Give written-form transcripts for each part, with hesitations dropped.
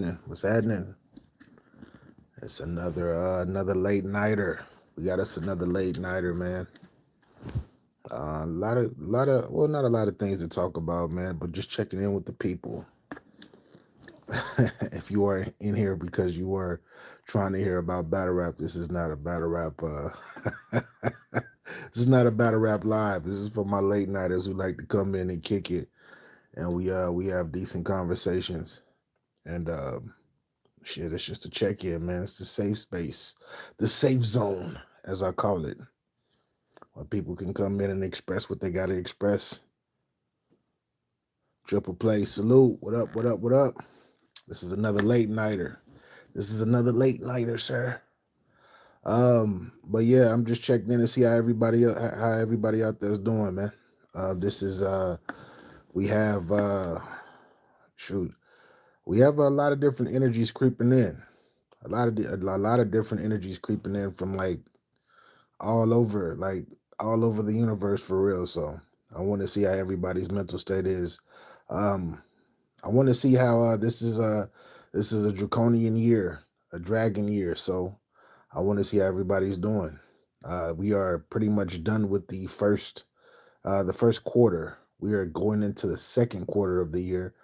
Yeah, what's happening? It's another late nighter. We got us another late nighter, man. Well, not a lot of things to talk about, man, but just checking in with the people. If you are in here because you were trying to hear about battle rap, this is not a battle rap. This is not a battle rap live. This is for my late nighters who like to come in and kick it, and we have decent conversations. And shit, it's just a check in, man. It's the safe space, the safe zone, as I call it, where people can come in and express what they got to express. Triple play, salute. What up, what up, what up? This is another late nighter. This is another late nighter, sir. But yeah, I'm just checking in to see how everybody out there is doing, man. This is we have shoot, we have a lot of different energies creeping in. A lot of different energies creeping in from like all over the universe for real. So I want to see how everybody's mental state is. Um, I want to see how this is a draconian year, a dragon year. So I want to see how everybody's doing. We are pretty much done with the first quarter. We are going into the second quarter of the year.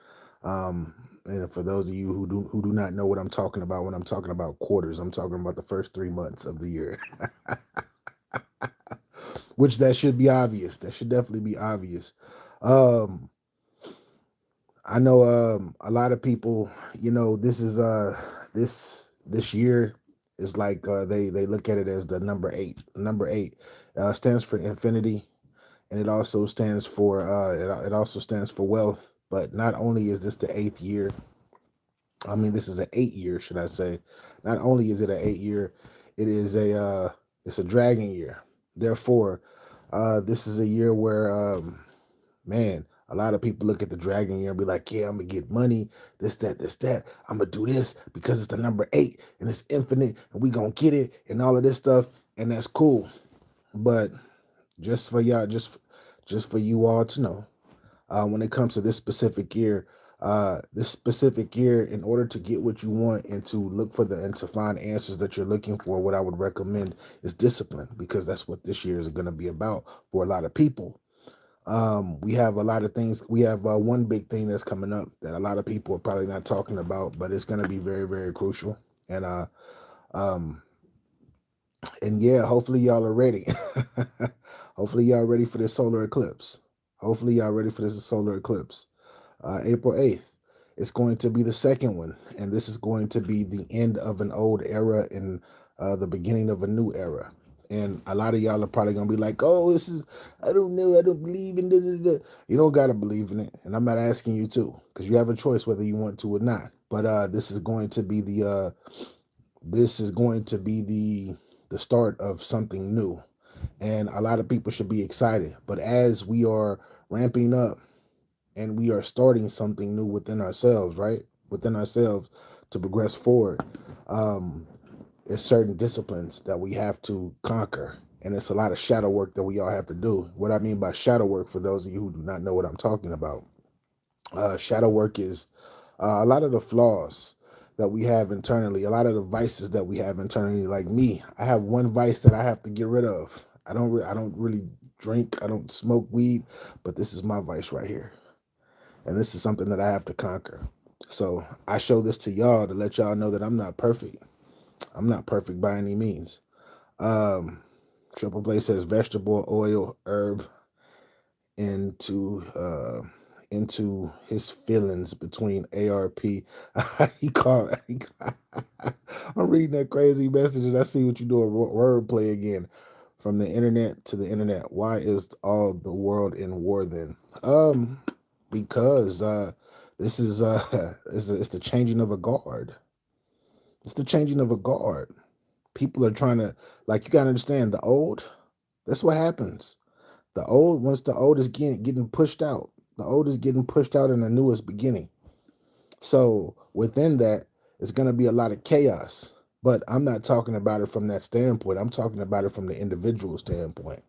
And for those of you who do not know what I'm talking about when I'm talking about quarters, I'm talking about the first 3 months of the year. Which that should be obvious. That should definitely be obvious. Um, I know a lot of people. This is this year is like they look at it as the number eight. Number eight stands for infinity, and it also stands for it also stands for wealth. But not only is this the eighth year, I mean this is an 8 year, should I say? Not only is it an 8 year, it is it's a dragon year. Therefore, this is a year where man, a lot of people look at the dragon year and be like, yeah, I'm gonna get money, this, that. I'm gonna do this because it's the number eight and it's infinite and we gonna get it and all of this stuff, and that's cool. But just for y'all, just for you all to know, when it comes to this specific year, in order to get what you want and to look for and to find answers that you're looking for, what I would recommend is discipline, because that's what this year is going to be about for a lot of people. We have a lot of things. We have one big thing that's coming up that a lot of people are probably not talking about, but it's going to be very, very crucial. Um, and yeah, hopefully y'all are ready. Hopefully y'all ready for this solar eclipse. Hopefully y'all ready for this solar eclipse. April 8th. It's going to be the second one, and this is going to be the end of an old era and the beginning of a new era. And a lot of y'all are probably gonna be like, "Oh, this is I don't know, I don't believe in it." You don't gotta believe in it, and I'm not asking you to, because you have a choice whether you want to or not. But this is going to be the start of something new, and a lot of people should be excited. But as we are ramping up and we are starting something new within ourselves, right? Within ourselves to progress forward. Um, it's certain disciplines that we have to conquer. And it's a lot of shadow work that we all have to do. What I mean by shadow work, for those of you who do not know what I'm talking about, shadow work is a lot of the flaws that we have internally, a lot of the vices that we have internally. Like me, I have one vice that I have to get rid of. I don't really drink, I don't smoke weed, but this is my vice right here, and this is something that I have to conquer. So I show this to y'all to let y'all know that I'm not perfect. I'm not perfect by any means. Um, Triple Play says vegetable oil herb into into his feelings between ARP. he called. I'm reading that crazy message and I see what you're doing. Word play again. From the internet to the internet. Why is all the world in war then? Because this is it's the changing of a guard. It's the changing of a guard. People are trying to, like, you gotta understand the old. That's what happens. The old, once the old is getting pushed out, the old is getting pushed out and the new is beginning. So within that, it's gonna be a lot of chaos. But I'm not talking about it from that standpoint. I'm talking about it from the individual standpoint.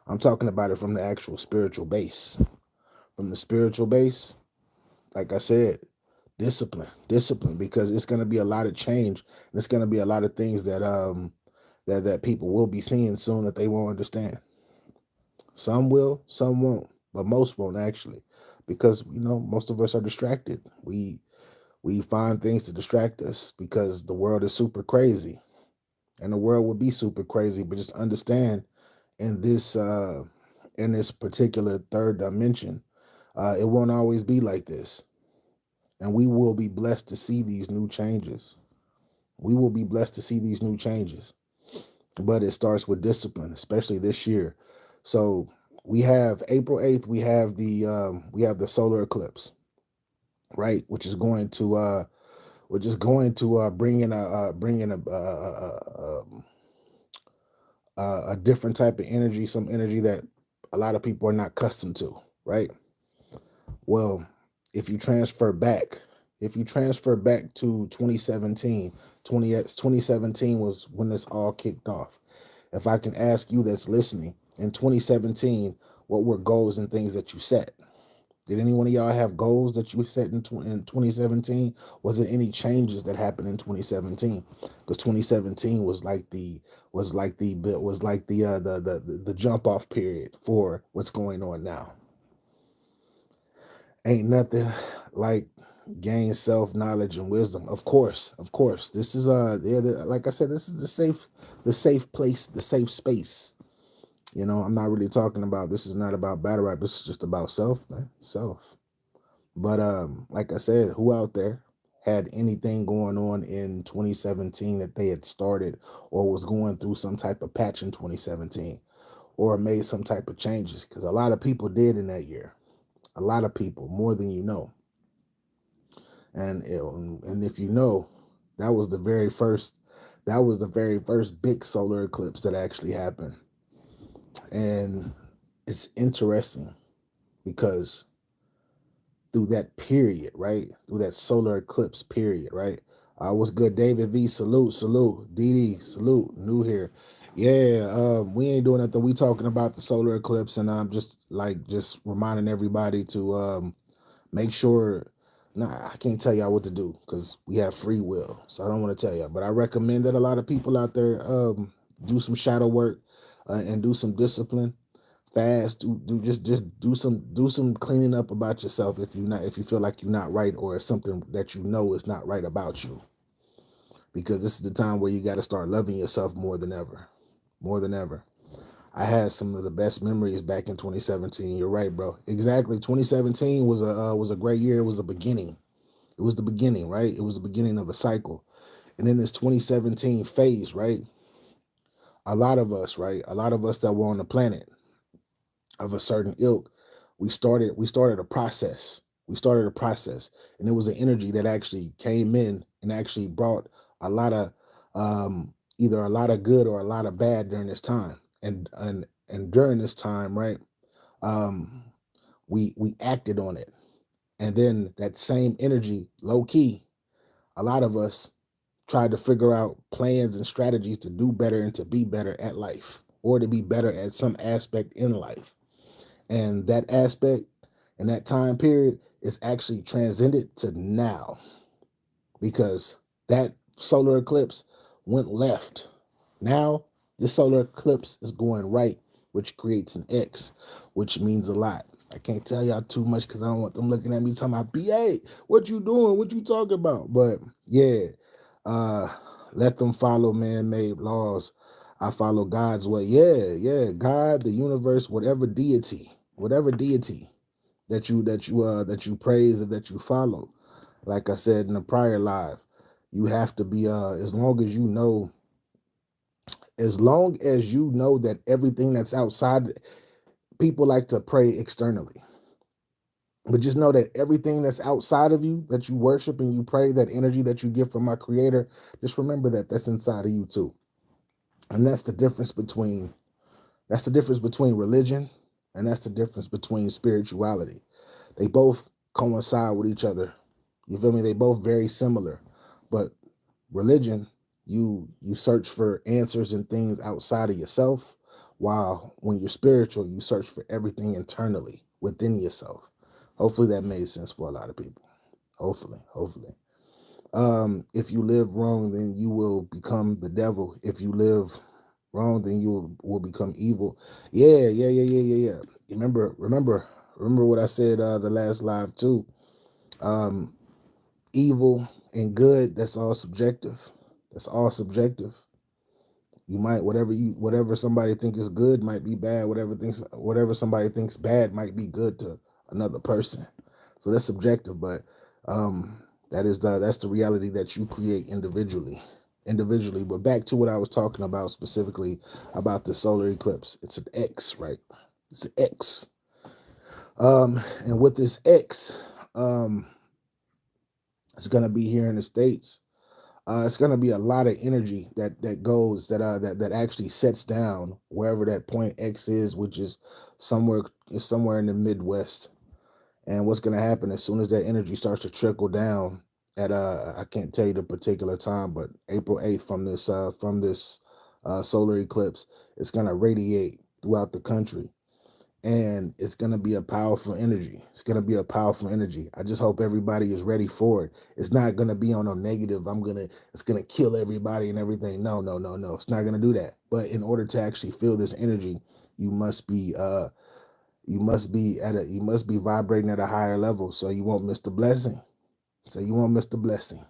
I'm talking about it from the actual spiritual base. From the spiritual base, like I said, Discipline, because it's going to be a lot of change, and it's going to be a lot of things that that people will be seeing soon that they won't understand. Some will, some won't, but most won't actually, because most of us are distracted. We find things to distract us because the world is super crazy, and the world will be super crazy. But just understand, in this particular third dimension, it won't always be like this, and we will be blessed to see these new changes. We will be blessed to see these new changes, but it starts with discipline, especially this year. So we have April 8th. We have the solar eclipse, right, which is going to bring in a different type of energy, some energy that a lot of people are not accustomed to, right? Well, if you transfer back, to 2017, 2017 was when this all kicked off. If I can ask you that's listening, in 2017, what were goals and things that you set? Did any one of y'all have goals that you set in 2017? Was there any changes that happened in 2017? Because 2017 was like the jump off period for what's going on now. Ain't nothing like gain self knowledge and wisdom. Of course. This is like I said, this is the safe place, the safe space. I'm not really talking about, this is not about battle rap. This is just about self, man. Self. But like I said, who out there had anything going on in 2017 that they had started, or was going through some type of patch in 2017, or made some type of changes? Because a lot of people did in that year. A lot of people, more than you know. And if you know, that was the very first big solar eclipse that actually happened. And it's interesting because through that period, right? Through that solar eclipse period, right? What's good, David V? Salute. DD, salute. New here. Yeah, we ain't doing nothing. We talking about the solar eclipse, and I'm just reminding everybody to make sure. Nah, I can't tell y'all what to do because we have free will, so I don't want to tell y'all. But I recommend that a lot of people out there do some shadow work and do some discipline. Fast, just do some cleaning up about yourself if you feel like you're not right, or it's something that is not right about you, because this is the time where you got to start loving yourself more than ever. I had some of the best memories back in 2017. You're right, bro. Exactly. 2017 was a great year. It was a beginning. It was the beginning, right? It was the beginning of a cycle. And in this 2017 phase, right? A lot of us, right? A lot of us that were on the planet of a certain ilk, we started a process. We started a process, and it was an energy that actually came in and actually brought a lot of either a lot of good or a lot of bad during this time. And during this time, right? Um, we acted on it, and then that same energy, low key, a lot of us tried to figure out plans and strategies to do better and to be better at life, or to be better at some aspect in life. And that aspect and that time period is actually transcended to now, because that solar eclipse went left. Now this solar eclipse is going right, which creates an X, which means a lot. I can't tell y'all too much because I don't want them looking at me talking about, BA, what you doing? What you talking about? But yeah, uh, let them follow man-made laws. I follow God's way. Yeah. God, the universe, whatever deity that you praise and that you follow. Like I said in the prior live, you have to be as long as you know that everything that's outside, people like to pray externally. But just know that everything that's outside of you, that you worship and you pray, that energy that you get from my creator, just remember that that's inside of you too. And that's the difference between religion, and that's the difference between spirituality. They both coincide with each other. You feel me? They both very similar. But religion, you search for answers and things outside of yourself, while when you're spiritual, you search for everything internally within yourself. Hopefully that made sense for a lot of people. Hopefully. If you live wrong, then you will become the devil. If you live wrong, then you will become evil. Yeah. Remember what I said the last live too. Um, Evil and good, that's all subjective. That's all subjective. You might whatever somebody think is good might be bad. Whatever somebody thinks bad might be good to another person. So that's subjective, but um that's the reality that you create individually. Individually. But back to what I was talking about specifically about the solar eclipse. It's an X, right? It's an X. And with this X, um, it's gonna be here in the States. It's going to be a lot of energy that goes that actually sets down wherever that point X is, which is somewhere in the Midwest. And what's going to happen as soon as that energy starts to trickle down at I can't tell you the particular time, but April 8th from this solar eclipse, it's going to radiate throughout the country, and it's going to be a powerful energy. It's going to be a powerful energy. I just hope everybody is ready for it. It's not going to be on a negative. It's going to kill everybody and everything. No. It's not going to do that. But in order to actually feel this energy, you must be you must be vibrating at a higher level, so you won't miss the blessing. So you won't miss the blessing.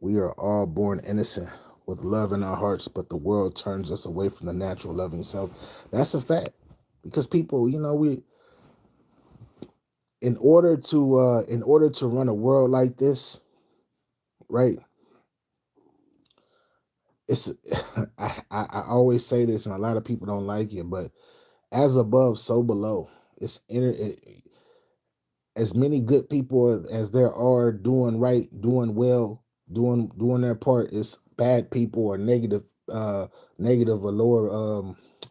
We are all born innocent with love in our hearts, but the world turns us away from the natural loving self. That's a fact. Because people, we in order to run a world like this, right? It's I always say this, and a lot of people don't like it, but as above, so below. It's as many good people as there are doing right, doing well, doing their part. It's bad people or negative or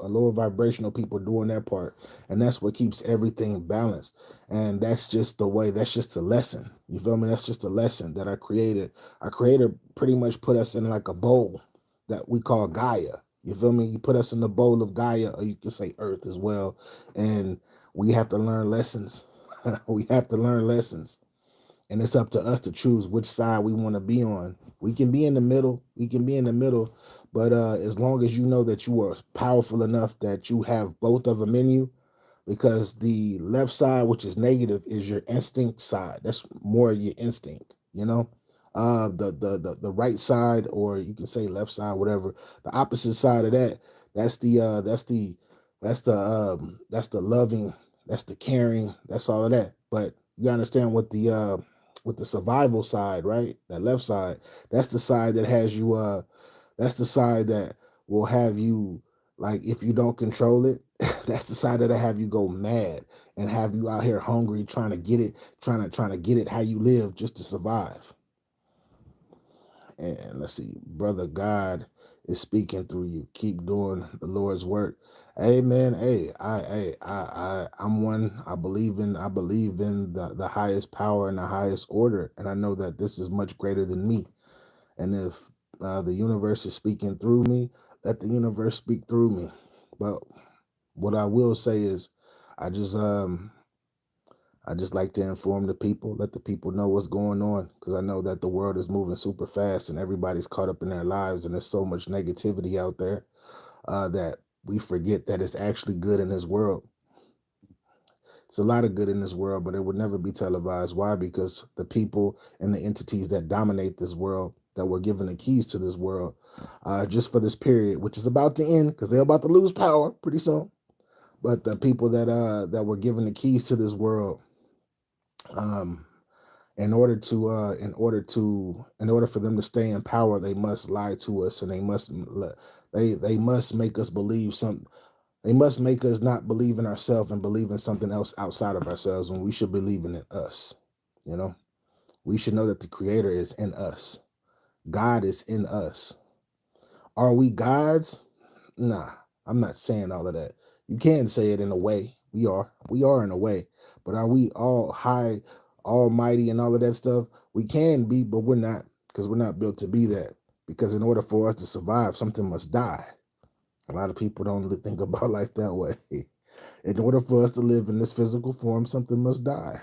lower vibrational people doing their part, and that's what keeps everything balanced. And that's just the way. That's just a lesson. You feel me? That's just a lesson that I created. Our creator pretty much put us in like a bowl that we call Gaia. You feel me? You put us in the bowl of Gaia, or you can say Earth as well, and we have to learn lessons. We have to learn lessons, and it's up to us to choose which side we want to be on. We can be in the middle. We can be in the middle, but as long as you know that you are powerful enough that you have both of them in you, because the left side, which is negative, is your instinct side. That's more your instinct, you know. The right side, or you can say left side, whatever. The opposite side of that, that's that's the loving, that's the caring, that's all of that. But you understand with the survival side, right? That left side, that's the side that has you that's the side that will have you, like, if you don't control it, that's the side that'll have you go mad and have you out here hungry, trying to get it, trying to get it how you live just to survive. And let's see, brother, God is speaking through you. Keep doing the Lord's work. Amen. I'm one. I believe in the highest power and the highest order, and I know that this is much greater than me. And if the universe is speaking through me, let the universe speak through me. But what I will say is, I just I just like to inform the people, let the people know what's going on, because I know that the world is moving super fast and everybody's caught up in their lives, and there's so much negativity out there that we forget that it's actually good in this world. It's a lot of good in this world, but it would never be televised. Why? Because the people and the entities that dominate this world, that were given the keys to this world, just for this period, which is about to end, because they're about to lose power pretty soon. But the people that were given the keys to this world, um, in order for them to stay in power, they must lie to us, and they must make us believe something. They must make us not believe in ourselves and believe in something else outside of ourselves, when we should believe in us. You know, we should know that the creator is in us. God is in us. Are we gods? Nah, I'm not saying all of that. You can say it in a way. We are in a way. But are we all high, almighty, and all of that stuff? We can be, but we're not, because we're not built to be that. Because in order for us to survive, something must die. A lot of people don't think about life that way. In order for us to live in this physical form, something must die.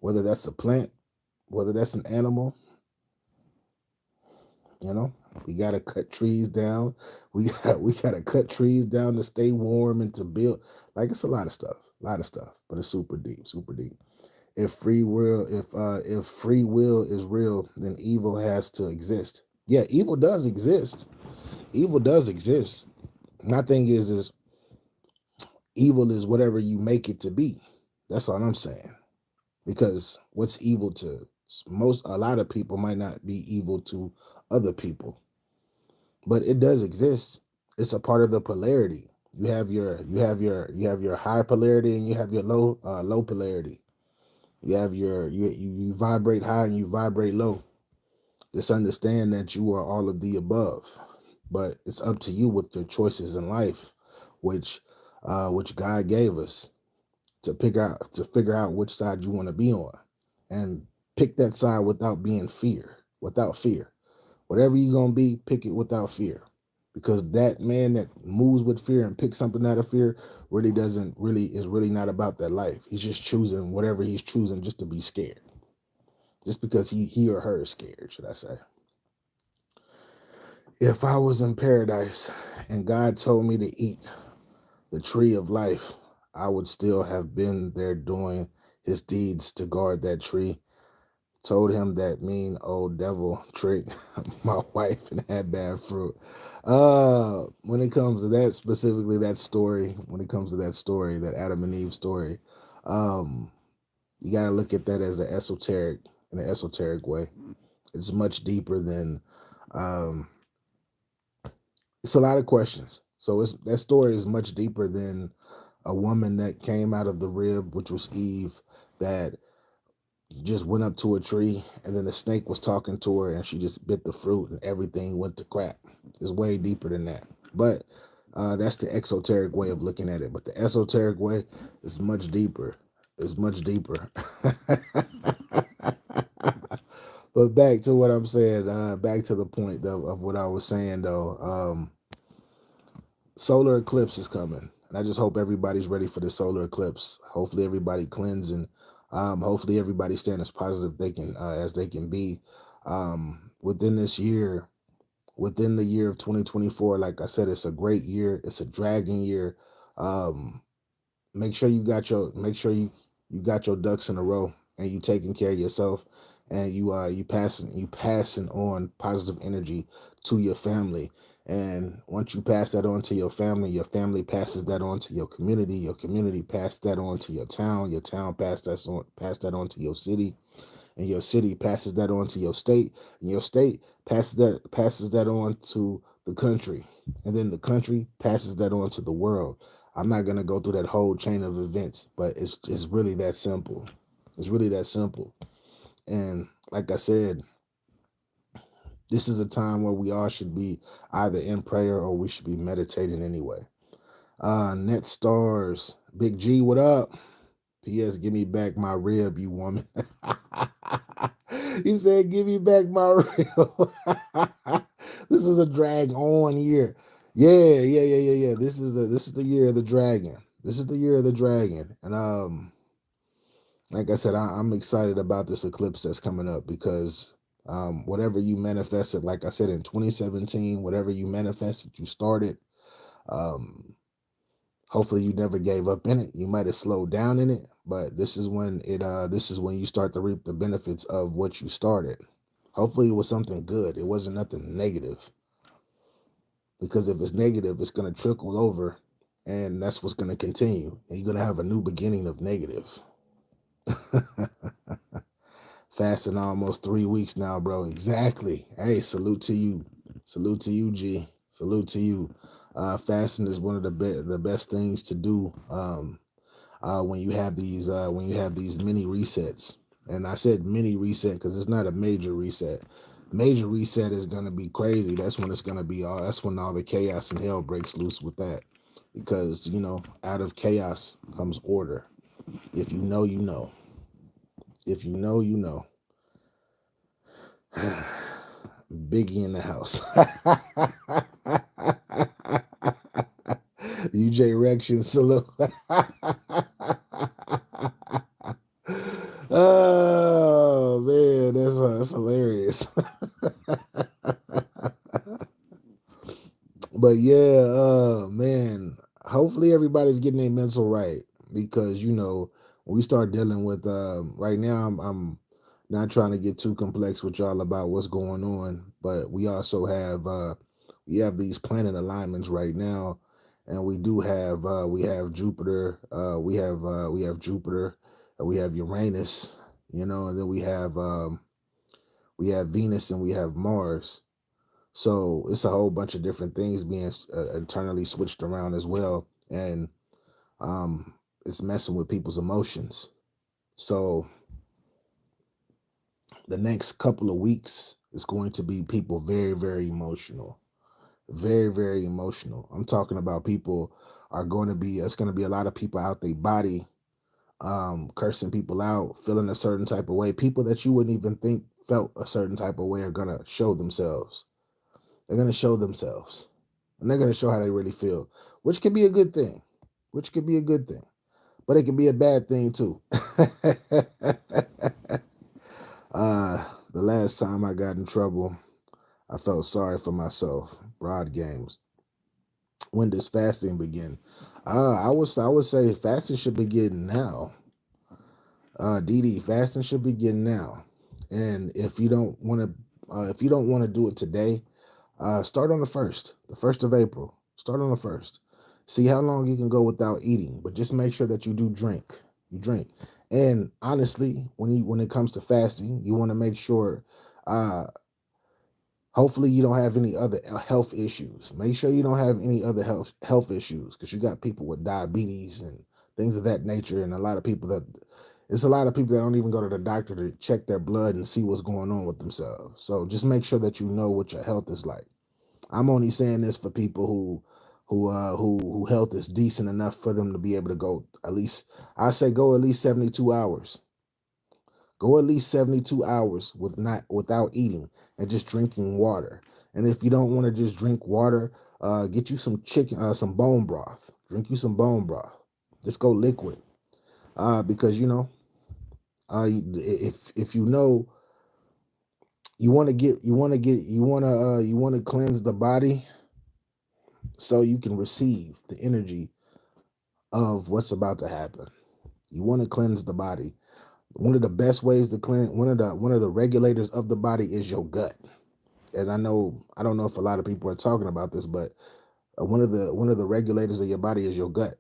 whether that's a plant, whether that's an animal. You know, we gotta cut trees down. We gotta cut trees down to stay warm and to build. Like, it's a lot of stuff. But it's super deep, super deep. If free will is real, then evil has to exist. Yeah, evil does exist. Evil does exist. My thing is evil is whatever you make it to be. That's all I'm saying. Because what's evil to a lot of people might not be evil to other people, but it does exist. It's a part of the polarity. You have your high polarity and you have your low polarity. You have you vibrate high and you vibrate low. Just understand that you are all of the above, but it's up to you with your choices in life, which God gave us to figure out which side you want to be on, and pick that side without being without fear. Whatever you're gonna be, pick it without fear, because that man that moves with fear and picks something out of fear really not about that life. He's just choosing whatever he's choosing just to be scared, just because he or her is scared, should I say. If I was in paradise and God told me to eat the tree of life, I would still have been there doing his deeds to guard that tree. Told him that mean old devil trick my wife and had bad fruit. When it comes to that, specifically that story, when it comes to that story, that Adam and Eve story, um, you got to look at that as in an esoteric way. It's much deeper than um, it's a lot of questions. So that story is much deeper than a woman that came out of the rib, which was Eve, that just went up to a tree and then the snake was talking to her and she just bit the fruit and everything went to crap. It's way deeper than that. But that's the exoteric way of looking at it. But the esoteric way is much deeper. It's much deeper. But back to what I'm saying, back to the point of what I was saying though. Solar eclipse is coming, and I just hope everybody's ready for the solar eclipse. Hopefully, everybody cleansing. Hopefully, everybody staying as positive as they can be. Within this year, within the year of 2024, like I said, it's a great year. It's a dragon year. Um, make sure you got your ducks in a row and you taking care of yourself, and you passing on positive energy to your family. And once you pass that on to your family passes that on to your community passes that on to your town pass that on to your city, and your city passes that on to your state, and your state passes that on to the country, and then the country passes that on to the world. I'm not gonna go through that whole chain of events, but it's really that simple. It's really that simple. And like I said, this is a time where we all should be either in prayer or we should be meditating anyway. Net stars, Big G, what up? P.S. Give me back my rib, you woman. He said, "Give me back my rib." This is a drag on year. Yeah, yeah, yeah, yeah, yeah. This is the year of the dragon. This is the year of the dragon, and like I said, I'm excited about this eclipse that's coming up, because whatever you manifested, like I said in 2017, whatever you manifested, you started. Um, Hopefully you never gave up in it. You might have slowed down in it, but this is when you start to reap the benefits of what you started. Hopefully it was something good. It wasn't nothing negative. Because if it's negative, it's gonna trickle over, and that's what's gonna continue. And you're gonna have a new beginning of negative. Fasting almost 3 weeks now, bro. Exactly. Hey, salute to you. Salute to you, G. Salute to you. Fasting is one of the best things to do. When you have these mini resets. And I said mini reset because it's not a major reset. Major reset is gonna be crazy. That's when all the chaos and hell breaks loose with that. Because out of chaos comes order. If you know, you know. If you know, you know. Biggie in the house. UJ Rection salute. But yeah, man, hopefully everybody's getting their mental right, because when we start dealing with right now, I'm not trying to get too complex with y'all about what's going on, but we have these planet alignments right now, and we have Jupiter, we have Jupiter, we have Uranus, and then we have Venus, and we have Mars. So it's a whole bunch of different things being internally switched around as well, and um, it's messing with people's emotions. So the next couple of weeks is going to be people very, very emotional, very, very emotional. I'm talking about people are going to be. It's going to be a lot of people out their body, cursing people out, feeling a certain type of way. People that you wouldn't even think felt a certain type of way are going to show themselves. They're going to show themselves, and they're going to show how they really feel, which could be a good thing, which could be a good thing, but it could be a bad thing too. The last time I got in trouble, I felt sorry for myself. Broad games. When does fasting begin? I would say fasting should begin now. DD, fasting should begin now. And if you don't want to do it today, start on the first of April. Start on the first. See how long you can go without eating, but just make sure that you do drink. You drink, and honestly, when it comes to fasting, you want to make sure. Uh, Hopefully, you don't have any other health issues. Make sure you don't have any other health issues, because you got people with diabetes and things of that nature, and a lot of people that it's a lot of people that don't even go to the doctor to check their blood and see what's going on with themselves. So just make sure that you know what your health is like. I'm only saying this for people who health is decent enough for them to be able to go at least. I say go at least 72 hours. Go at least 72 hours without eating and just drinking water. And if you don't want to just drink water, get you some chicken, some bone broth. Drink you some bone broth. Just go liquid. Because if you know you want to cleanse the body so you can receive the energy of what's about to happen. You want to cleanse the body. One of the best ways to cleanse one of the regulators of the body is your gut. And I don't know if a lot of people are talking about this, but one of the regulators of your body is your gut.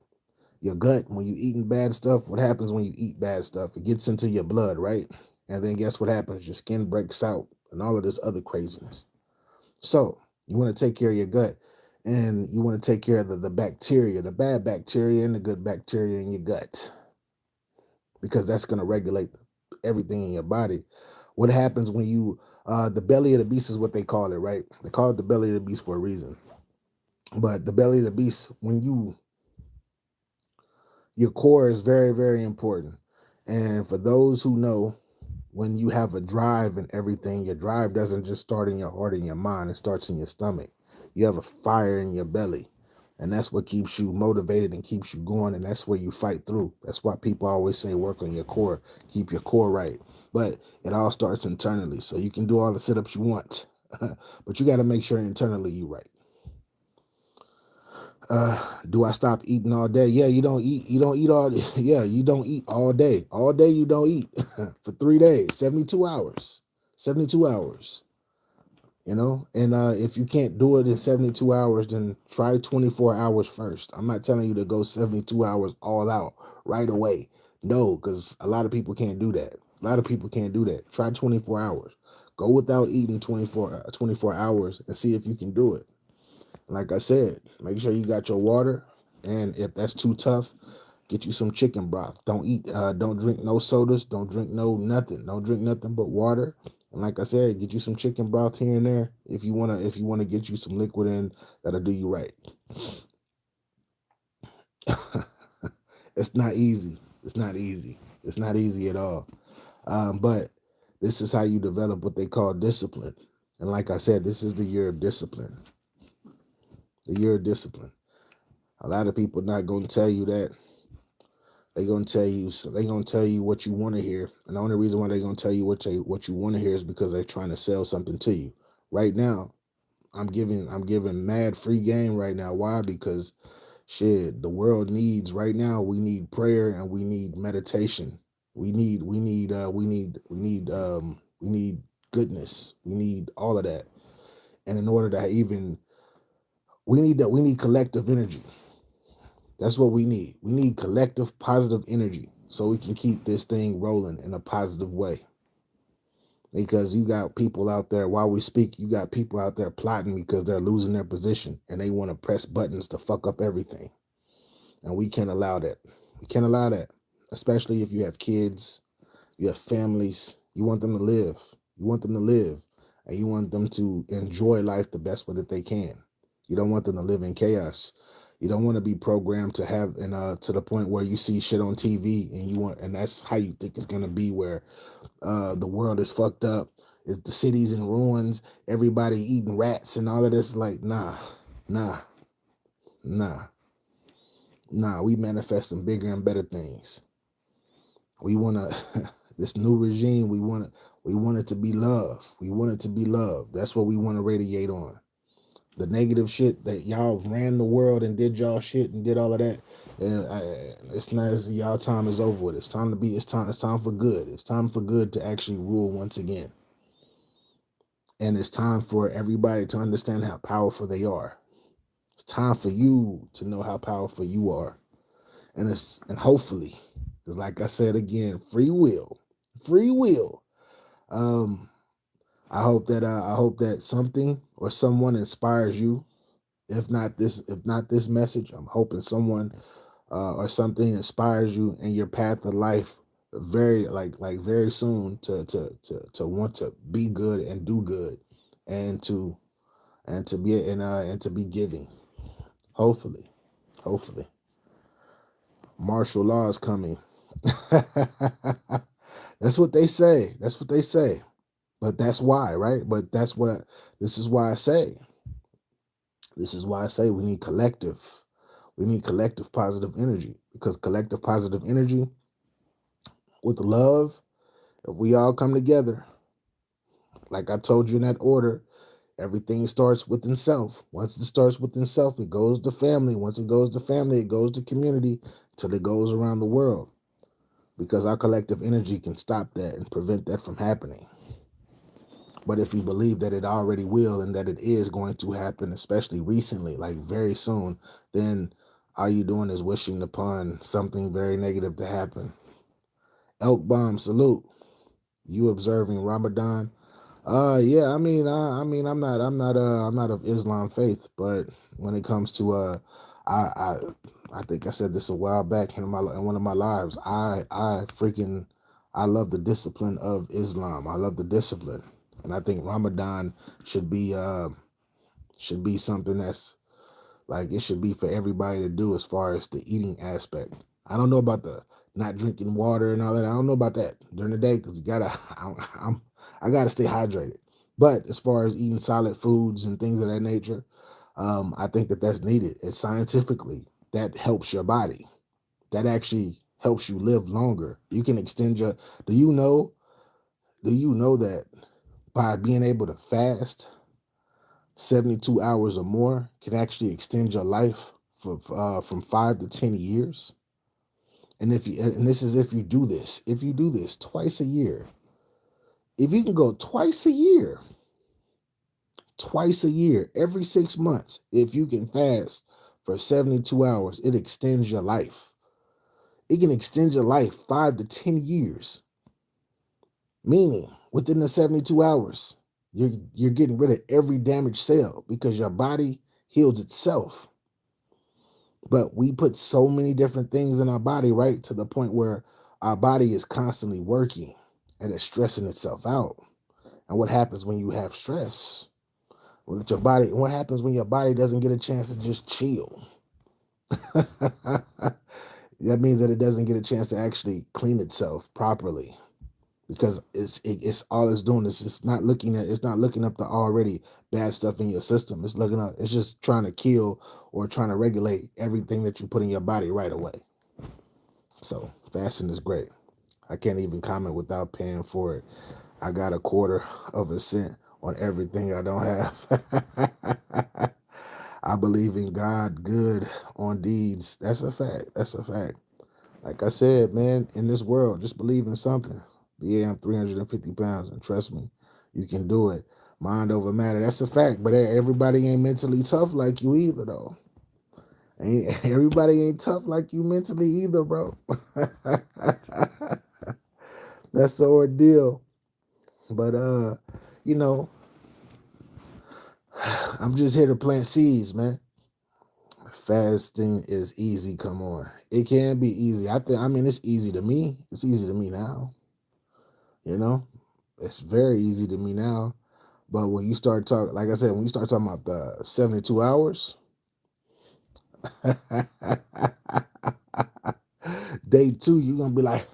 Your gut, when you eating bad stuff, what happens when you eat bad stuff? It gets into your blood, right? And then guess what happens? Your skin breaks out and all of this other craziness. So you want to take care of your gut, and you want to take care of the bacteria, the bad bacteria and the good bacteria in your gut, because that's going to regulate everything in your body. What happens when the belly of the beast is what they call it, right? They call it the belly of the beast for a reason. But the belly of the beast, your core is very, very important. And for those who know, when you have a drive and everything, your drive doesn't just start in your heart and your mind, it starts in your stomach. You have a fire in your belly. And that's what keeps you motivated and keeps you going. And that's where you fight through. That's why people always say work on your core, keep your core right. But it all starts internally. So you can do all the sit-ups you want, but you got to make sure internally you right. Do I stop eating all day? Yeah, you don't eat all yeah, you don't eat all day. All day you don't eat for 3 days, 72 hours. 72 hours. And if you can't do it in 72 hours, then try 24 hours first. I'm not telling you to go 72 hours all out right away. No, because a lot of people can't do that. A lot of people can't do that. Try 24 hours. Go without eating 24 hours and see if you can do it. Like I said, make sure you got your water. And if that's too tough, get you some chicken broth. Don't drink no sodas. Don't drink no nothing. Don't drink nothing but water. And like I said, get you some chicken broth here and there. If you wanna get you some liquid in, that'll do you right. It's not easy. It's not easy. It's not easy at all. But this is how you develop what they call discipline. And like I said, this is the year of discipline. The year of discipline. A lot of people not going to tell you that. They gonna tell you what you want to hear, and the only reason why they're gonna tell you what you want to hear is because they're trying to sell something to you. Right now, I'm giving mad free game right now. Why? Because shit, the world needs right now. We need prayer and we need meditation. We need goodness. We need all of that. And in order to even we need collective energy. That's what we need. We need collective positive energy so we can keep this thing rolling in a positive way. Because you got people out there, while we speak, you got people out there plotting because they're losing their position and they want to press buttons to fuck up everything. And we can't allow that. We can't allow that. Especially if you have kids, you have families, you want them to live. You want them to live. And you want them to enjoy life the best way that they can. You don't want them to live in chaos. You don't want to be programmed to have and to the point where you see shit on TV and that's how you think it's gonna be where the world is fucked up, the city's in ruins, everybody eating rats and all of this. Like, nah, nah, nah. We manifesting bigger and better things. We wanna this new regime. We want it to be love. We want it to be love. That's what we want to radiate on. The negative shit that y'all ran the world and did y'all shit and did all of that. And it's not y'all time is over with. It's time to be. It's time for good. It's time for good to actually rule once again. And it's time for everybody to understand how powerful they are. It's time for you to know how powerful you are. And hopefully, because like I said again, free will. Free will. Um, I hope that something or someone inspires you. If not this message, I'm hoping someone or something inspires you in your path of life very soon to want to be good and do good and to be giving. Hopefully. Hopefully. Martial law is coming. That's what they say. That's what they say. But that's why, right? But this is why I say. This is why I say we need collective. We need collective positive energy because collective positive energy with love, if we all come together, like I told you in that order, everything starts within self. Once it starts within self, it goes to family. Once it goes to family, it goes to community till it goes around the world. Because our collective energy can stop that and prevent that from happening. But if you believe that it already will and that it is going to happen, especially recently, like very soon, then all you doing is wishing upon something very negative to happen. Elk bomb salute. You observing Ramadan? Yeah. I'm not of Islam faith, but when it comes to I I I think I said this a while back in one of my lives. I love the discipline of Islam. I love the discipline, and I think Ramadan should be something that's like it should be for everybody to do as far as the eating aspect. I don't know about the not drinking water and all that. I don't know about that during the day because you gotta. I gotta stay hydrated. But as far as eating solid foods and things of that nature, I think that that's needed. It's scientifically that helps your body. That actually helps you live longer. You can extend your. Do you know? Do you know that by being able to fast 72 hours or more can actually extend your life for from 5 to 10 years. And this is if you do this twice a year, if you can go twice a year, every 6 months, if you can fast for 72 hours, it extends your life. It can extend your life 5 to 10 years, meaning within the 72 hours, you're getting rid of every damaged cell because your body heals itself. But we put so many different things in our body, right? To the point where our body is constantly working and it's stressing itself out. And what happens when you have stress? What happens when your body doesn't get a chance to just chill? That means that it doesn't get a chance to actually clean itself properly because it's all it's doing is it's not looking up the already bad stuff in your system. It's just trying to kill or trying to regulate everything that you put in your body right away. So fasting is great. I can't even comment without paying for it. I got a quarter of a cent on everything I don't have. I believe in God good on deeds. That's a fact. That's a fact. Like I said, man, in this world, just believe in something. Yeah, I'm 350 pounds, and trust me, you can do it. Mind over matter. That's a fact. But everybody ain't mentally tough like you either, though. Everybody ain't tough like you mentally either, bro. That's the ordeal. But you know, I'm just here to plant seeds, man. Fasting is easy. Come on, it can be easy. I mean, it's easy to me. It's easy to me now. You know, it's very easy to me now. But when you start talking, like I said, when you start talking about the 72 hours, day two, you're gonna be like,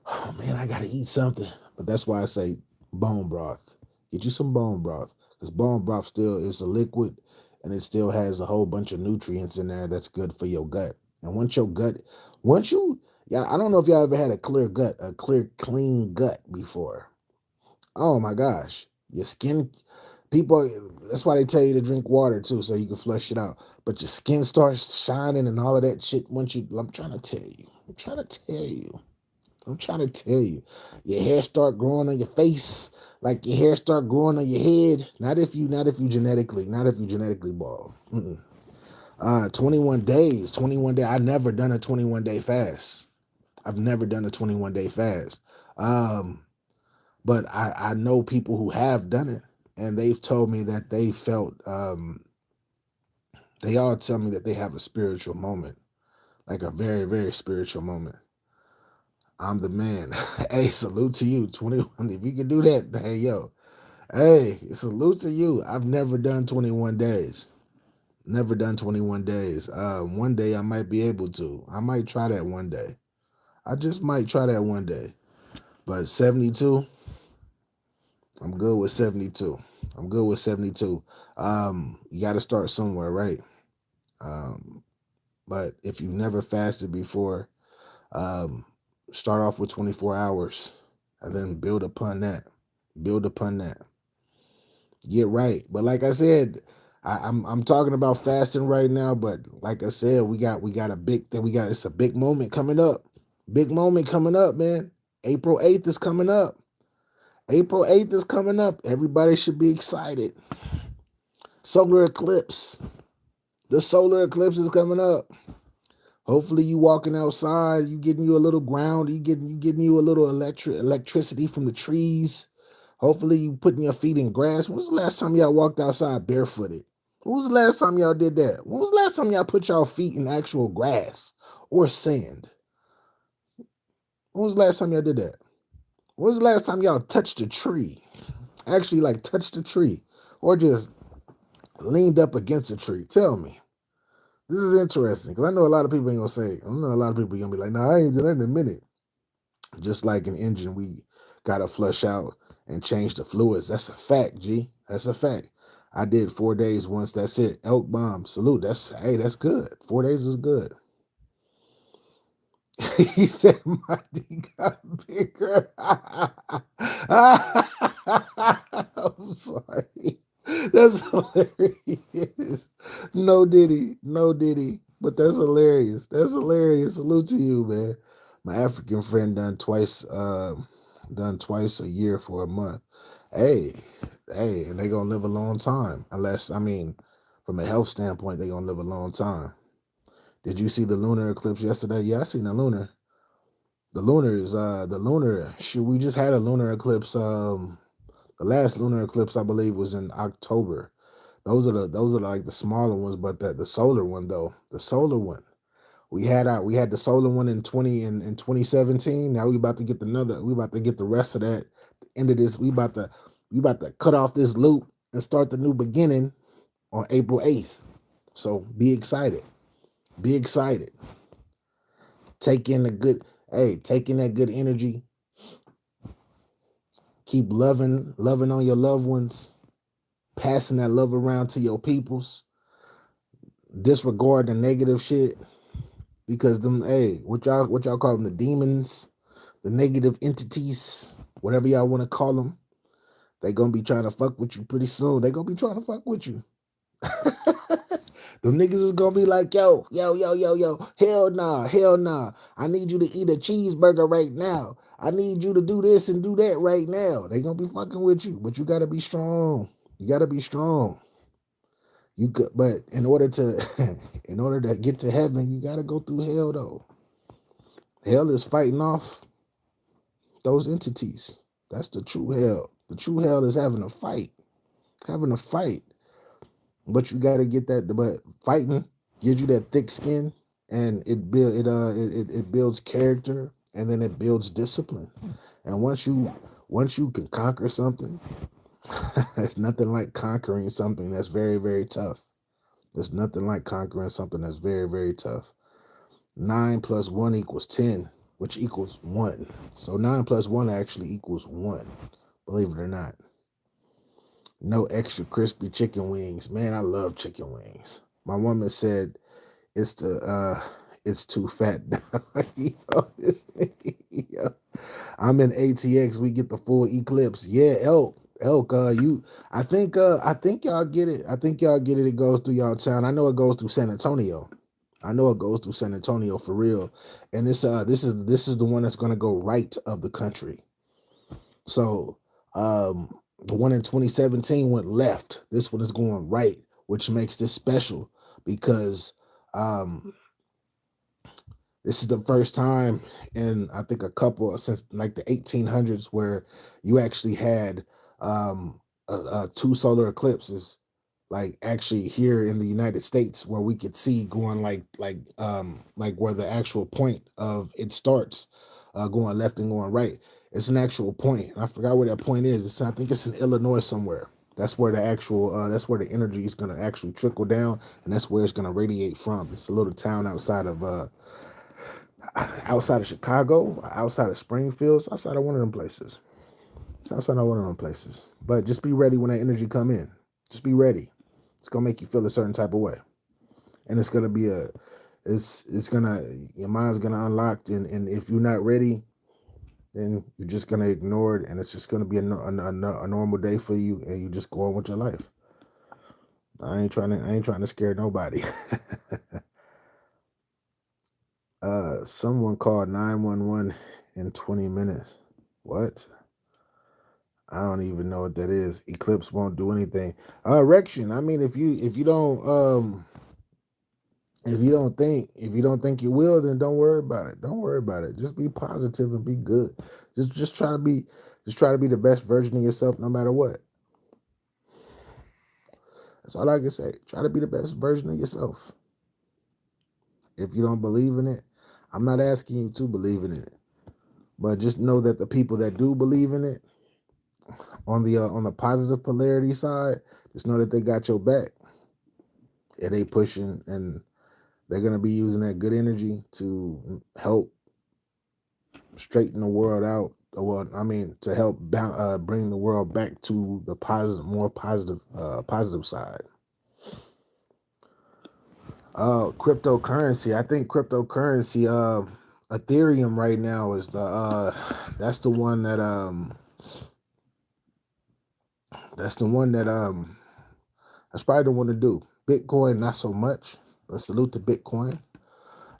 oh man, I gotta eat something. But that's why I say bone broth. Get you some bone broth. Because bone broth still is a liquid and it still has a whole bunch of nutrients in there that's good for your gut. And once you, yeah, I don't know if y'all ever had a clear gut, a clear, clean gut before. Oh my gosh. Your skin, people, that's why they tell you to drink water too, so you can flush it out. But your skin starts shining and all of that shit once you, I'm trying to tell you. I'm trying to tell you. I'm trying to tell you, your hair start growing on your face, like your hair start growing on your head. Not if you genetically bald. 21 days, 21 day. I never done a 21-day fast. I've never done a 21-day fast. But I know people who have done it, and they've told me that they felt. They all tell me that they have a spiritual moment, like a very very spiritual moment. I'm the man. Hey, salute to you. 21. If you can do that, hey, yo. Hey, salute to you. I've never done 21 days. Never done 21 days. One day I might be able to. I might try that one day. I just might try that one day. But 72, I'm good with 72. I'm good with 72. You got to start somewhere, right? Um, but if you've never fasted before, um, start off with 24 hours and then build upon that. Build upon that. Get right. But like I said, I'm talking about fasting right now, but like I said, we got a big thing. It's a big moment coming up. Big moment coming up, man. April 8th is coming up. April 8th is coming up. Everybody should be excited. Solar eclipse. The solar eclipse is coming up. Hopefully you walking outside, you getting you a little ground, you getting you a little electricity from the trees. Hopefully you putting your feet in grass. When was the last time y'all walked outside barefooted? When was the last time y'all did that? When was the last time y'all put y'all feet in actual grass or sand? When was the last time y'all did that? When was the last time y'all touched a tree? Actually, like touched a tree or just leaned up against a tree? Tell me. This is interesting because I know a lot of people ain't gonna say. I know a lot of people gonna be like, "No, I ain't doing that in a minute." Just like an engine, we gotta flush out and change the fluids. That's a fact, G. That's a fact. I did 4 days once. That's it. Elk bomb. Salute. That's good. 4 days is good. He said my D got bigger. I'm sorry. That's hilarious. No Diddy. No Diddy. But that's hilarious. That's hilarious. Salute to you, man. My African friend done twice a year for a month. Hey, and they gonna live a long time. Unless, I mean, from a health standpoint, they gonna live a long time. Did you see the lunar eclipse yesterday? Yeah, I seen the lunar. The lunar. Shoot, we just had a lunar eclipse. The last lunar eclipse I believe was in October. Those are like the smaller ones, but the solar one though, the solar one. We had the solar one in 2017. Now we about to get the rest of that. The end of this, we about to cut off this loop and start the new beginning on April 8th. So be excited. Be excited. Take in the good, hey, take in that good energy. Keep loving on your loved ones, passing that love around to your peoples. Disregard the negative shit because them, hey, what y'all call them, the demons, the negative entities, whatever y'all want to call them. They gonna be trying to fuck with you pretty soon. They gonna be trying to fuck with you. Them niggas is gonna be like, yo, hell nah, hell nah. I need you to eat a cheeseburger right now. I need you to do this and do that right now. They gonna be fucking with you, but you gotta be strong. You gotta be strong. You could, but in order to, in order to get to heaven, you gotta go through hell though. Hell is fighting off those entities. That's the true hell. The true hell is having a fight, having a fight. But you got to get that. But fighting gives you that thick skin, and it builds character, and then it builds discipline. And once you can conquer something, it's nothing like conquering something that's very, very tough. There's nothing like conquering something that's very, very tough. 9 plus 1 equals 10, which equals 1. So 9 plus 1 actually equals 1, believe it or not. No extra crispy chicken wings. Man, I love chicken wings. My woman said it's too fat. Yo, this nigga, yo. I'm in ATX. We get the full Eclipse. Yeah, elk. I think y'all get it. I think y'all get it. It goes through y'all town. I know it goes through San Antonio. I know it goes through San Antonio for real. And this is the one that's gonna go right of the country. So the one in 2017 went left. This one is going right, which makes this special because this is the first time in I think a couple since like the 1800s where you actually had two solar eclipses, like actually here in the United States, where we could see going like where the actual point of it starts, going left and going right. It's an actual point. I forgot where that point is. I think it's in Illinois somewhere. That's where the actual that's where the energy is gonna actually trickle down, and that's where it's gonna radiate from. It's a little town outside of Chicago, outside of Springfield, it's outside of one of them places. It's outside of one of them places. But just be ready when that energy come in. Just be ready. It's gonna make you feel a certain type of way, and it's gonna be it's gonna your mind's gonna unlock, and if you're not ready, then you're just gonna ignore it, and it's just gonna be a normal day for you, and you just go on with your life. I ain't trying to scare nobody. Someone called 911 in 20 minutes. What? I don't even know what that is. Eclipse won't do anything. Erection. I mean, if you don't think you will, then don't worry about it. Don't worry about it. Just be positive and be good. Just try to be the best version of yourself no matter what. That's all I can say. Try to be the best version of yourself. If you don't believe in it, I'm not asking you to believe in it. But just know that the people that do believe in it, on the positive polarity side, just know that they got your back. And they pushing, and they're gonna be using that good energy to help straighten the world out. Well, I mean, to help bring the world back to the more positive side. Cryptocurrency. I think cryptocurrency, Ethereum right now is that's the one that that's probably the one to do. Bitcoin, not so much, but salute to Bitcoin.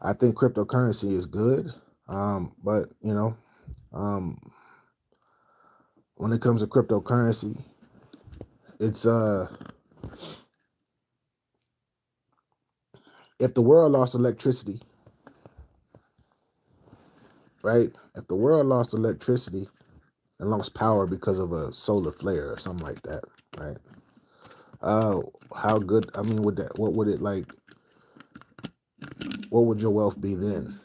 I think cryptocurrency is good. But when it comes to cryptocurrency, it's if the world lost electricity, right? If the world lost electricity and lost power because of a solar flare or something like that, right? How good? I mean, would that? What would it like? What would your wealth be then?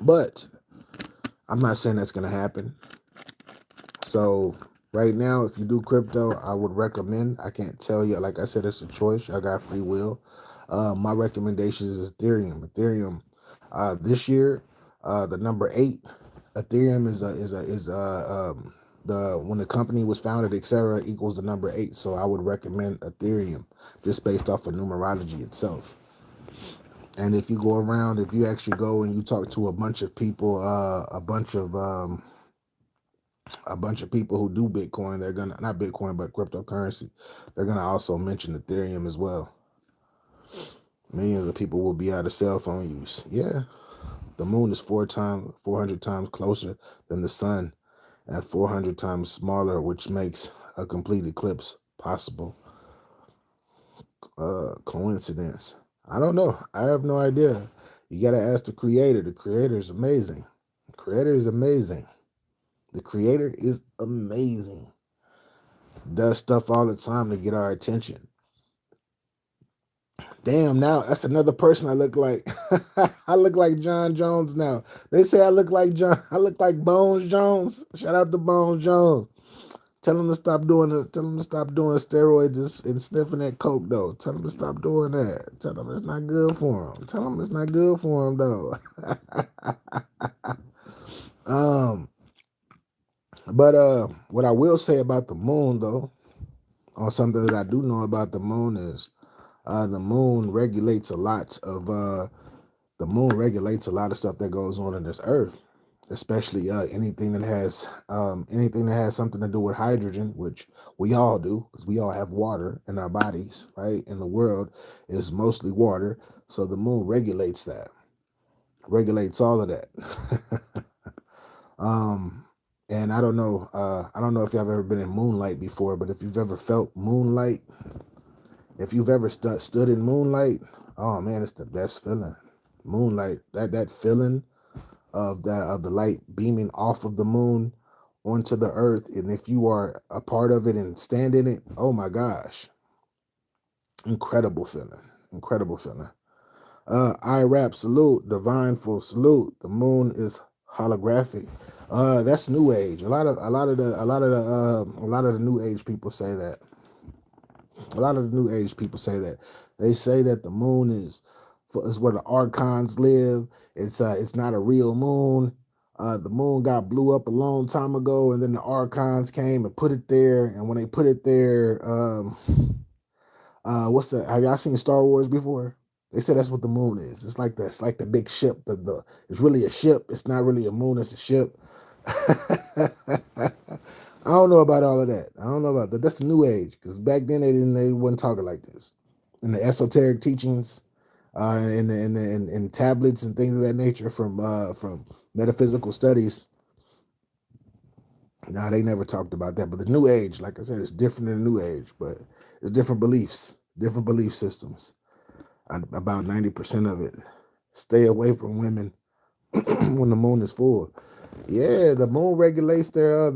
But I'm not saying that's going to happen. So right now, if you do crypto, I would recommend. I can't tell you. Like I said, it's a choice. I got free will. My recommendation is Ethereum. Ethereum. This year, the number 8. Ethereum is the when the company was founded, etc. equals the number 8. So I would recommend Ethereum just based off of numerology itself. And if you go around, if you actually go and you talk to a bunch of people, a bunch of people who do Bitcoin, they're gonna, not Bitcoin but cryptocurrency, they're gonna also mention Ethereum as well. Millions of people will be out of cell phone use. Yeah, the moon is 400 times closer than the sun, and 400 times smaller, which makes a complete eclipse possible. Coincidence? I don't know. I have no idea. You gotta ask the creator. The creator is amazing. The creator is amazing. The creator is amazing. Does stuff all the time to get our attention. Damn, now that's another person I look like. I look like John Jones now. They say I look like John. I look like Bones Jones. Shout out to Bones Jones. Tell him to stop doing it. Tell him to stop doing steroids and sniffing that coke though. Tell him to stop doing that. Tell him it's not good for him. Tell him it's not good for him though. But what I will say about the moon though, or something that I do know about the moon is, the moon regulates a lot of stuff that goes on in this earth, especially anything that has something to do with hydrogen, which we all do because we all have water in our bodies, right? In the world is mostly water, so the moon regulates regulates all of that. And I don't know if y'all have ever been in moonlight before, but if you've ever felt moonlight, if you've ever stood in moonlight, oh man, it's the best feeling. Moonlight, that feeling of the light beaming off of the moon onto the earth, and if you are a part of it and stand in it, oh my gosh, incredible feeling, incredible feeling. I rap salute, divine full salute. The moon is holographic. That's new age. A lot of the new age people say that. A lot of the new age people say that. They say that the moon is where the archons live. It's not a real moon. The moon got blew up a long time ago, and then the archons came and put it there. And when they put it there, have y'all seen Star Wars before? They said that's what the moon is. It's like the big ship. It's really a ship. It's not really a moon. It's a ship. I don't know about all of that. I don't know about that. That's the new age, because back then they wasn't talking like this. In the esoteric teachings, in tablets and things of that nature from metaphysical studies. Nah, they never talked about that. But the new age, like I said, it's different than the new age, but it's different beliefs, different belief systems. About 90% of it. Stay away from women when the moon is full. Yeah, the moon regulates their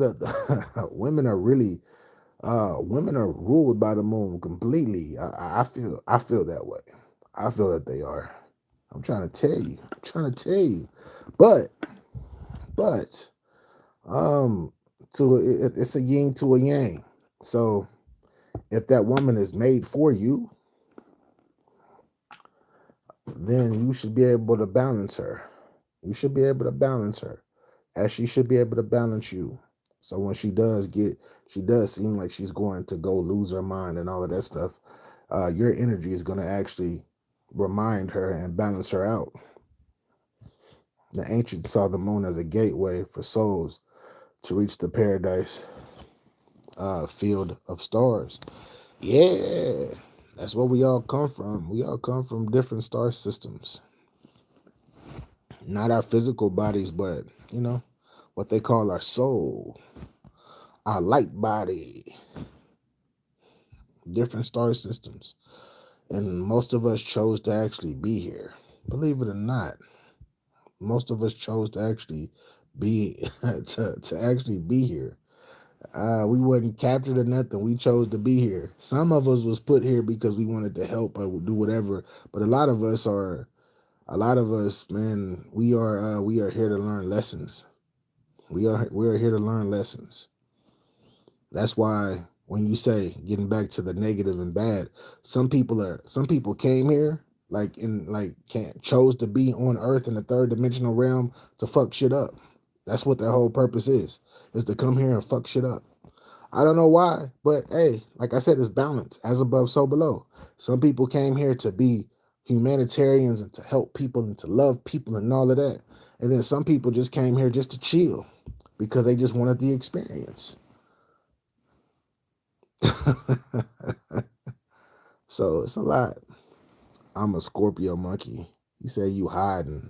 women are really women are ruled by the moon completely. I feel that way. I feel that they are. I'm trying to tell you. I'm trying to tell you. But it's a yin to a yang. So if that woman is made for you, then you should be able to balance her. You should be able to balance her, as she should be able to balance you. So when she does seem like she's going to go lose her mind and all of that stuff, your energy is going to actually remind her and balance her out. The ancients saw the moon as a gateway for souls to reach the paradise field of stars. Yeah, that's where we all come from. We all come from different star systems. Not our physical bodies, but, what they call our soul, our light body. Different star systems. And most of us chose to actually be here. Believe it or not, most of us chose to actually be to actually be here. We wasn't captured or nothing. We chose to be here. Some of us was put here because we wanted to help or do whatever. But a lot of us, man, we are here to learn lessons. We are here to learn lessons. That's why when you say, getting back to the negative and bad, some people came here chose to be on Earth in the third dimensional realm to fuck shit up. That's what their whole purpose is to come here and fuck shit up. I don't know why, but hey, like I said, it's balance. As above, so below. Some people came here to be humanitarians and to help people and to love people and all of that. And then some people just came here just to chill because they just wanted the experience. So it's a lot. I'm a Scorpio monkey. You said you hiding.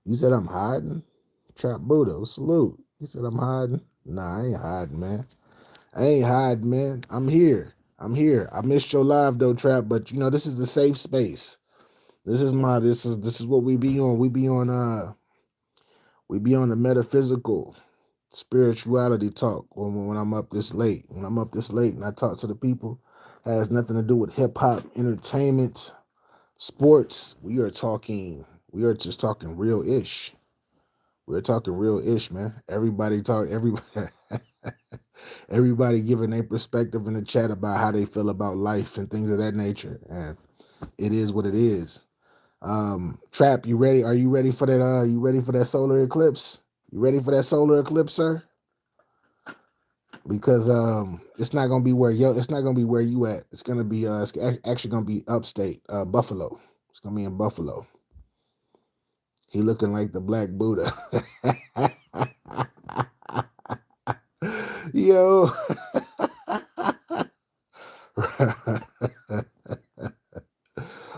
You said I'm hiding? Trap Buddha, salute. You said I'm hiding? Nah, I ain't hiding, man. I ain't hiding, man. I'm here. I'm here. I missed your live though, Trap, but you know, this is a safe space. This is what we be on. We be on the metaphysical spirituality talk when I'm up this late. When I'm up this late and I talk to the people, has nothing to do with hip hop, entertainment, sports. We are just talking real ish. We're talking real ish, man. Everybody everybody giving their perspective in the chat about how they feel about life and things of that nature. And it is what it is. Trap, you ready? Are you ready for that? You ready for that solar eclipse? You ready for that solar eclipse, sir? Because it's not gonna be where you at. It's gonna be it's actually gonna be upstate, Buffalo. It's gonna be in Buffalo. He looking like the Black Buddha. Yo.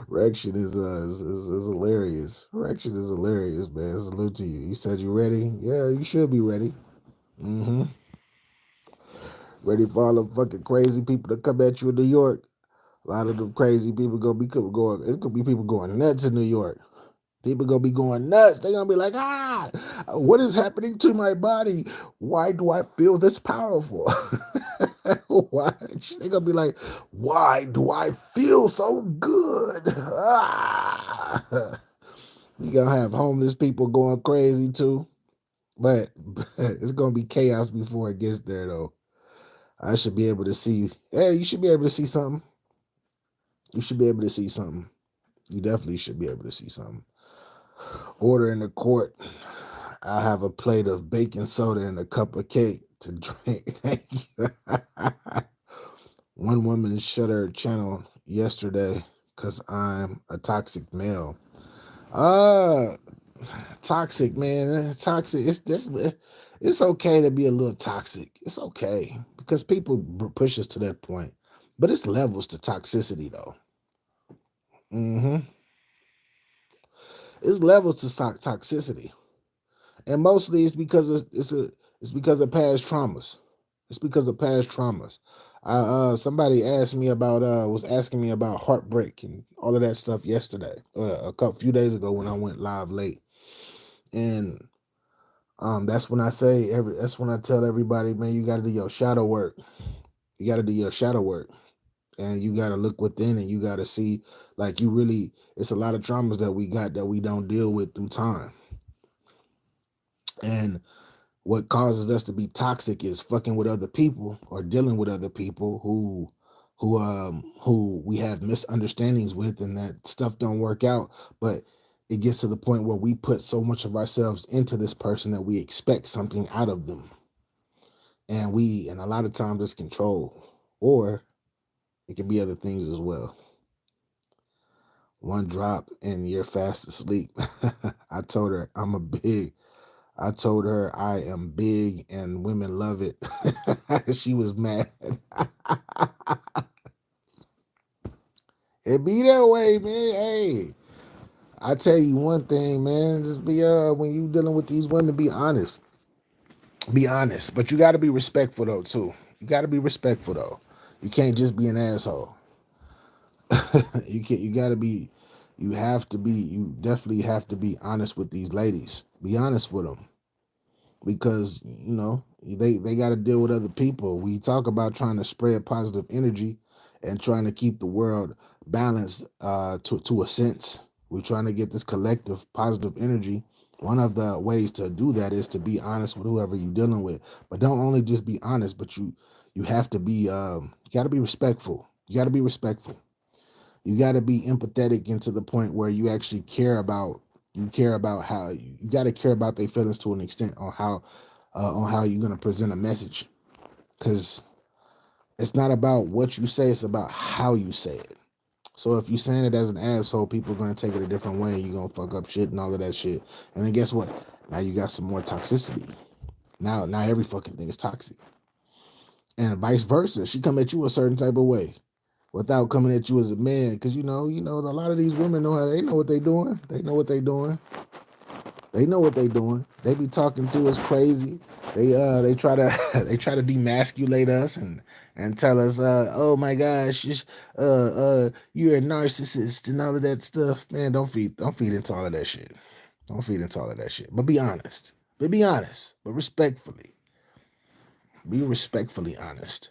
Rection is hilarious. Rection is hilarious, man. Salute to you. You said you ready? Yeah, you should be ready. Mm-hmm. Ready for all the fucking crazy people to come at you in New York. A lot of them crazy people gonna be going. It's gonna be people going nuts in New York. People gonna be going nuts. They're gonna be like, what is happening to my body? Why do I feel this powerful? Why? They're gonna be like, why do I feel so good? You gonna have homeless people going crazy too. But it's gonna be chaos before it gets there though. I should be able to see. Hey, you should be able to see something. You should be able to see something. You definitely should be able to see something. Order in the court. I have a plate of baking soda and a cup of cake to drink. Thank you. One woman shut her channel yesterday because I'm a toxic male. Toxic, man. Toxic. It's okay to be a little toxic. It's okay because people push us to that point. But it's levels to toxicity, though. Mm-hmm. It's levels to toxicity, and mostly it's because it's because of past traumas. It's because of past traumas. Somebody asked me about was asking me about heartbreak and all of that stuff yesterday, a few days ago when I went live late, and that's when that's when I tell everybody, man, you got to do your shadow work. You got to do your shadow work. And you got to look within and you got to see, like, it's a lot of traumas that we got that we don't deal with through time. And what causes us to be toxic is fucking with other people or dealing with other people who we have misunderstandings with, and that stuff don't work out. But it gets to the point where we put so much of ourselves into this person that we expect something out of them. And a lot of times it's control, or it can be other things as well. One drop and you're fast asleep. I told her I told her I am big and women love it. She was mad. It be that way, man. Hey, I tell you one thing, man. Just be when you dealing with these women, be honest. Be honest, but you got to be respectful though too. You got to be respectful though. You can't just be an asshole. You can't. You got to be. You have to be. You definitely have to be honest with these ladies. Be honest with them, because they got to deal with other people. We talk about trying to spread positive energy and trying to keep the world balanced to a sense. We're trying to get this collective positive energy. One of the ways to do that is to be honest with whoever you're dealing with. But don't only just be honest, but you have to be you got to be respectful. You got to be respectful. You got to be empathetic and to the point where you actually care about how you got to care about their feelings to an extent on how you're going to present a message, because it's not about what you say, it's about how you say it. So if you saying it as an asshole, people are gonna take it a different way. You're gonna fuck up shit and all of that shit. And then guess what? Now you got some more toxicity. Now every fucking thing is toxic. And vice versa. She come at you a certain type of way without coming at you as a man. Cause a lot of these women know what they doing. They know what they doing. They know what they doing. They be talking to us crazy. They try to they try to demasculate us and tell us, oh my gosh, you're a narcissist and all of that stuff. Man, don't feed into all of that shit. Don't feed into all of that shit. But be honest. Be honest, but respectfully. Be respectfully honest.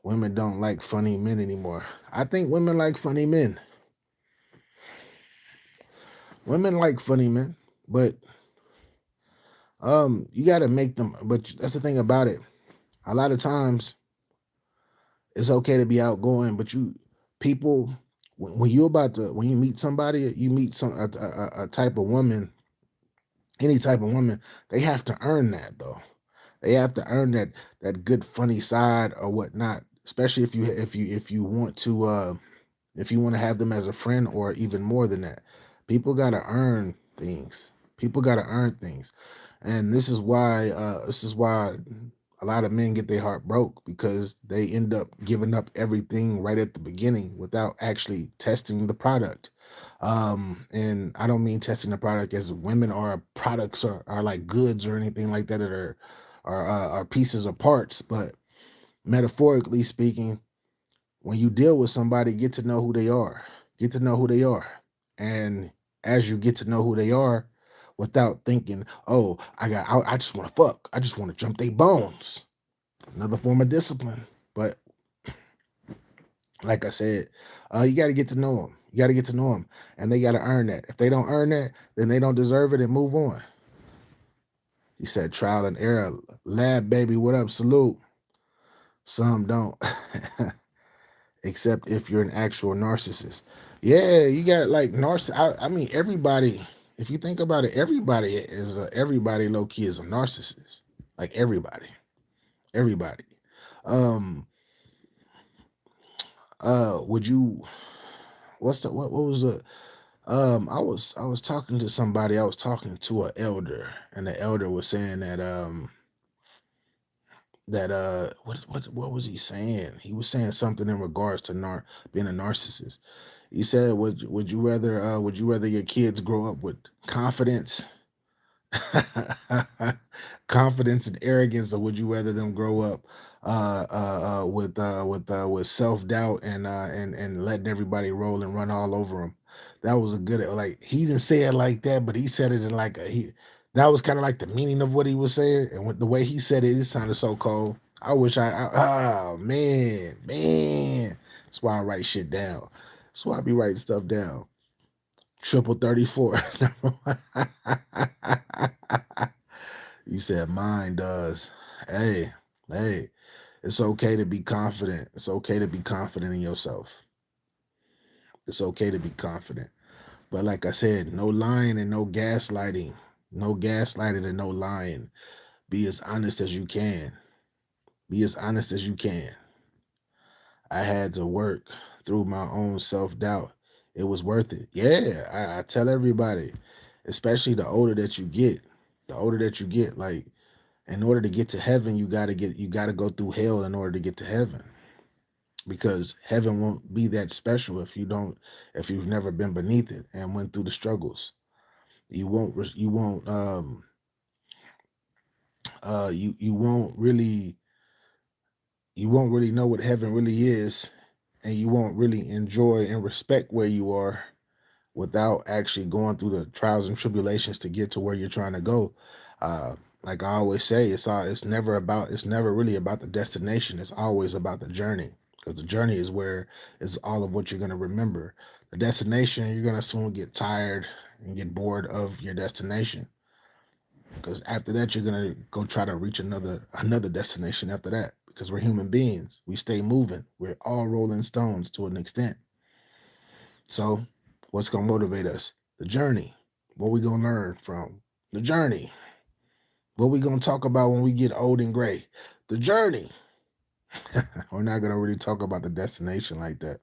Women don't like funny men anymore. I think women like funny men. Women like funny men, but you got to make them. But that's the thing about it. A lot of times, it's okay to be outgoing, but people, when when you meet somebody, you meet a type of woman, any type of woman, they have to earn that though. They have to earn that good funny side or whatnot. Especially if you want to if you want to have them as a friend or even more than that. People gotta earn things. People gotta earn things. And this is why a lot of men get their heart broke because they end up giving up everything right at the beginning without actually testing the product. And I don't mean testing the product as women or products are like goods or anything like that are pieces or parts, but metaphorically speaking, when you deal with somebody, get to know who they are. Get to know who they are. And as you get to know who they are, without thinking, oh, I just want to fuck. I just want to jump their bones. Another form of discipline. But like I said, you got to get to know them. You got to get to know them. And they got to earn that. If they don't earn that, then they don't deserve it and move on. He said trial and error. Lab baby, what up? Salute. Some don't. Except if you're an actual narcissist. Yeah, you got like I mean, everybody. If you think about it, everybody low key is a narcissist. Like everybody. Um. Would you? What was the? I was talking to somebody. I was talking to an elder, and the elder was saying that what was he saying? He was saying something in regards to being a narcissist. He said, would you rather your kids grow up with confidence, confidence and arrogance, or would you rather them grow up with self doubt and letting everybody roll and run all over them? That was a good like he didn't say it like that, but he said it in like a he. That was kind of like the meaning of what he was saying, and with the way he said it, it sounded so cold. I wish oh man. That's why I write shit down. That's why I be writing stuff down. Triple 34. You said mine does. Hey, hey, it's okay to be confident. It's okay to be confident in yourself. It's okay to be confident. But like I said, no lying and no gaslighting. No gaslighting and no lying. Be as honest as you can. Be as honest as you can. I had to work through my own self-doubt. It was worth it. Yeah, I tell everybody, especially the older that you get, like in order to get to heaven, you gotta go through hell in order to get to heaven. Because heaven won't be that special if you've never been beneath it and went through the struggles. You won't you won't really know what heaven really is, and you won't really enjoy and respect where you are without actually going through the trials and tribulations to get to where you're trying to go. Uh, like I always say, it's never really about the destination. It's always about the journey, because the journey is all of what you're gonna remember. The destination, you're gonna soon get tired and get bored of your destination, because after that you're gonna go try to reach another destination after that. Because we're human beings, we stay moving. We're all rolling stones to an extent. So, what's gonna motivate us? The journey. What we gonna learn from the journey? What we gonna talk about when we get old and gray? The journey. We're not gonna really talk about the destination like that.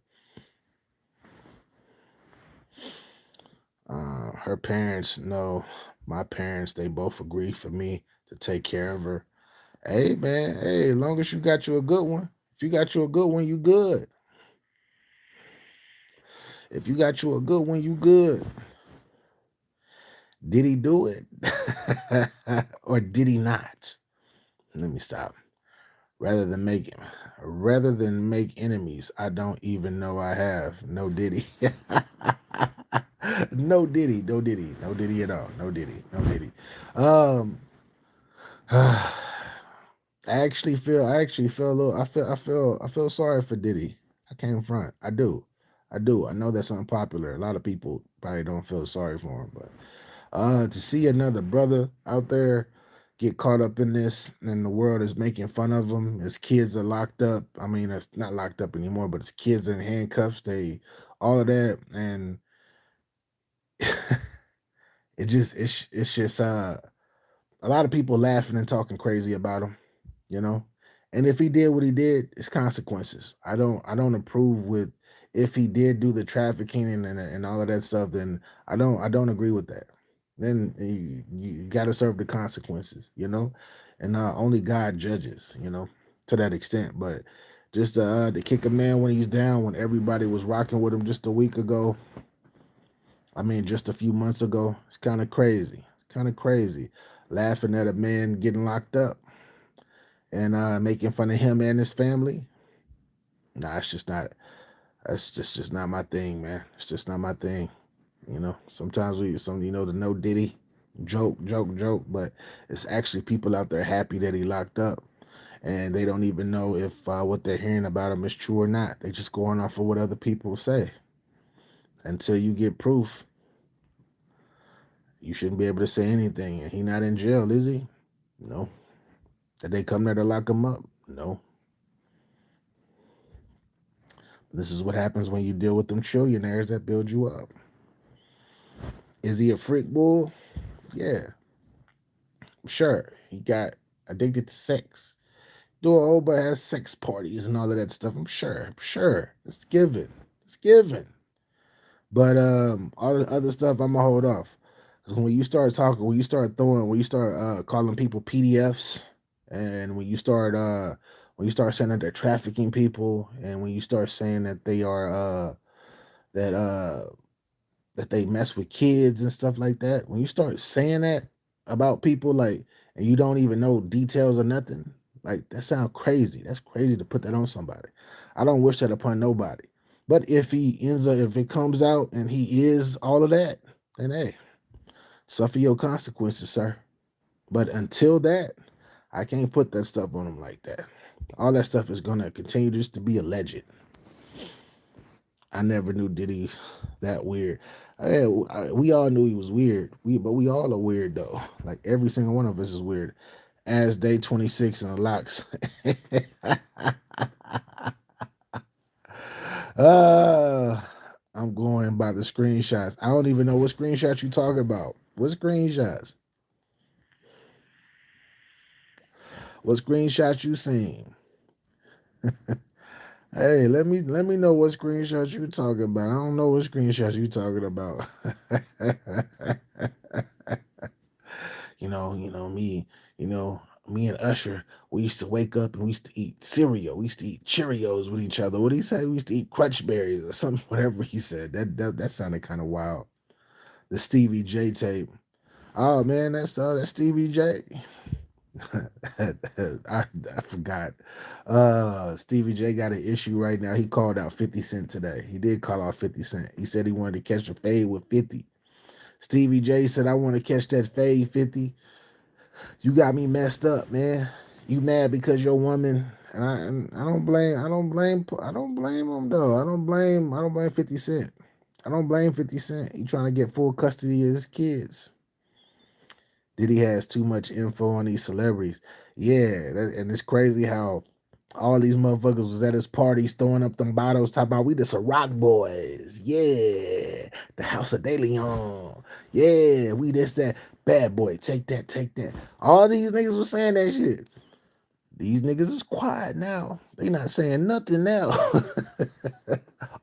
Her parents know my parents. They both agree for me to take care of her. Hey man, hey, as long as you got you a good one. If you got you a good one, you good. If you got you a good one, you good. Did he do it? Or did he not? Let me stop. Rather than make enemies, I don't even know I have. No Diddy. No Diddy, no Diddy, no Diddy at all. No Diddy, no Diddy. Um I actually feel a little I feel sorry for Diddy. I can't front. I do. I do. I know that's unpopular. A lot of people probably don't feel sorry for him, but to see another brother out there get caught up in this and the world is making fun of him, his kids are locked up. I mean, it's not locked up anymore, but his kids are in handcuffs, they all of that, and it's just a lot of people laughing and talking crazy about him, you know. And if he did what he did, it's consequences. I don't approve with if he did do the trafficking and all of that stuff, then I don't agree with that. Then you got to serve the consequences, you know. And only God judges, you know, to that extent. But just to kick a man when he's down, when everybody was rocking with him just a week ago, I mean, just a few months ago, it's kind of crazy. It's kind of crazy. Laughing at a man getting locked up and making fun of him and his family. Nah, it's just not. That's just not my thing, man. It's just not my thing. You know, sometimes the no Diddy joke, but it's actually people out there happy that he locked up, and they don't even know if what they're hearing about him is true or not. They just going off of what other people say. Until you get proof, you shouldn't be able to say anything. And he not in jail, is he? No. Did they come there to lock him up? No. This is what happens when you deal with them trillionaires that build you up. Is he a freak bull? Yeah, sure. He got addicted to sex. Do a whole bunch of sex parties and all of that stuff. I'm sure. I'm sure. It's given. It's given. But all the other stuff, I'm gonna hold off. Because when you start talking, when you start calling people PDFs, and when you start saying that they're trafficking people, and when you start saying that they are that that they mess with kids and stuff like that. When you start saying that about people, like, and you don't even know details or nothing, like that sounds crazy. That's crazy to put that on somebody. I don't wish that upon nobody. But if it comes out and he is all of that, then hey, suffer your consequences, sir. But until that, I can't put that stuff on him like that. All that stuff is gonna continue just to be alleged. I never knew Diddy that weird. We all knew he was weird. But we all are weird though. Like every single one of us is weird. As day 26 and the locks. uh, I'm going by the screenshots. I don't even know what screenshots you talking about. What screenshots? What screenshots you seen? Hey, let me know what screenshots you talking about. I don't know what screenshots you talking about. Me, me and Usher, we used to wake up and we used to eat cereal. We used to eat Cheerios with each other. What did he say? We used to eat Crunch Berries or something, whatever he said. That sounded kind of wild. The Stevie J tape. Oh man, that's Stevie J. I forgot. Stevie J got an issue right now. He called out 50 Cent today. He did call out 50 Cent. He said he wanted to catch a fade with 50. Stevie J said, I want to catch that fade, 50. You got me messed up, man. You mad because your woman and I don't blame him though. I don't blame 50 Cent. I don't blame 50 Cent. He trying to get full custody of his kids. Diddy has too much info on these celebrities. Yeah, and it's crazy how all these motherfuckers was at his parties throwing up them bottles, talking about we the Ciroc boys. Yeah, the House of De Leon. Yeah, we this, that. Bad boy, take that, take that. All these niggas was saying that shit. These niggas is quiet now. They not saying nothing now.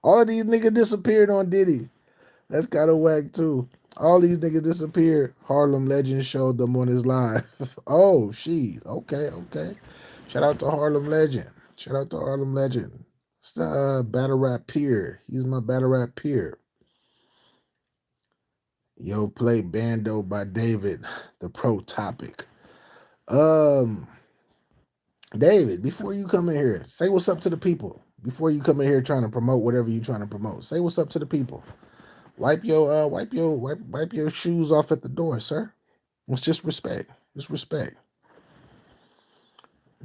All these niggas disappeared on Diddy. That's kind of whack too. All these niggas disappeared. Harlem Legend showed them on his live. Oh, she. Okay, okay. Shout out to Harlem Legend. Shout out to Harlem Legend. It's the battle rap peer. He's my battle rap peer. Yo, play Bando by David, the pro topic. Um, David, before you come in here, say what's up to the people. Before you come in here trying to promote whatever you're trying to promote, say what's up to the people. Wipe your shoes off at the door, sir. It's just respect. Just respect.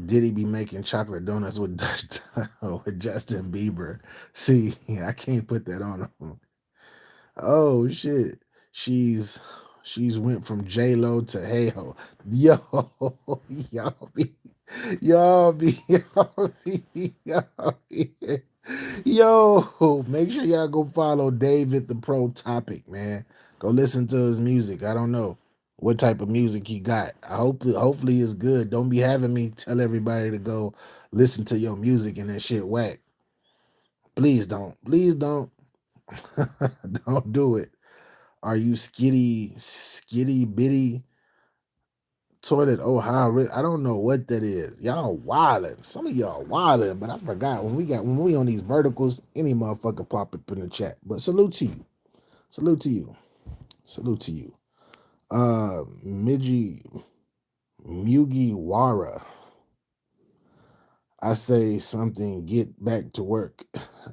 Did he be making chocolate donuts with with Justin Bieber? See, I can't put that on him. Oh shit. She's she's went from J Lo to Hey Ho. Yo, y'all be y'all be. Yo, make sure y'all go follow David the Pro Topic, man. Go listen to his music. I don't know what type of music he got. Hopefully it's good. Don't be having me tell everybody to go listen to your music and that shit whack. Please don't. Please don't. Don't do it. Are you skitty bitty toilet? Oh, I don't know what that is. Y'all wildin'. Some of y'all wildin', but I forgot when we on these verticals, any motherfucker pop up in the chat. But salute to you. Salute to you. Salute to you. Miji Mugiwara. I say something, get back to work.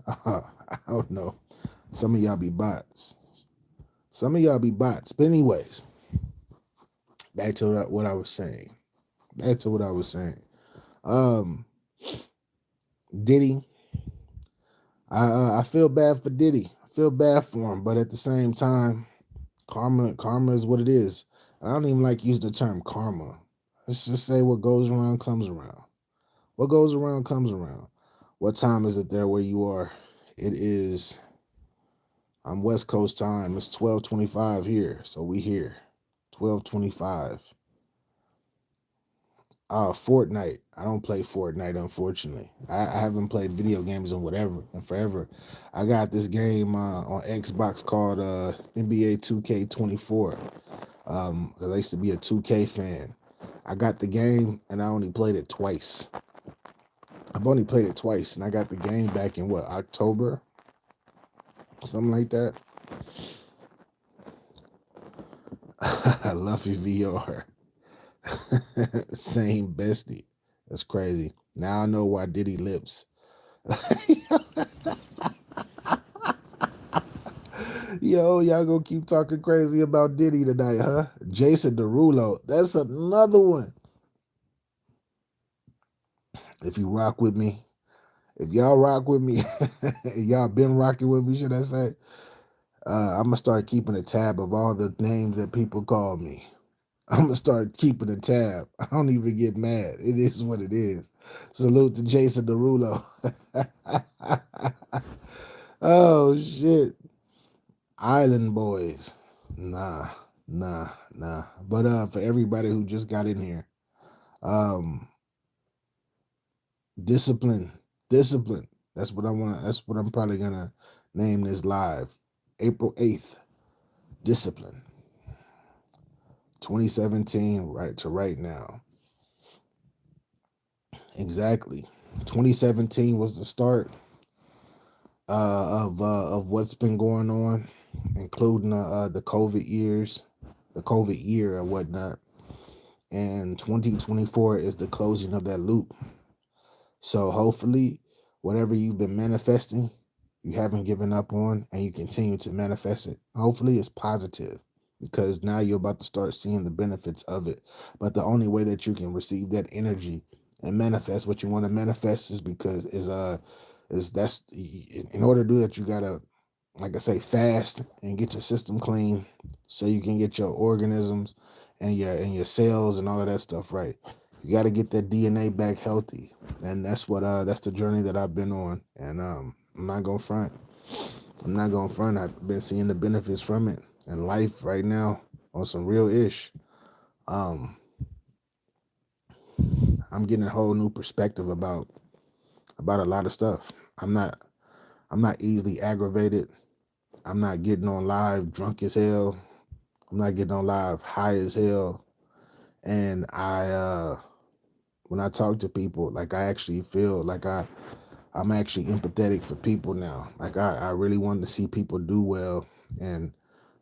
I don't know. Some of y'all be bots. Some of y'all be bots. But anyways, back to what I was saying. Back to what I was saying. Diddy. I feel bad for Diddy. I feel bad for him, but at the same time, karma is what it is. I don't even like using the term karma. Let's just say what goes around comes around. What goes around comes around. What time is it there where you are? It is. I'm West Coast time. It's 12:25 here, so we here. 12:25. Fortnite. I don't play Fortnite, unfortunately. I haven't played video games in forever. I got this game on Xbox called NBA 2K24. Because I used to be a 2K fan. I got the game and I only played it twice. I've only played it twice, and I got the game back in October? Something like that. Luffy VR. Same bestie. That's crazy. Now I know why Diddy lips. Yo, y'all gonna keep talking crazy about Diddy tonight, huh? Jason Derulo. That's another one. If you rock with me, if y'all rock with me, y'all been rocking with me, should I say? I'm gonna start keeping a tab of all the names that people call me. I'm gonna start keeping a tab. I don't even get mad. It is what it is. Salute to Jason Derulo. Oh shit. Island Boys. Nah, nah. But for everybody who just got in here, um, discipline. Discipline. That's what I'm probably gonna name this live. April 8th. Discipline. 2017 right to right now. Exactly. 2017 was the start of what's been going on, including the COVID years, the COVID year and whatnot. And 2024 is the closing of that loop. So hopefully, whatever you've been manifesting, you haven't given up on, and you continue to manifest it. Hopefully, it's positive because now you're about to start seeing the benefits of it. But the only way that you can receive that energy and manifest what you want to manifest is that's in order to do that you gotta, like I say, fast and get your system clean so you can get your organisms and your cells and all of that stuff right. You got to get that DNA back healthy, and that's the journey that I've been on. And I'm not gonna front. I'm not gonna front. I've been seeing the benefits from it in life right now on some real ish. Um, I'm getting a whole new perspective about a lot of stuff. I'm not easily aggravated. I'm not getting on live drunk as hell. I'm not getting on live high as hell. And when I talk to people, like I actually feel like I'm actually empathetic for people now. Like I really want to see people do well, and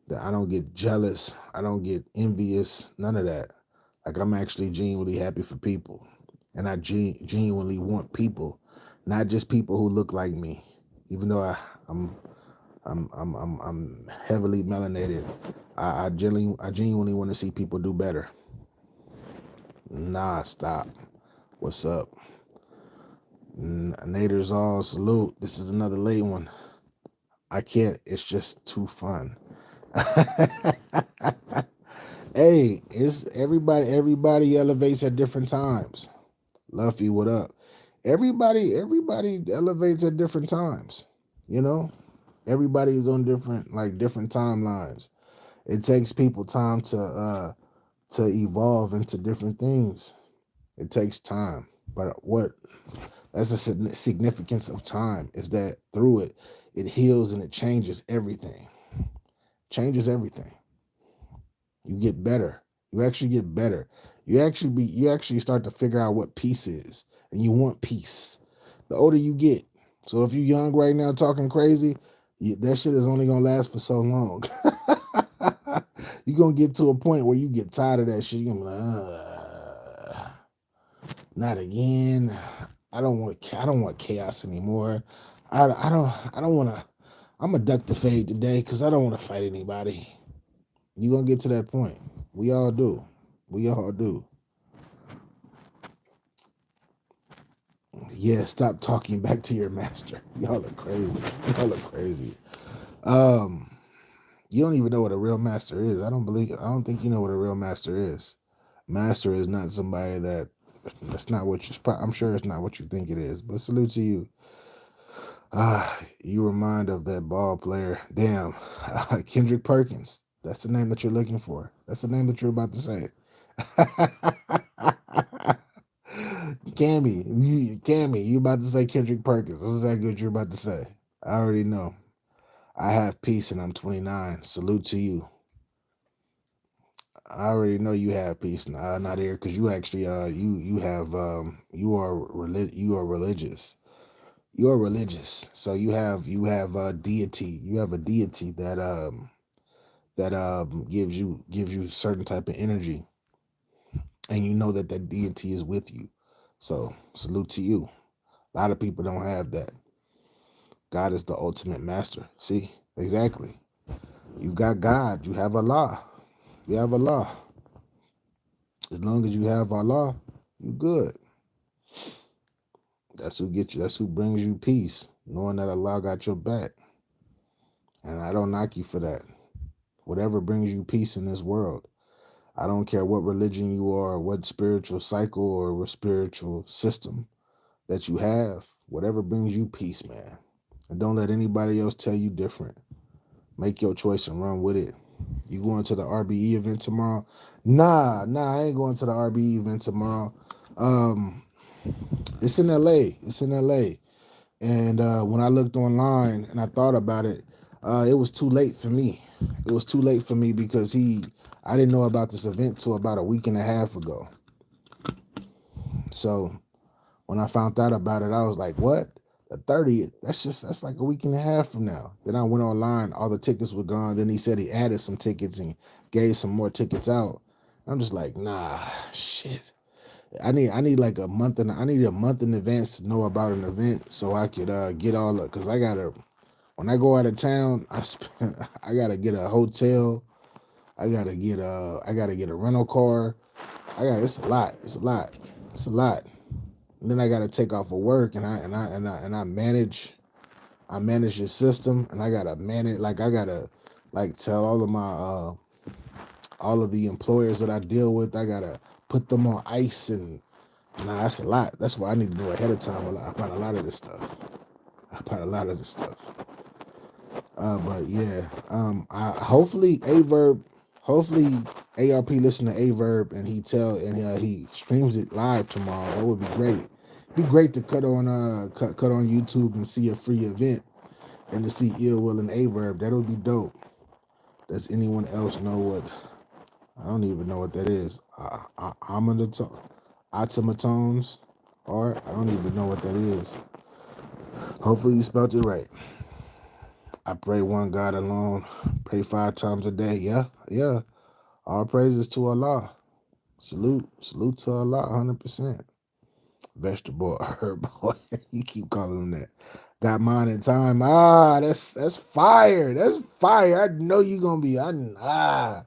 that I don't get jealous. I don't get envious. None of that. Like I'm actually genuinely happy for people, and I genuinely want people, not just people who look like me. Even though I'm I'm heavily melanated, I genuinely want to see people do better. Nah, stop. What's up? Naders all salute. This is another late one. I can't. It's just too fun. Hey, it's everybody. Everybody elevates at different times. Luffy, what up? Everybody elevates at different times. You know, everybody is on different timelines. It takes people time to evolve into different things. It takes time, but what that's the significance of time is that through it, it heals and it changes everything. Changes everything. You get better. You actually get better. You actually start to figure out what peace is, and you want peace. The older you get. So if you're young right now talking crazy, that shit is only gonna last for so long. You're gonna get to a point where you get tired of that shit. You're gonna be like, not again. I don't want chaos anymore. I don't want to. I'm gonna duck the fade today because I don't want to fight anybody. You're gonna get to that point. We all do. We all do. Yeah, stop talking back to your master. Y'all are crazy. Y'all are crazy. Um, you don't even know what a real master is. I don't think you know what a real master is. Master is not somebody that's not what you. I'm sure it's not what you think it is. But salute to you. You remind of that ball player. Damn, Kendrick Perkins. That's the name that you're looking for. That's the name that you're about to say. Cammy, you about to say Kendrick Perkins. This is that good you're about to say. I already know. I have peace and I'm 29. Salute to you. I already know you have peace. Not here because you actually you have you are religious. You are religious. So you have a deity. You have a deity that gives you certain type of energy, and you know that that deity is with you. So salute to you. A lot of people don't have that. God is the ultimate master. See, exactly. You got God. You have Allah. You have Allah. As long as you have Allah, you good. That's who gets you. That's who brings you peace, knowing that Allah got your back. And I don't knock you for that. Whatever brings you peace in this world. I don't care what religion you are, what spiritual cycle or what spiritual system that you have. Whatever brings you peace, man. And don't let anybody else tell you different. Make your choice and run with it. You going to the RBE event tomorrow? Nah, I ain't going to the RBE event tomorrow. It's in LA. It's in LA. And when I looked online and I thought about it, it was too late for me. It was too late for me because I didn't know about this event till about a week and a half ago. So when I found out about it, I was like, what? The 30th? That's like a week and a half from now. Then I went online, all the tickets were gone. Then he said he added some tickets and gave some more tickets out. I'm just like, nah, shit. I need like I need a month in advance to know about an event so I could get all of, because I gotta, when I go out of town, I gotta get a hotel. I gotta get a rental car. It's a lot. It's a lot. It's a lot. And then I gotta take off of work and I manage the system and I gotta manage, like I gotta like tell all of my all of the employers that I deal with, I gotta put them on ice and nah, that's a lot. That's why I need to know ahead of time about a lot of this stuff. About a lot of this stuff. But yeah, I hopefully hopefully ARP listen to and he streams it live tomorrow. That would be great. It'd be great to cut on YouTube and see a free event and to see Ill Will and Averb. That would be dope. Does anyone else know what? I don't even know what that is. Automatones, or I don't even know what that is. Hopefully you spelled it right. I pray one God alone. Pray 5 times a day. Yeah. All praises to Allah. Salute to Allah, 100%. Vegetable herb boy. You keep calling him that. Got mine in time. That's fire. That's fire. I know you gonna be. I know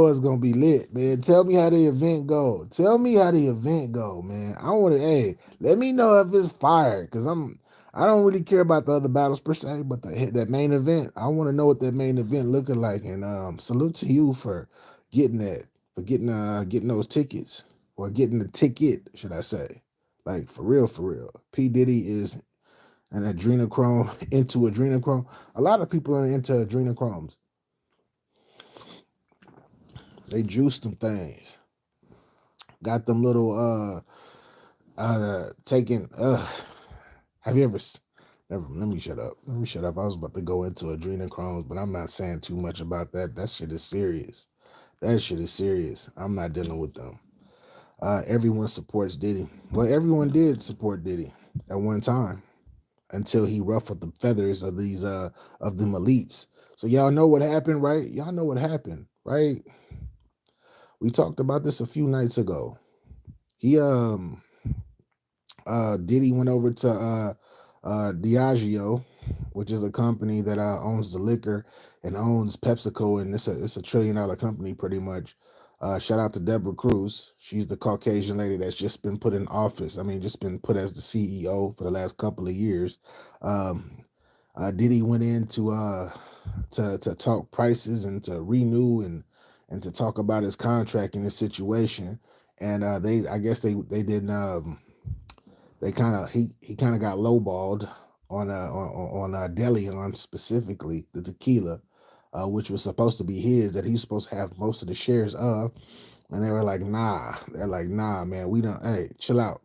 it's gonna be lit, man. Tell me how the event go. Tell me how the event go, man. I want to. Hey, let me know if it's fire, cause I don't really care about the other battles per se, but that main event, I want to know what that main event looking like. And salute to you for getting that, for getting those tickets, or getting the ticket, should I say? Like for real, for real. P Diddy is an adrenochrome into adrenochrome. A lot of people are into adrenochromes. They juice them things. Got them little taking have you ever never let me shut up. Let me shut up. I was about to go into adrenochromes, but I'm not saying too much about that. That shit is serious. That shit is serious. I'm not dealing with them. Everyone supports Diddy. Well, everyone did support Diddy at one time until he ruffled the feathers of these of them elites. So y'all know what happened, right? Y'all know what happened, right? We talked about this a few nights ago. He Diddy went over to Diageo, which is a company that owns the liquor and owns PepsiCo, and it's a $1 trillion company pretty much. Shout out to Deborah Cruz. She's the Caucasian lady that's just been put in office. I mean, just been put as the CEO for the last couple of years. Diddy went in to talk prices and to renew and to talk about his contract and his situation. And I guess they didn't they kind of he kind of got lowballed on Deleon, specifically the tequila, which was supposed to be his, that he's supposed to have most of the shares of. And they were like, nah. They're like, nah, man, we don't. Hey, chill out.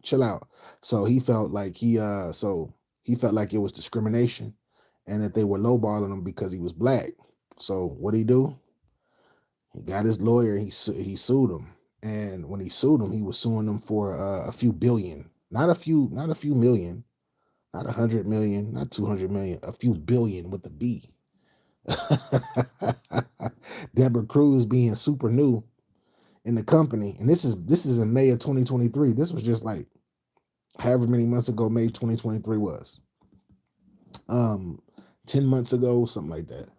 So he felt like he felt like it was discrimination, and that they were lowballing him because he was black. So what he do? He got his lawyer. He sued him, and when he sued him, he was suing them for a few billion, not a few million, not 100 million, not 200 million, a few billion with a B. Deborah Cruz being super new in the company, and this is in May of 2023. This was just like however many months ago May 2023 was. 10 months ago, something like that.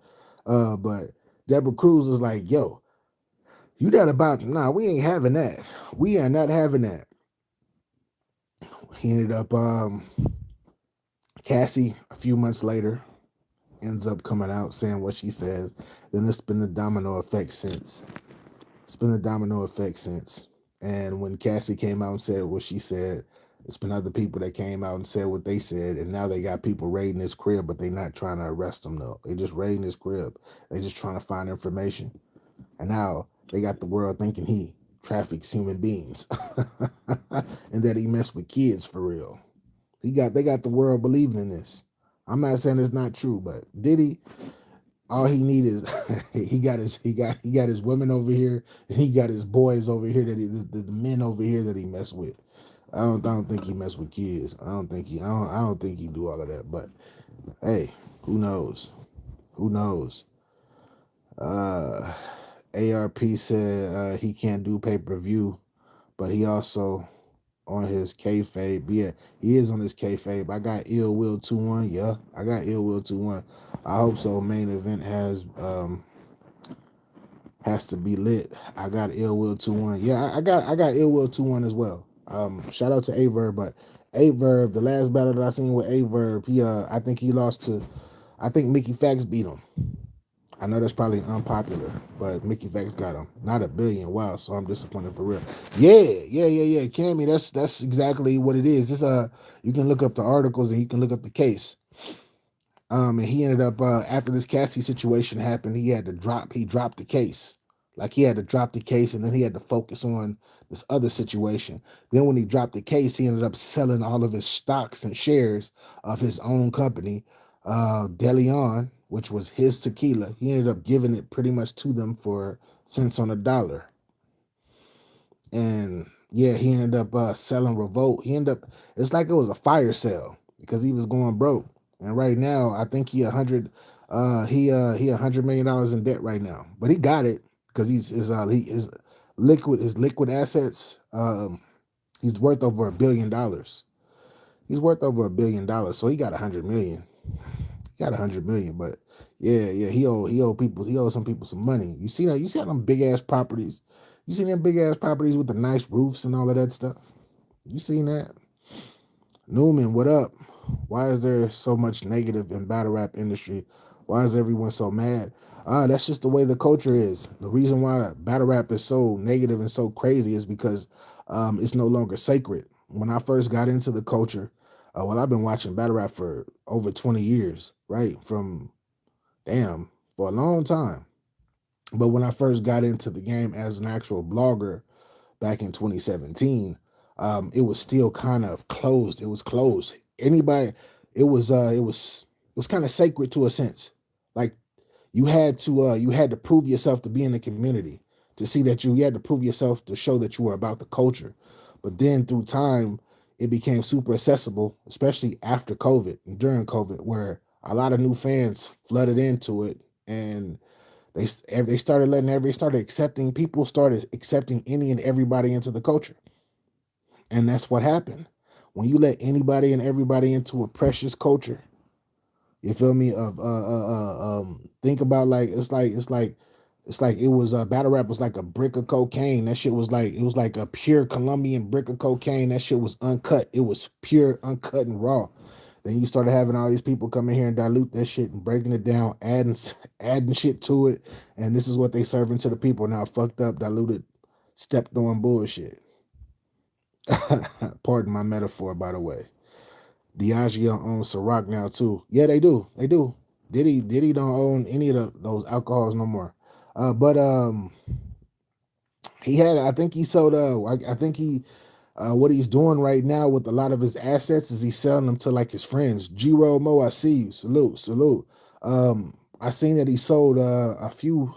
But Deborah Cruz was like, yo, you that about, nah, we ain't having that. We are not having that. He ended up Cassie a few months later ends up coming out saying what she says. Then it's been the domino effect since. It's been the domino effect since. And when Cassie came out and said what she said, it's been other people that came out and said what they said, and now they got people raiding his crib, but they not trying to arrest him though. They just raiding his crib. They just trying to find information. And now they got the world thinking he traffics human beings and that he messed with kids for real. They got the world believing in this. I'm not saying it's not true, but Diddy, all he need is he got his women over here, and he got his boys over here that the men over here that he messed with. I don't think he messed with kids. I don't think he do all of that. But hey, who knows? Who knows? ARP said he can't do pay-per-view, but he also on his kayfabe. Yeah, he is on his kayfabe. I got Ill Will 2-1. Yeah, I got Ill Will 2-1. I hope so. Main event has to be lit. I got Ill Will 2-1. Yeah, I got Ill Will 2-1 as well. Shout out to Averb, but Averb, the last battle that I seen with Averb, I think he lost to, I think Mickey Fax beat him. I know that's probably unpopular, but Mickey Fax got him. Not a billion. Wow, so I'm disappointed for real. Yeah. Cammy, that's exactly what it is. This you can look up the articles and you can look up the case. And he ended up after this Cassie situation happened, he dropped the case. Like he had to drop the case and then he had to focus on this other situation. Then when he dropped the case, he ended up selling all of his stocks and shares of his own company De Leon, which was his tequila, he ended up giving it pretty much to them for cents on a dollar. And yeah, he ended up selling Revolt. He ended up, it's like it was a fire sale because he was going broke. And right now, I think he $100 million in debt right now. But he got it because his liquid assets. He's worth over $1 billion. He's worth over $1 billion, so he got 100 million. He got 100 million, but yeah, he owed some people some money. You see that? You see how them big ass properties? You see them big ass properties with the nice roofs and all of that stuff? You seen that? Newman, what up? Why is there so much negative in battle rap industry? Why is everyone so mad? That's just the way the culture is. The reason why battle rap is so negative and so crazy is because it's no longer sacred. When I first got into the culture, well, I've been watching battle rap for over 20 years, right? For a long time. But when I first got into the game as an actual blogger, back in 2017, it was still kind of closed. It was closed. Anybody, it was kind of sacred to a sense. Like you had to prove yourself to be in the community, to see that you had to prove yourself to show that you were about the culture. But then through time, it became super accessible, especially after COVID and during COVID, where a lot of new fans flooded into it, and they started accepting people started accepting any and everybody into the culture. And that's what happened when you let anybody and everybody into a precious culture. You feel me? Think about, like, it's like it was battle rap was like a brick of cocaine. That shit was like, it was like a pure Colombian brick of cocaine. That shit was uncut. It was pure, uncut, and raw. Then you started having all these people come in here and dilute that shit and breaking it down, adding shit to it, and this is what they serving to the people now. Fucked up, diluted, stepped on bullshit. Pardon my metaphor, by the way. Diageo owns Ciroc now too. Yeah, they do. They do. Diddy don't own any of those alcohols no more. But he had. I think he sold. I think he. What he's doing right now with a lot of his assets is he's selling them to like his friends. G Mo, I see you. Salute, salute. I seen that he sold a few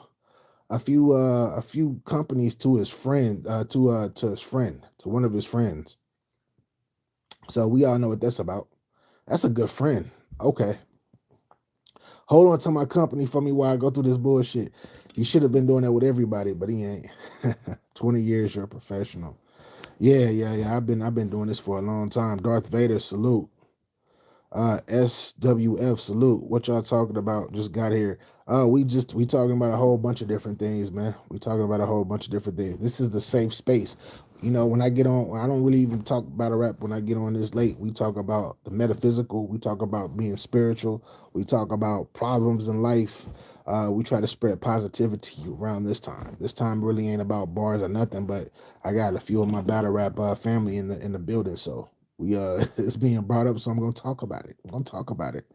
companies to his friend, to his friend, to one of his friends. So we all know what that's about. That's a good friend. Okay. Hold on to my company for me while I go through this bullshit. He should have been doing that with everybody, but he ain't. 20 years, you're a professional. Yeah. I've been doing this for a long time. Darth Vader, salute. SWF, salute. What y'all talking about? Just got here. We talking about a whole bunch of different things, man. We talking about a whole bunch of different things. This is the safe space. You know, when I get on, I don't really even talk about a rap when I get on this late. We talk about the metaphysical. We talk about being spiritual. We talk about problems in life. We try to spread positivity around this time. This time really ain't about bars or nothing, but I got a few of my battle rap family in the building, so we it's being brought up, so I'm gonna talk about it. I'm gonna talk about it.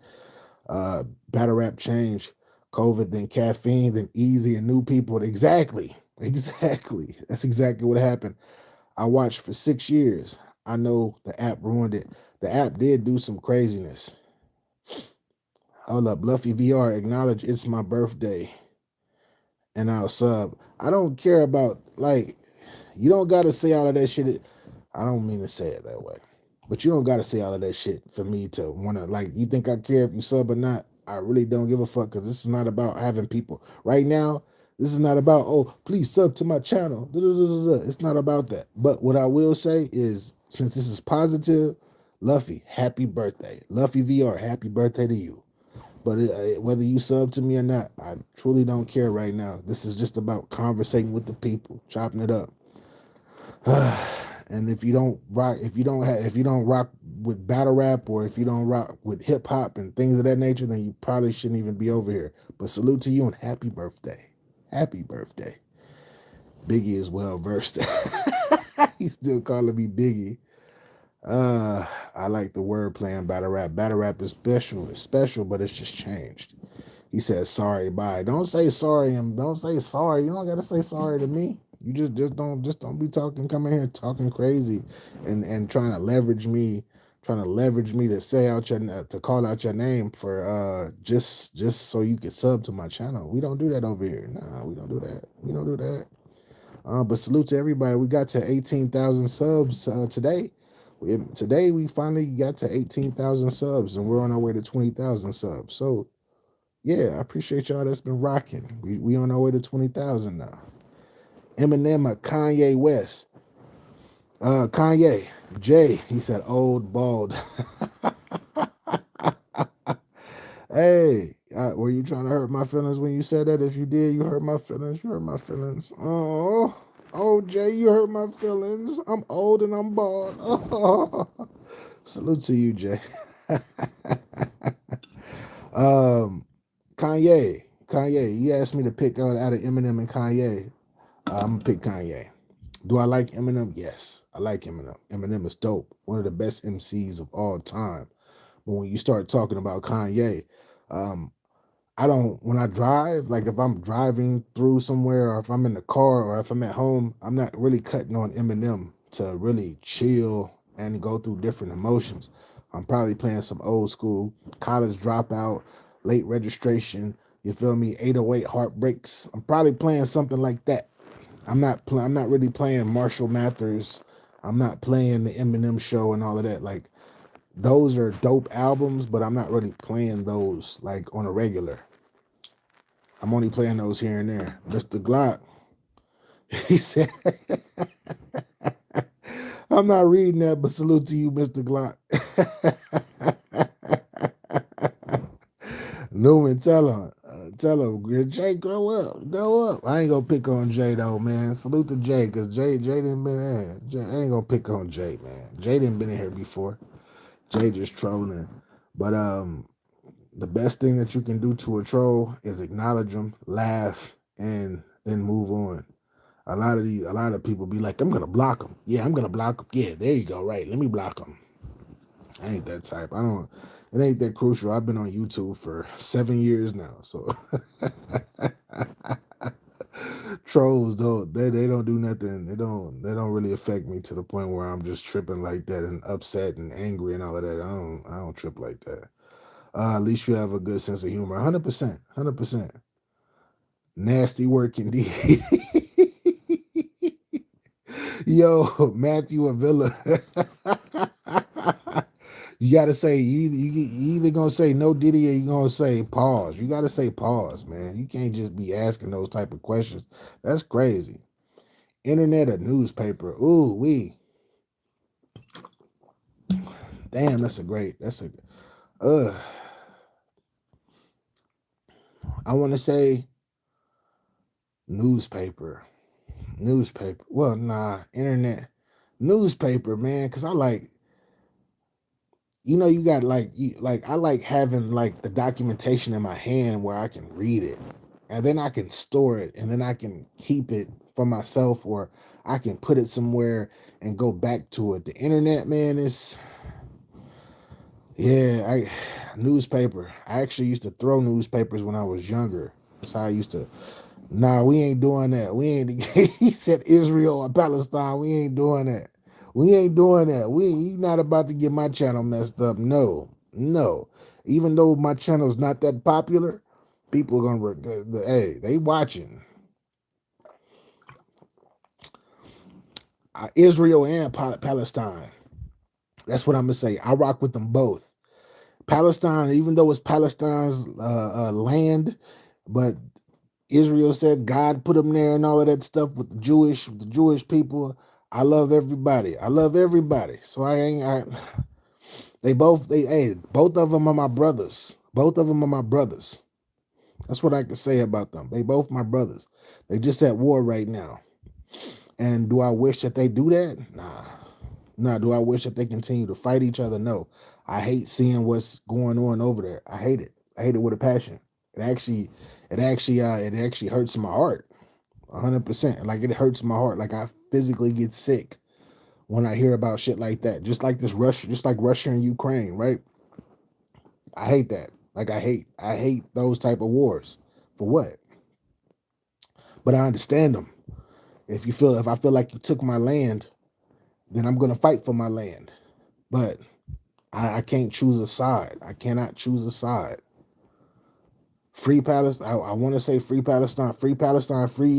Battle rap change, COVID, then caffeine, then easy and new people. Exactly. Exactly. That's exactly what happened. I watched for 6 years. I know the app ruined it. The app did do some craziness. Hold up, Bluffy VR, acknowledge it's my birthday and I'll sub. I don't care about, like, you don't gotta say all of that shit. I don't mean to say it that way. But you don't gotta say all of that shit for me to wanna, like, you think I care if you sub or not? I really don't give a fuck, because this is not about having people. Right now, this is not about, oh, please sub to my channel. It's not about that. But what I will say is, since this is positive, Luffy, happy birthday. Luffy VR, happy birthday to you. But whether you sub to me or not, I truly don't care right now. This is just about conversating with the people, chopping it up. And if you don't rock, if you don't rock with battle rap, or if you don't rock with hip hop and things of that nature, then you probably shouldn't even be over here. But salute to you and happy birthday. Happy birthday. Biggie is well versed. He's still calling me Biggie. I like the word playing battle rap. Battle rap is special. It's special, but it's just changed. He says sorry, bye. Don't say sorry and don't say sorry. You don't gotta say sorry to me. You just don't be talking, coming here talking crazy and trying to leverage me, trying to leverage me to say out your to call out your name for just so you can sub to my channel. We don't do that over here. Nah, we don't do that. We don't do that. But salute to everybody. We got to 18,000 subs today. Today we finally got to 18,000 subs, and we're on our way to 20,000 subs. So yeah, I appreciate y'all that's been rocking. We on our way to 20,000 now. Eminem, Kanye West. Kanye, Jay, he said old bald. Hey, were you trying to hurt my feelings when you said that? If you did, you hurt my feelings. You hurt my feelings. Oh, Jay, you hurt my feelings. I'm old and I'm bald. Oh. Salute to you, Jay. Kanye, you asked me to pick out of Eminem and Kanye. I'm gonna pick Kanye. Do I like Eminem? Yes, I like Eminem. Eminem is dope. One of the best MCs of all time. But when you start talking about Kanye, I don't, when I drive, like if I'm driving through somewhere or if I'm in the car or if I'm at home, I'm not really cutting on Eminem to really chill and go through different emotions. I'm probably playing some old school college dropout, late registration, you feel me, 808 heartbreaks. I'm probably playing something like that. I'm not really playing Marshall Mathers. I'm not playing the Eminem show and all of that. Like those are dope albums, but I'm not really playing those like on a regular. I'm only playing those here and there. Mr. Glock, he said, I'm not reading that, but salute to you, Mr. Glock. Newman, tell him, Jay, grow up. I ain't gonna pick on Jay though, man. Salute to Jay, cause Jay didn't been in. I ain't gonna pick on Jay, man. Jay didn't been in here before. Jay just trolling, but the best thing that you can do to a troll is acknowledge them, laugh, and then move on. A lot of people be like, I'm gonna block them. Yeah, I'm gonna block them. Yeah, there you go. Right, let me block them. I ain't that type. It ain't that crucial. I've been on YouTube for 7 years now, so trolls they don't do nothing. They don't really affect me to the point where I'm just tripping like that and upset and angry and all of that. I don't trip like that. At least you have a good sense of humor. 100%, 100%. Nasty work indeed. Yo, Matthew Avila. You gotta say you either gonna say no Diddy or you gonna say pause. You gotta say pause, man. You can't just be asking those type of questions. That's crazy. Internet or newspaper? Ooh, damn. I want to say newspaper. Well, nah, internet, newspaper, man. Cause I like, you got I like having like the documentation in my hand where I can read it and then I can store it and then I can keep it for myself or I can put it somewhere and go back to it. The internet, man, is newspaper. I actually used to throw newspapers when I was younger. That's how I used to. Nah, we ain't doing that. We ain't. He said Israel or Palestine. We ain't doing that. We ain't doing that. You not about to get my channel messed up. No, no. Even though my channel's not that popular, people are gonna. Hey, they watching. Israel and Palestine. That's what I'm gonna say. I rock with them both. Palestine, even though it's Palestine's land, but Israel said God put them there and all of that stuff with the Jewish people. I love everybody. I love everybody. So both of them are my brothers. Both of them are my brothers. That's what I can say about them. They both my brothers. They just at war right now. And do I wish that they do that? Nah. Nah, do I wish that they continue to fight each other? No. I hate seeing what's going on over there. I hate it. I hate it with a passion. It actually hurts my heart. 100%. Like it hurts my heart. Like I physically get sick when I hear about shit like that. Just like Russia and Ukraine, right? I hate that. Like I hate those type of wars. For what? But I understand them. If I feel like you took my land, then I'm gonna fight for my land. But I can't choose a side. I cannot choose a side. Free Palestine. I want to say free Palestine, free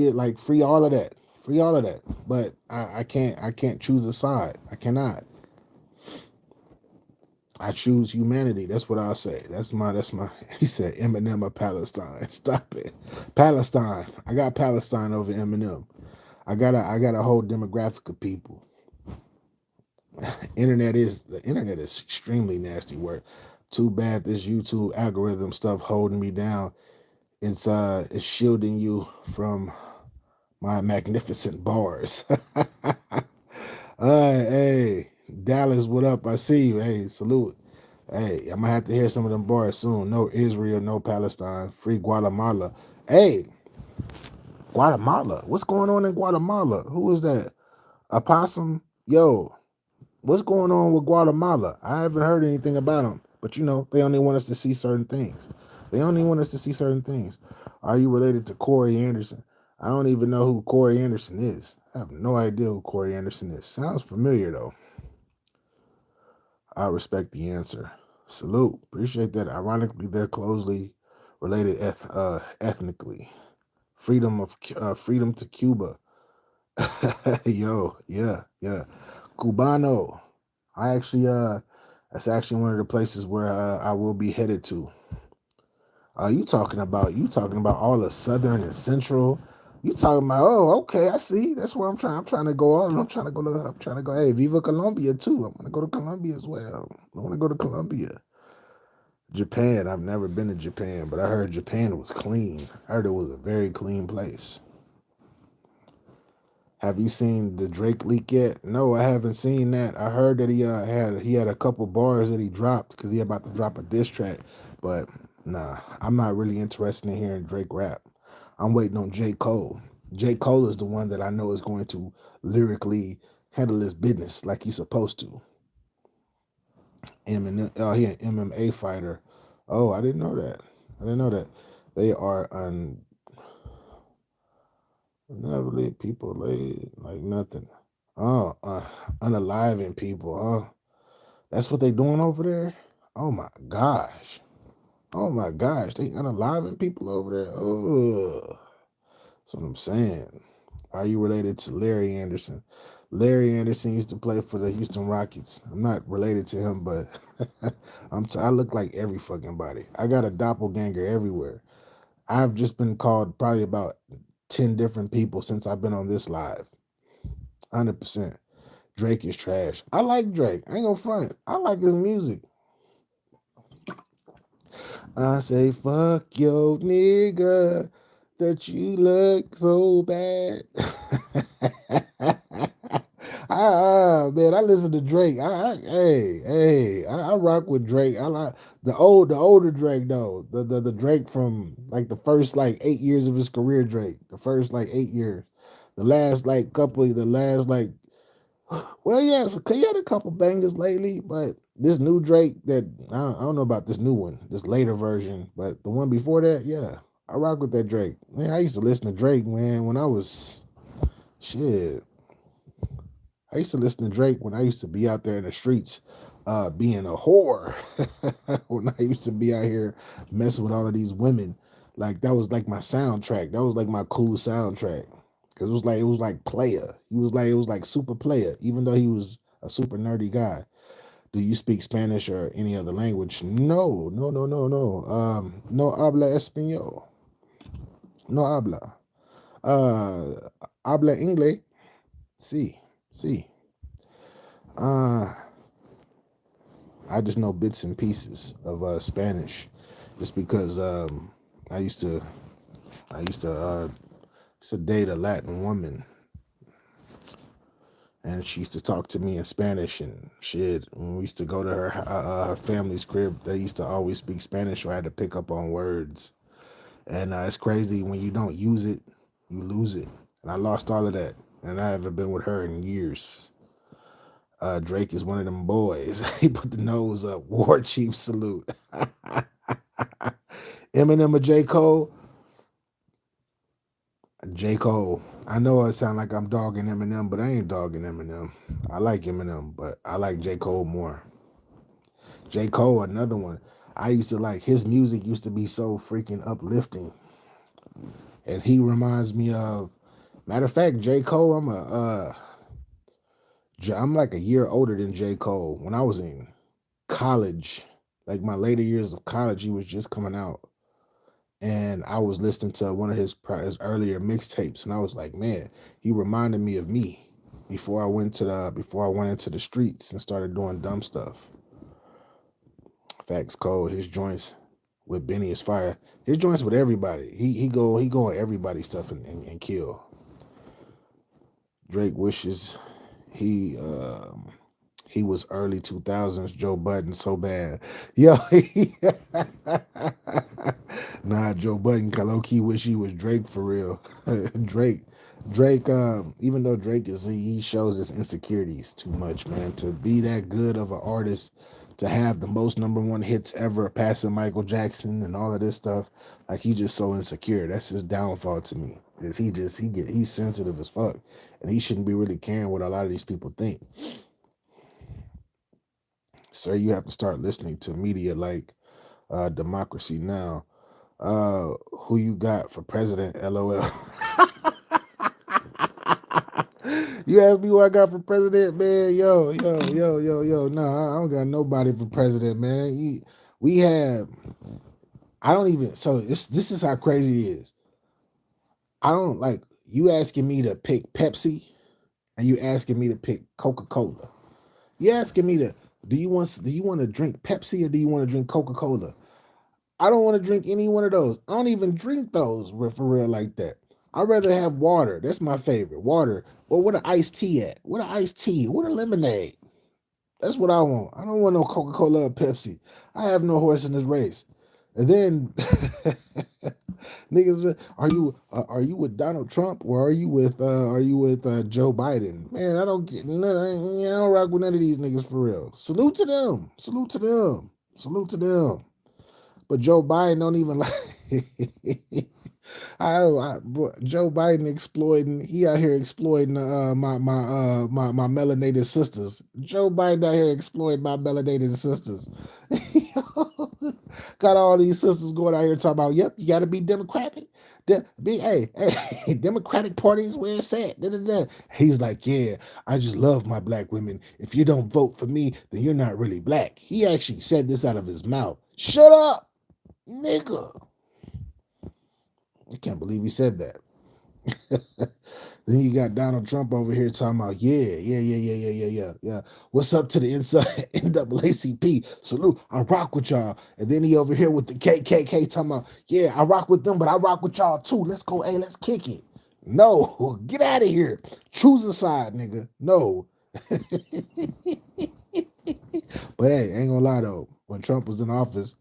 it, like free all of that, free all of that. But I can't. I can't choose a side. I cannot. I choose humanity. That's what I'll say. That's my. He said Eminem of Palestine. Stop it, Palestine. I got Palestine over Eminem. I got a whole demographic of people. The internet is extremely nasty work. Too bad this YouTube algorithm stuff holding me down. It's shielding you from my magnificent bars. Hey, Dallas, what up? I see you. Hey, salute. Hey, I'm gonna have to hear some of them bars soon. No Israel, no Palestine, free Guatemala. Hey, Guatemala. What's going on in Guatemala? Who is that? A possum? Yo, what's going on with Guatemala? I haven't heard anything about them. But they only want us to see certain things. They only want us to see certain things. Are you related to Corey Anderson? I don't even know who Corey Anderson is. I have no idea who Corey Anderson is. Sounds familiar though. I respect the answer. Salute. Appreciate that. Ironically, they're closely related ethnically. Freedom to Cuba. Yo, yeah. Cubano. I actually that's actually one of the places where I will be headed to. You talking about all the southern and central. You talking about, oh, okay, I see. That's where I'm trying to go on. I'm trying to go, hey, Viva Colombia too. I want to go to Colombia as well. I want to go to Colombia. Japan. I've never been to Japan, but I heard Japan was clean. I heard it was a very clean place. Have you seen the Drake leak yet? No, I haven't seen that. I heard that he had a couple bars that he dropped because he about to drop a diss track. But nah, I'm not really interested in hearing Drake rap. I'm waiting on J. Cole. J. Cole is the one that I know is going to lyrically handle his business like he's supposed to. Eminem, he an MMA fighter. Oh, I didn't know that. I didn't know that. They are unlovely people like nothing. Oh, unaliving people. Oh, that's what they doing over there. Oh my gosh. Oh my gosh, they unaliving people over there. Oh, that's what I'm saying. Are you related to Larry Anderson? Larry Anderson used to play for the Houston Rockets. I'm not related to him, but I look like every fucking body. I got a doppelganger everywhere. I've just been called probably about 10 different people since I've been on this live. 100%. Drake is trash. I like Drake. I ain't gonna front. I like his music. I say, fuck yo nigga, that you look so bad. Man, I listen to Drake. I rock with Drake. I like the older Drake though. The Drake from like the first like 8 years of his career. Drake, the first like 8 years. The last like couple, the last like well, yeah, so he had a couple bangers lately, but this new Drake that I don't know about this new one, this later version, but the one before that, yeah, I rock with that Drake. Man, I used to listen to Drake, man, when I was shit. I used to listen to Drake when I used to be out there in the streets, being a whore. When I used to be out here messing with all of these women, like that was like my soundtrack. That was like my cool soundtrack. Cause it was like player. It was like super player, even though he was a super nerdy guy. Do you speak Spanish or any other language? No, no, no, no, no. No habla español. No habla. Habla inglés. Sí, sí. Uh, I just know bits and pieces of Spanish, just because I used to I used to uh, used to date a Latin woman, and she used to talk to me in Spanish and shit. When we used to go to her family's crib, they used to always speak Spanish, so I had to pick up on words. And it's crazy when you don't use it, you lose it. And I lost all of that, and I haven't been with her in years. Drake is one of them boys. He put the nose up. War Chief salute. Eminem or J. Cole? J. Cole. I know it sound like I'm dogging Eminem, but I ain't dogging Eminem. I like Eminem, but I like J. Cole more. J. Cole, another one. I used to like his music used to be so freaking uplifting. And he reminds me of, matter of fact, J. Cole, I'm like a year older than J. Cole. When I was in college, like my later years of college, he was just coming out. And I was listening to one of his earlier mixtapes, and I was like, man, he reminded me of me before I went into the streets and started doing dumb stuff. Facts Cole, his joints with Benny is fire. His joints with everybody. He go on everybody's stuff and kill. Drake wishes he was early 2000s Joe Budden so bad. Yo, nah, Joe Budden, low key wish he was Drake for real. Drake, even though Drake he shows his insecurities too much, man. To be that good of an artist, to have the most number one hits ever, passing Michael Jackson and all of this stuff, like he just so insecure. That's his downfall to me. Is he's sensitive as fuck, and he shouldn't be really caring what a lot of these people think. Sir, you have to start listening to media like Democracy Now. Who you got for president? LOL. You asked me who I got for president, man. Yo. No, I don't got nobody for president, man. We have. I don't even. So this is how crazy it is. I don't like you asking me to pick Pepsi, and you asking me to pick Coca-Cola. You asking me to do you want to drink Pepsi or do you want to drink Coca-Cola? I don't want to drink any one of those. I don't even drink those for real like that. I'd rather have water. That's my favorite. Water. Or what an iced tea at? What an iced tea? What a lemonade? That's what I want. I don't want no Coca-Cola or Pepsi. I have no horse in this race. And then niggas, are you with Donald Trump or are you with Joe Biden? Man, I don't get none. I don't rock with none of these niggas for real. Salute to them. Salute to them. Salute to them. But Joe Biden don't even like. Joe Biden exploiting. He out here exploiting my melanated sisters. Joe Biden out here exploiting my melanated sisters. Got all these sisters going out here talking about, yep, you got to be Democratic. Hey, Democratic Party is where it's at. Da, da, da. He's like, yeah, I just love my black women. If you don't vote for me, then you're not really black. He actually said this out of his mouth. Shut up, nigga. I can't believe he said that. Then you got Donald Trump over here talking about, yeah. What's up to the inside NAACP? Salute, I rock with y'all. And then he over here with the KKK talking about, yeah, I rock with them, but I rock with y'all too. Let's go, hey, let's kick it. No, get out of here. Choose a side, nigga. No. But hey, ain't gonna lie though, when Trump was in office,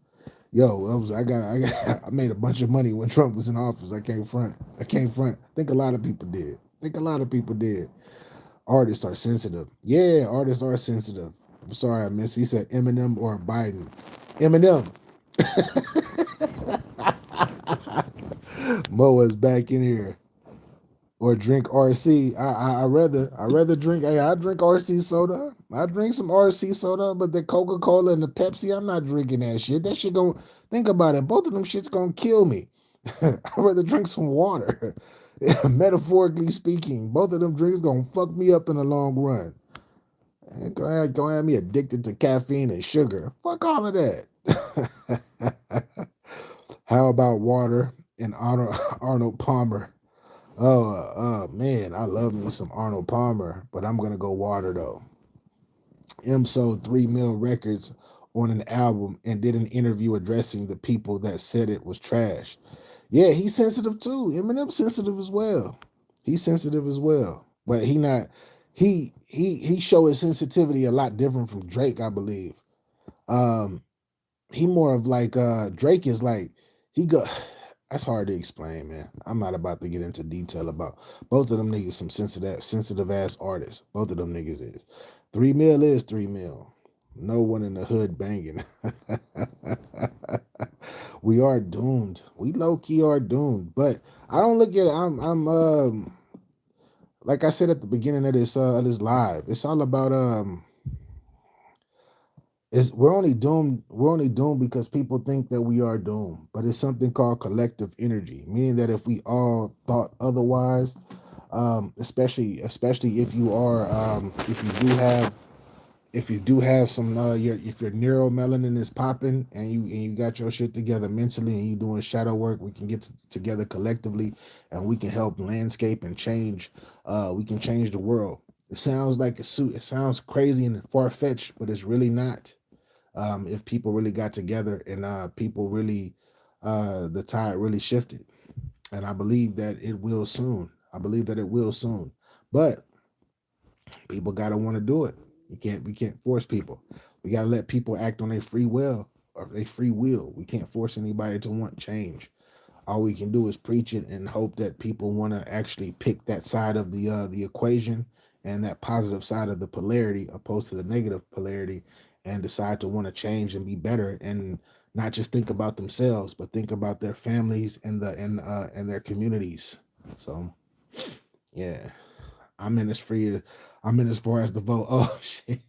I made a bunch of money when Trump was in office. I can't front. I think a lot of people did. Artists are sensitive. Yeah, artists are sensitive. I'm sorry, I missed. He said Eminem or Biden. Eminem. Moa's back in here. Or drink RC. I rather drink. Hey, I drink RC soda. I drink some RC soda, but the Coca-Cola and the Pepsi, I'm not drinking that shit. That shit gonna think about it. Both of them shit's gonna kill me. I'd rather drink some water. Metaphorically speaking, both of them drinks gonna fuck me up in the long run. Go have me addicted to caffeine and sugar. Fuck all of that. How about water and Arnold Palmer? Man, I love me some Arnold Palmer, but I'm gonna go water though. M sold 3 mil records on an album and did an interview addressing the people that said it was trash. Yeah, he's sensitive too. Eminem's sensitive as well. He's sensitive as well, but he show his sensitivity a lot different from Drake, I believe. Um, he more of like Drake is like he go. That's hard to explain, man. I'm not about to get into detail about both of them niggas. Some sensitive ass artists. Both of them niggas is 3 mil is 3 mil. No one in the hood banging. We are doomed. We low key are doomed. But I don't look at it. I'm like I said at the beginning of this live. It's all about Is we're only doomed because people think that we are doomed, but it's something called collective energy, meaning that if we all thought otherwise, especially if you are if you do have some if your neuromelanin is popping and you got your shit together mentally and you doing shadow work, we can get together collectively and we can help landscape and change. We can change the world. It sounds like it sounds crazy and far-fetched, but it's really not. If people really got together and people really the tide really shifted, and I believe that it will soon. I believe that it will soon, but people gotta want to do it. We can't force people. We gotta let people act on their free will or their free will. We can't force anybody to want change. All we can do is preach it and hope that people want to actually pick that side of the equation and that positive side of the polarity opposed to the negative polarity, and decide to want to change and be better and not just think about themselves but think about their families and their communities. So yeah, I'm in as free. I'm in as far as the vote. Oh shit,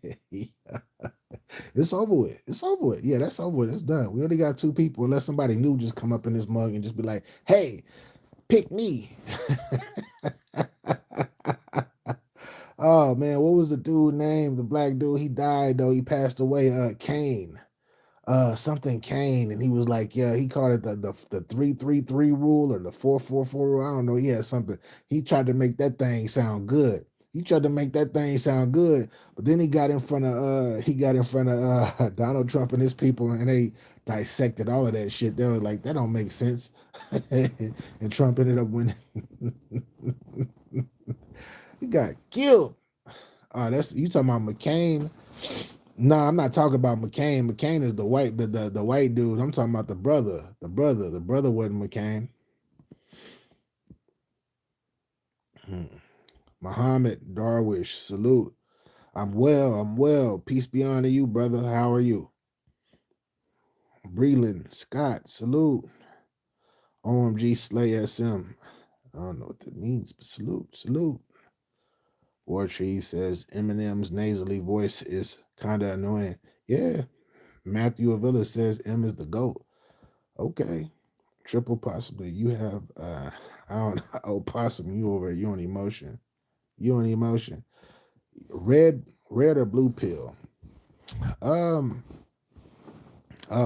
it's over with. It's over with. Yeah, that's over with. It's done. We only got two people. Unless somebody new just come up in this mug and just be like, "Hey, pick me." Oh man, what was the dude name? The black dude. He died though. He passed away. Kane. Something Kane, and he was like, yeah, he called it the 3-3-3 rule or the 4-4-4 rule. I don't know. He had something. He tried to make that thing sound good. He tried to make that thing sound good, but then he got in front of Donald Trump and his people, and they dissected all of that shit. They were like, that don't make sense, and Trump ended up winning. He got killed. That's you talking about McCain. No, I'm not talking about McCain. McCain is the white dude. I'm talking about the brother. The brother wasn't McCain. Muhammad Darwish, salute. I'm well. I'm well. Peace be unto you, brother. How are you? Breland Scott, salute. OMG Slay SM. I don't know what that means, but salute, salute. War Tree says Eminem's nasally voice is kind of annoying. Yeah. Matthew Avila says M is the GOAT. Okay. Triple possibly. You have I don't know. Oh, possum, you on emotion. You on emotion. Red or blue pill? Um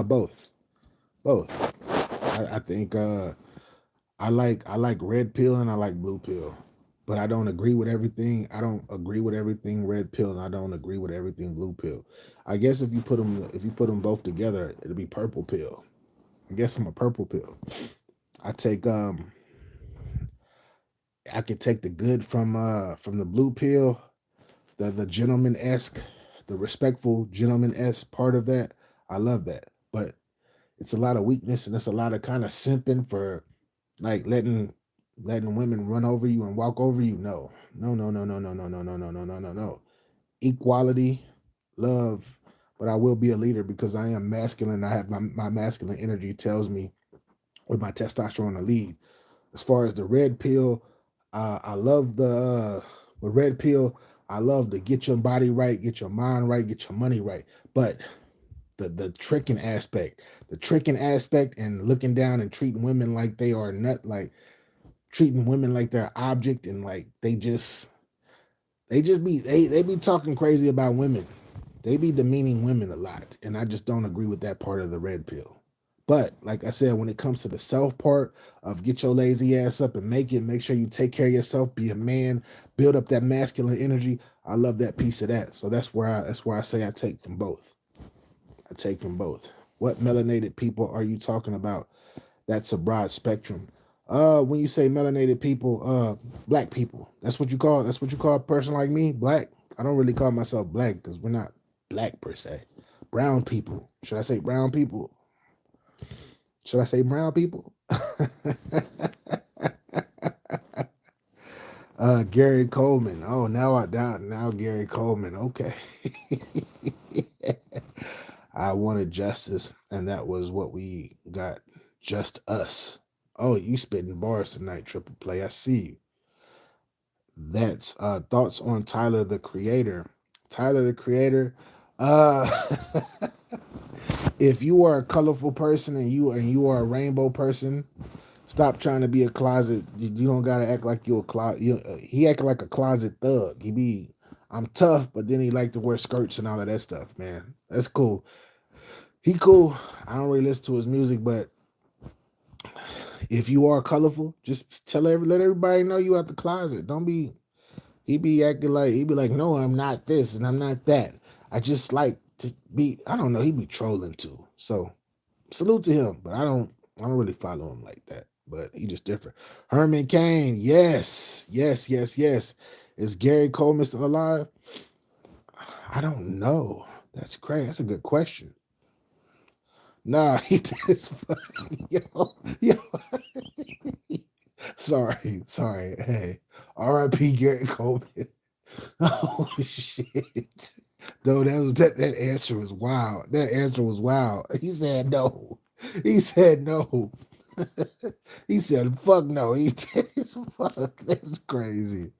both. Both. I think I like red pill and I like blue pill. But I don't agree with everything. I don't agree with everything red pill and I don't agree with everything blue pill. I guess if you put them both together, it'll be purple pill. I guess I'm a purple pill. I take I could take the good from the blue pill, the gentleman esque, the respectful gentleman esque part of that. I love that, but it's a lot of weakness and it's a lot of kind of simping for like letting women run over you and walk over you. No, no, no, no, no, no, no, no, no, no, no, no, no, no. Equality, love, but I will be a leader because I am masculine. I have my masculine energy tells me with my testosterone to lead. As far as the red pill, I love the with red pill. I love to get your body right, get your mind right, get your money right. But the tricking aspect, and looking down and treating women like they are nut, like treating women like they're object, and like they be talking crazy about women. They be demeaning women a lot, and I just don't agree with that part of the red pill. But like I said, when it comes to the self part of get your lazy ass up and make sure you take care of yourself, be a man, build up that masculine energy. I love that piece of that. So that's why I say I take from both. I take from both. What melanated people are you talking about? That's a broad spectrum. When you say melanated people, black people. That's what you call a person like me, black. I don't really call myself black because we're not black per se. Brown people. Should I say brown people? Should I say brown people? Gary Coleman. Oh, now Gary Coleman. Okay. I wanted justice, and that was what we got. Just us. Oh, you spitting bars tonight, Triple Play. I see you. That's thoughts on Tyler the Creator. Tyler the Creator. Uh, if you are a colorful person and you are a rainbow person, stop trying to be a closet. You don't gotta act like you're a closet. He acting like a closet thug. I'm tough, but then he like to wear skirts and all of that stuff. Man, that's cool. He cool. I don't really listen to his music, but if you are colorful, just let everybody know you out the closet. Don't be. He be acting like he be like, no, I'm not this and I'm not that. I just like to be. I don't know. He be trolling too. So salute to him, but I don't really follow him like that. But he just different. Herman Cain, yes, yes, yes, yes. Is Gary Coleman still alive? I don't know. That's crazy. That's a good question. Nah, he did his yo. Sorry. Hey, R.I.P. Gary Coleman. Oh shit. No, that answer was wild. That answer was wild. He said no. He said no. He said fuck no. He did his fuck. That's crazy.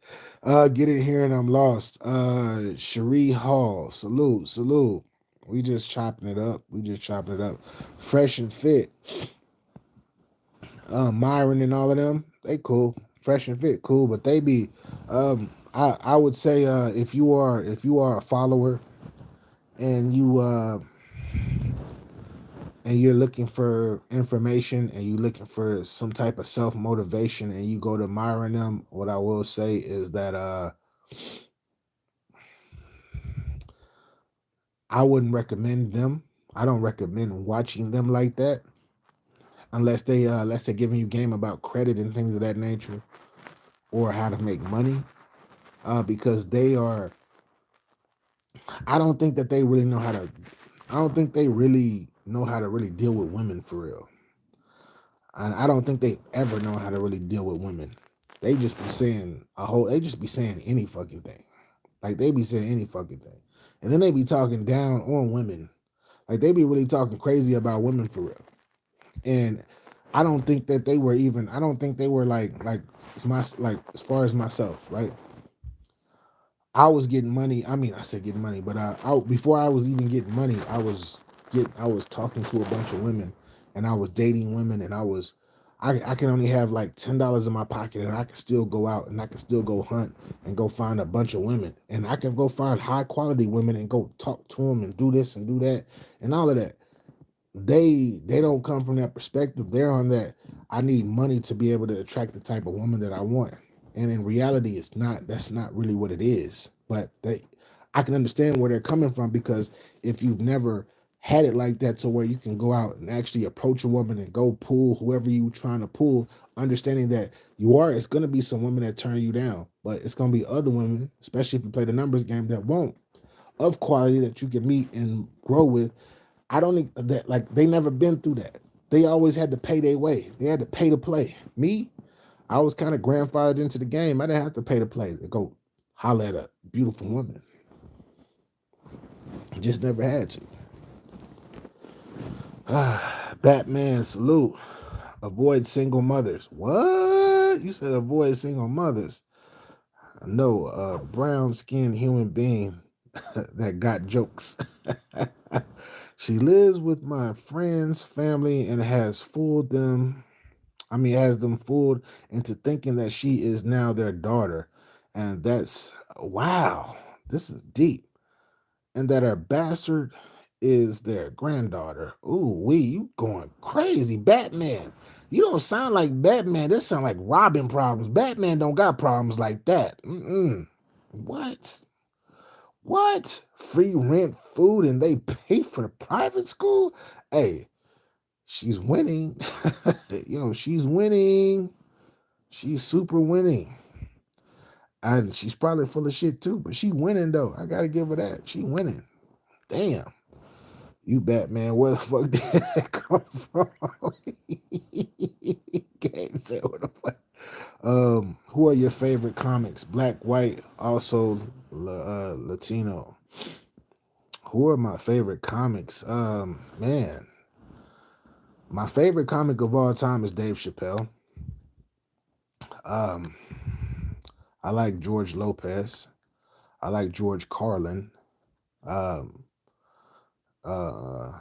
Get it here and I'm lost. Cherie Hall. Salute. We just chopping it up. Fresh and fit. Myron and all of them, they cool. Fresh and fit, cool, but they be I would say if you are a follower and you're looking for information and you're looking for some type of self-motivation and you go to Myron them, what I will say is that I wouldn't recommend them. I don't recommend watching them like that unless they're giving you game about credit and things of that nature or how to make money. Because they are I don't think that they really know how to. I don't think they really know how to really deal with women for real. And I don't think they ever know how to really deal with women. They just be saying a whole. They just be saying any fucking thing. Like they be saying any fucking thing, and then they be talking down on women. Like they be really talking crazy about women for real. And I don't think that they were even. I don't think they were like it's my like as far as myself, right? I was getting money. I mean, I said getting money, but before I was even getting money, I was talking to a bunch of women, and I was dating women, and I can only have like $10 in my pocket, and I can still go out and I can still go hunt and go find a bunch of women, and I can go find high quality women and go talk to them and do this and do that and all of that. They don't come from that perspective. They're on that I need money to be able to attract the type of woman that I want. And in reality, that's not really what it is. But I can understand where they're coming from because if you've never had it like that to where you can go out and actually approach a woman and go pull whoever you trying to pull, understanding that it's gonna be some women that turn you down, but it's gonna be other women, especially if you play the numbers game, that won't of quality that you can meet and grow with. I don't think that like they never been through that. They always had to pay their way. They had to pay to play. Me, I was kind of grandfathered into the game. I didn't have to pay to play to go holler at a beautiful woman. I just never had to. Batman salute. Avoid single mothers. What? You said avoid single mothers. No, brown skinned human being that got jokes. She lives with my friends, family, and has them fooled into thinking that she is now their daughter. And that's, wow, this is deep. And that her bastard is their granddaughter. Ooh, you going crazy, Batman. You don't sound like Batman. This sound like Robin problems. Batman don't got problems like that. What? What? Free rent, food, and they pay for the private school? Hey, she's winning. She's winning. She's super winning. And she's probably full of shit too, but she winning though. I gotta give her that. She winning. Damn. You Batman, where the fuck did that come from? Can't say what the fuck. Who are your favorite comics? Black, white, also Latino. Who are my favorite comics? Man, my favorite comic of all time is Dave Chappelle. Um, I like George Lopez. I like George Carlin. Um, uh,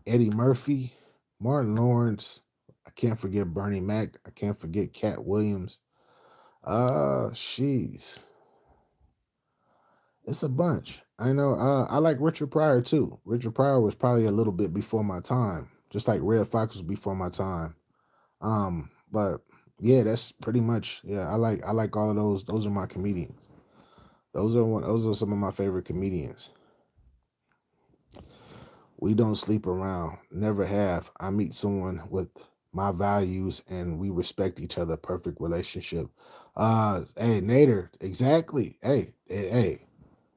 Eddie Murphy, Martin Lawrence. I can't forget Bernie Mac. I can't forget Cat Williams. She's It's a bunch. I know. I like Richard Pryor too. Richard Pryor was probably a little bit before my time, just like Red Fox was before my time. But yeah, that's pretty much. Yeah, I like all of those. Those are my comedians. Those are some of my favorite comedians. We don't sleep around. Never have. I meet someone with my values and we respect each other. Perfect relationship. Hey, Nader, exactly. Hey.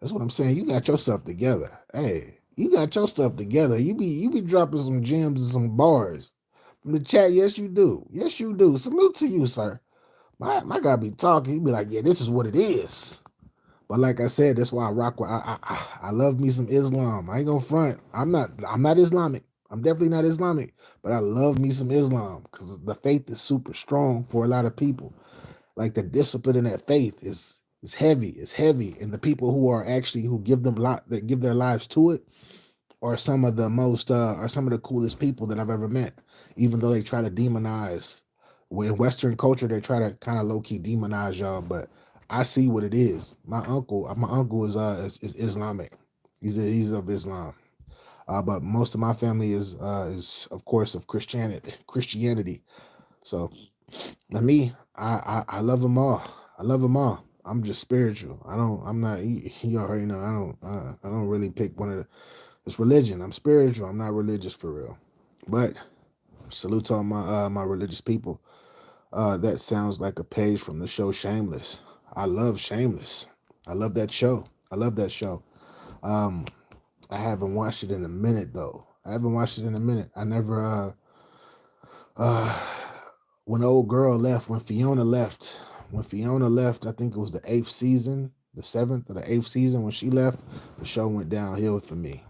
That's what I'm saying. You got your stuff together. Hey, you got your stuff together. You be dropping some gems and some bars from the chat. Yes, you do. Yes, you do. Salute to you, sir. My guy be talking. He be like, yeah, this is what it is. But like I said, that's why I rock with. I love me some Islam. I ain't gonna front. I'm not Islamic. I'm definitely not Islamic. But I love me some Islam because the faith is super strong for a lot of people. Like the discipline in that faith is heavy. It's heavy, and the people who are actually who give them lot that give their lives to it are some of the coolest people that I've ever met. Even though they try to demonize, with Western culture, they try to kind of low key demonize y'all, but I see what it is. My uncle is Islamic. He's of Islam. But most of my family is of course of Christianity. So me, I love them all. I love them all. I'm just spiritual. I'm not. You already know. I don't really pick one of the. It's religion. I'm spiritual. I'm not religious for real. But salute to all my religious people. That sounds like a page from the show Shameless. I love Shameless. I love that show. I love that show. Um, I haven't watched it in a minute though. I haven't watched it in a minute. I never uh when the old girl left, when Fiona left, I think it was the eighth season, the seventh or the eighth season when she left, the show went downhill for me.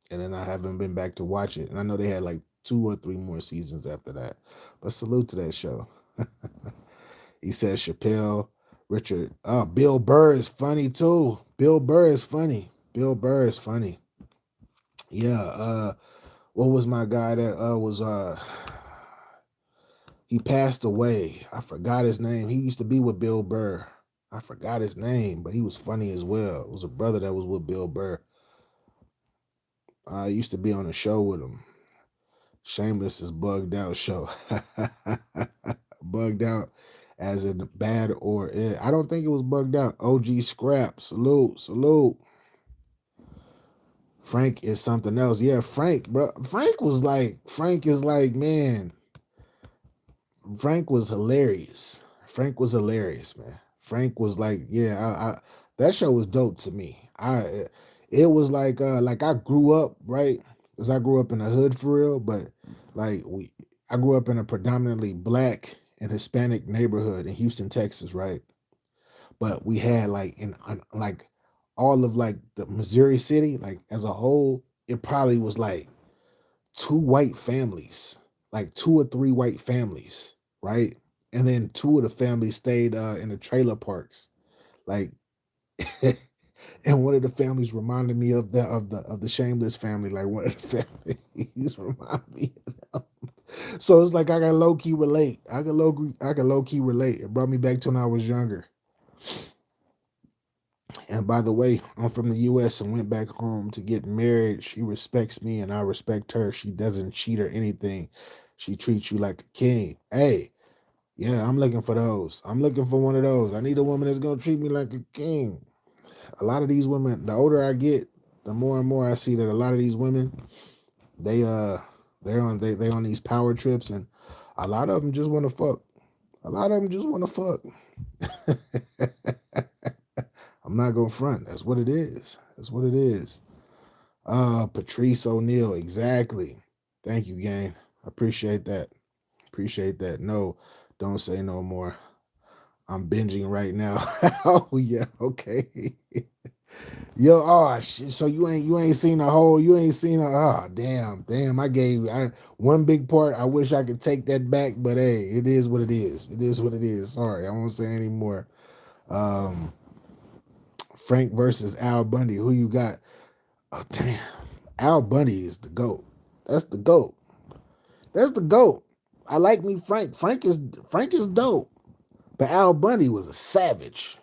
And then I haven't been back to watch it. And I know they had like 2 or 3 more seasons after that. But salute to that show. He says Chappelle, Richard. Bill Burr is funny too. Bill Burr is funny. Bill Burr is funny. Yeah, what was my guy that was he passed away. I forgot his name. He used to be with Bill Burr. I forgot his name, but he was funny as well. It was a brother that was with Bill Burr. I used to be on a show with him. Shameless is bugged out show. Bugged out as in bad or I don't think it was bugged out. OG Scrap. Salute, salute. Frank is something else. Yeah, Frank, bro. Frank is like, man, Frank was hilarious. Frank was hilarious, man. Frank was like, yeah, that show was dope to me. It was like I grew up, right? Because I grew up in the hood for real, but like I grew up in a predominantly black and Hispanic neighborhood in Houston, Texas, right? But we had like all of like the Missouri City, like as a whole, it probably was like 2 white families, like 2 or 3 white families, right? And then 2 of the families stayed in the trailer parks, like. And one of the families reminded me of the Shameless family, like one of the families remind me of them. So it's like I can low key relate. I can low key relate. It brought me back to when I was younger. And by the way, I'm from the US and went back home to get married. She respects me and I respect her. She doesn't cheat or anything. She treats you like a king. Hey, yeah, I'm looking for those. I'm looking for one of those. I need a woman that's gonna treat me like a king. A lot of these women, the older I get, the more and more I see that a lot of these women, they they on these power trips, and a lot of them just want to fuck. A lot of them just want to fuck. I'm not gonna front. That's what it is. That's what it is. Patrice O'Neal, exactly. Thank you, gang. Appreciate that. Appreciate that. No, don't say no more. I'm binging right now. Oh yeah, okay. Yo, oh shit. So you ain't seen a whole. You ain't seen a. Oh damn. I one big part. I wish I could take that back, but hey, it is what it is. It is what it is. Sorry, I won't say anymore. Um, Frank versus Al Bundy. Who you got? Oh damn. Al Bundy is the GOAT. That's the GOAT. That's the GOAT. I like me Frank. Frank is dope. But Al Bundy was a savage.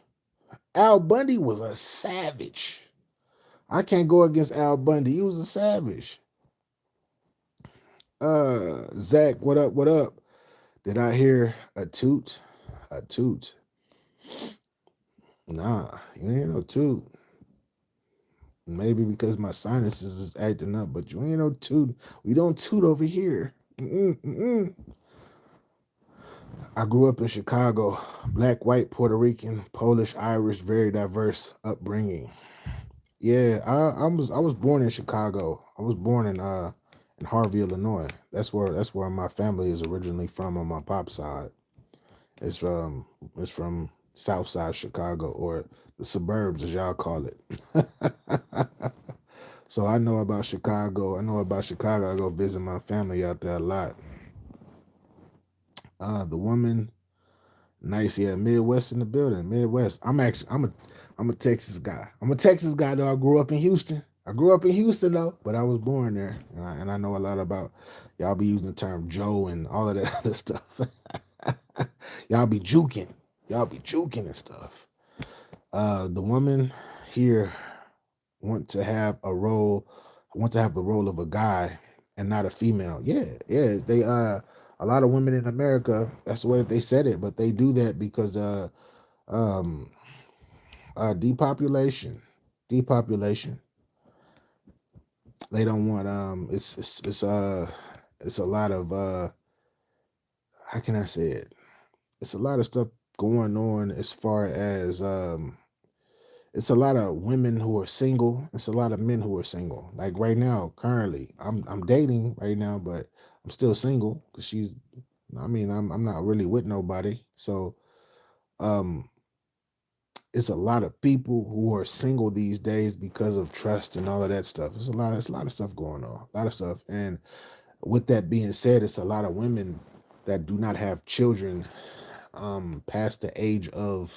Al Bundy was a savage. I can't go against Al Bundy. He was a savage. Zach, what up? What up? Did I hear a toot? A toot. Nah, you ain't no toot. Maybe because my sinuses is acting up, but you ain't no toot. We don't toot over here. I grew up in Chicago. Black, white, Puerto Rican, Polish, Irish, very diverse upbringing. Yeah, I was born in Chicago. I was born in Harvey, Illinois. That's where my family is originally from on my pop's side. It's from South Side Chicago, or the suburbs as y'all call it. So I know about Chicago. I go visit my family out there a lot. The woman, nice, yeah, Midwest in the building. Midwest. I'm a Texas guy. I'm a Texas guy though. I grew up in Houston. Though, but I was born there, and I know a lot about. Y'all be using the term Joe and all of that other stuff. Y'all be juking. And stuff. The woman here want to have the role of a guy and not a female. Yeah. They a lot of women in America, that's the way that they said it, but they do that because depopulation. They don't want it's a lot of how can I say it? It's a lot of stuff going on as far as it's a lot of women who are single. It's a lot of men who are single. Like right now, currently, I'm dating right now, but I'm still single because I'm not really with nobody. So um it's a lot of people who are single these days because of trust and all of that stuff. It's a lot of stuff going on. A lot of stuff. And with that being said, it's a lot of women that do not have children past the age of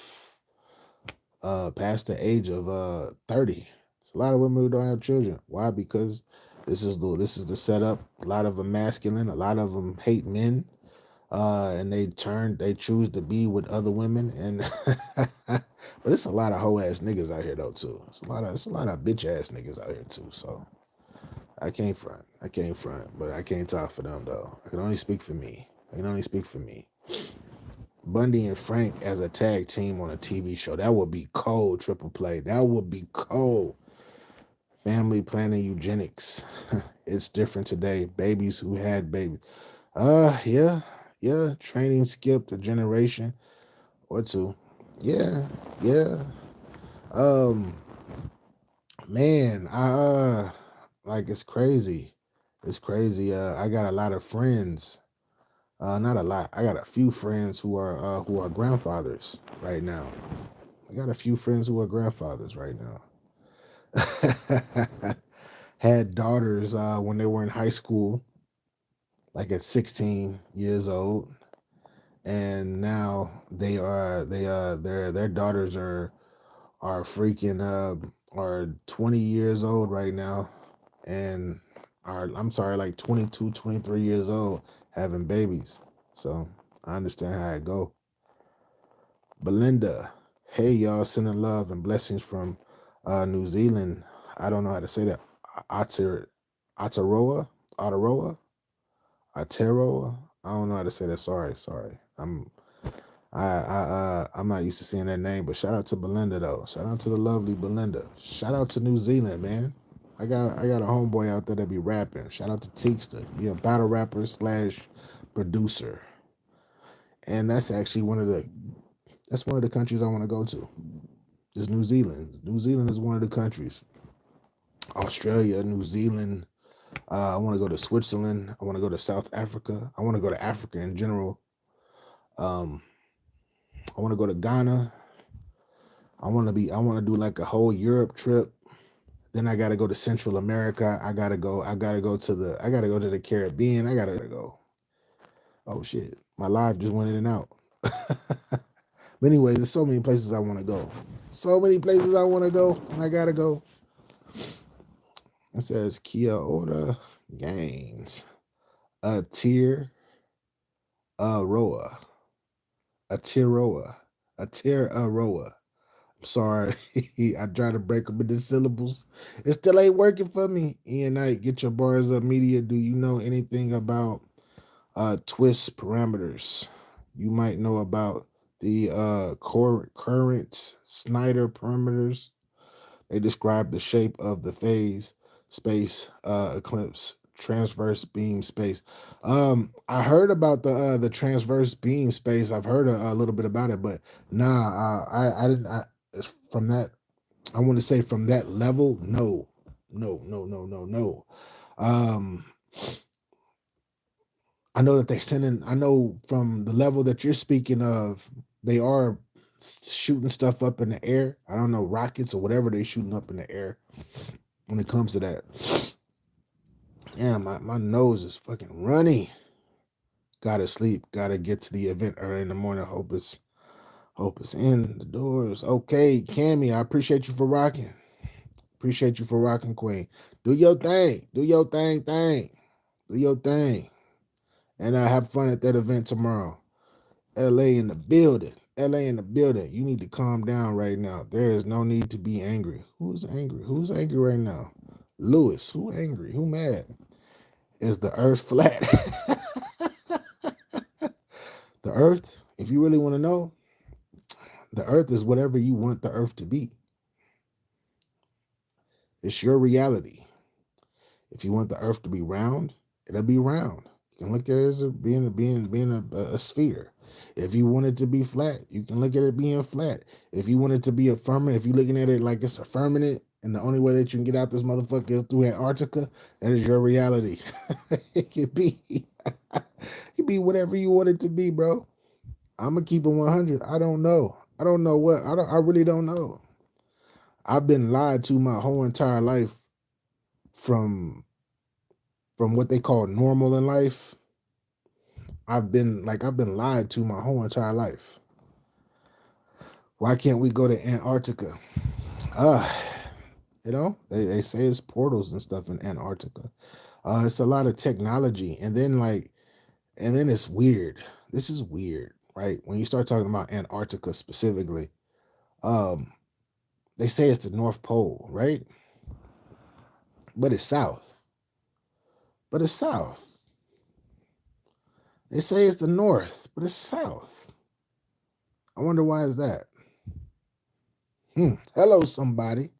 30. It's a lot of women who don't have children. Why? Because this is the setup. A lot of them masculine. A lot of them hate men. And they choose to be with other women, and but it's a lot of hoe ass niggas out here though too. It's a lot of bitch ass niggas out here too. So I can't front, but I can't talk for them though. I can only speak for me. Bundy and Frank as a tag team on a TV show, that would be cold. Triple play, that would be cold. Family planning eugenics. It's different today. Babies who had babies. Yeah. Training skipped a generation or two. Yeah. Um, man, like it's crazy. I got a lot of friends. Not a lot. I got a few friends who are grandfathers right now. Had daughters when they were in high school, like at 16 years old, and now their daughters are freaking are 20 years old right now, and are, I'm sorry, like 22, 23 years old, having babies. So I understand how it go. Belinda, hey y'all, sending love and blessings from New Zealand. I don't know how to say that. Aotearoa, Aotearoa, Aotearoa. I don't know how to say that. Sorry. I'm not used to seeing that name, but shout out to Belinda though. Shout out to the lovely Belinda. Shout out to New Zealand, man. I got a homeboy out there that be rapping. Shout out to Teekster. He a battle rapper / producer. And that's actually one of the countries I want to go to. Is New Zealand. New Zealand is one of the countries. Australia, New Zealand. I want to go to Switzerland. I want to go to South Africa. I want to go to Africa in general. I want to go to Ghana. I want to do like a whole Europe trip. Then I got to go to Central America. I got to go to the Caribbean. I got to go. Oh shit. My live just went in and out. But anyways, there's so many places I want to go. And I got to go. It says Kia Ora Gains. A tier Roa. A tiroa. A tiroa. I'm sorry. I try to break them into syllables. It still ain't working for me. Ian Knight, get your bars up media. Do you know anything about twist parameters? You might know about the current Snyder parameters. They describe the shape of the phase space eclipse transverse beam space. I heard about the transverse beam space. I've heard a little bit about it, but nah, I didn't. From that, I want to say from that level, no, no, no, no, no, no. Um, I know that they're sending. I know from the level that you're speaking of, they are shooting stuff up in the air. I don't know, rockets or whatever they're shooting up in the air when it comes to that. Yeah, my nose is fucking runny. Gotta sleep. Gotta get to the event early in the morning. Hope it's in the doors. Okay, Cammy, I appreciate you for rocking. Appreciate you for rocking, Queen. Do your thing. Do your thing. Do your thing. And have fun at that event tomorrow. LA in the building. LA in the building. You need to calm down right now. There is no need to be angry. Who's angry? Who's angry right now? Lewis. Who angry? Who mad? Is the earth flat? The earth, if you really want to know, the earth is whatever you want the earth to be. It's your reality. If you want the earth to be round, it'll be round. You can look at it as being a sphere. If you want it to be flat, you can look at it being flat. If you want it to be a firmament, if you're looking at it like it's a firmament, and the only way that you can get out this motherfucker is through Antarctica, that is your reality. It could be, it could be whatever you want it to be, bro. I'm gonna keep it 100. I don't know. I don't know what. I really don't know. I've been lied to my whole entire life from what they call normal in life. I've been lied to my whole entire life. Why can't we go to Antarctica? Uh, they say it's portals and stuff in Antarctica. It's a lot of technology, and then it's weird. This is weird, right? When you start talking about Antarctica specifically, they say it's the North Pole, right? But it's south. But it's south. They say it's the north, but it's south. I wonder why is that? Hello, somebody.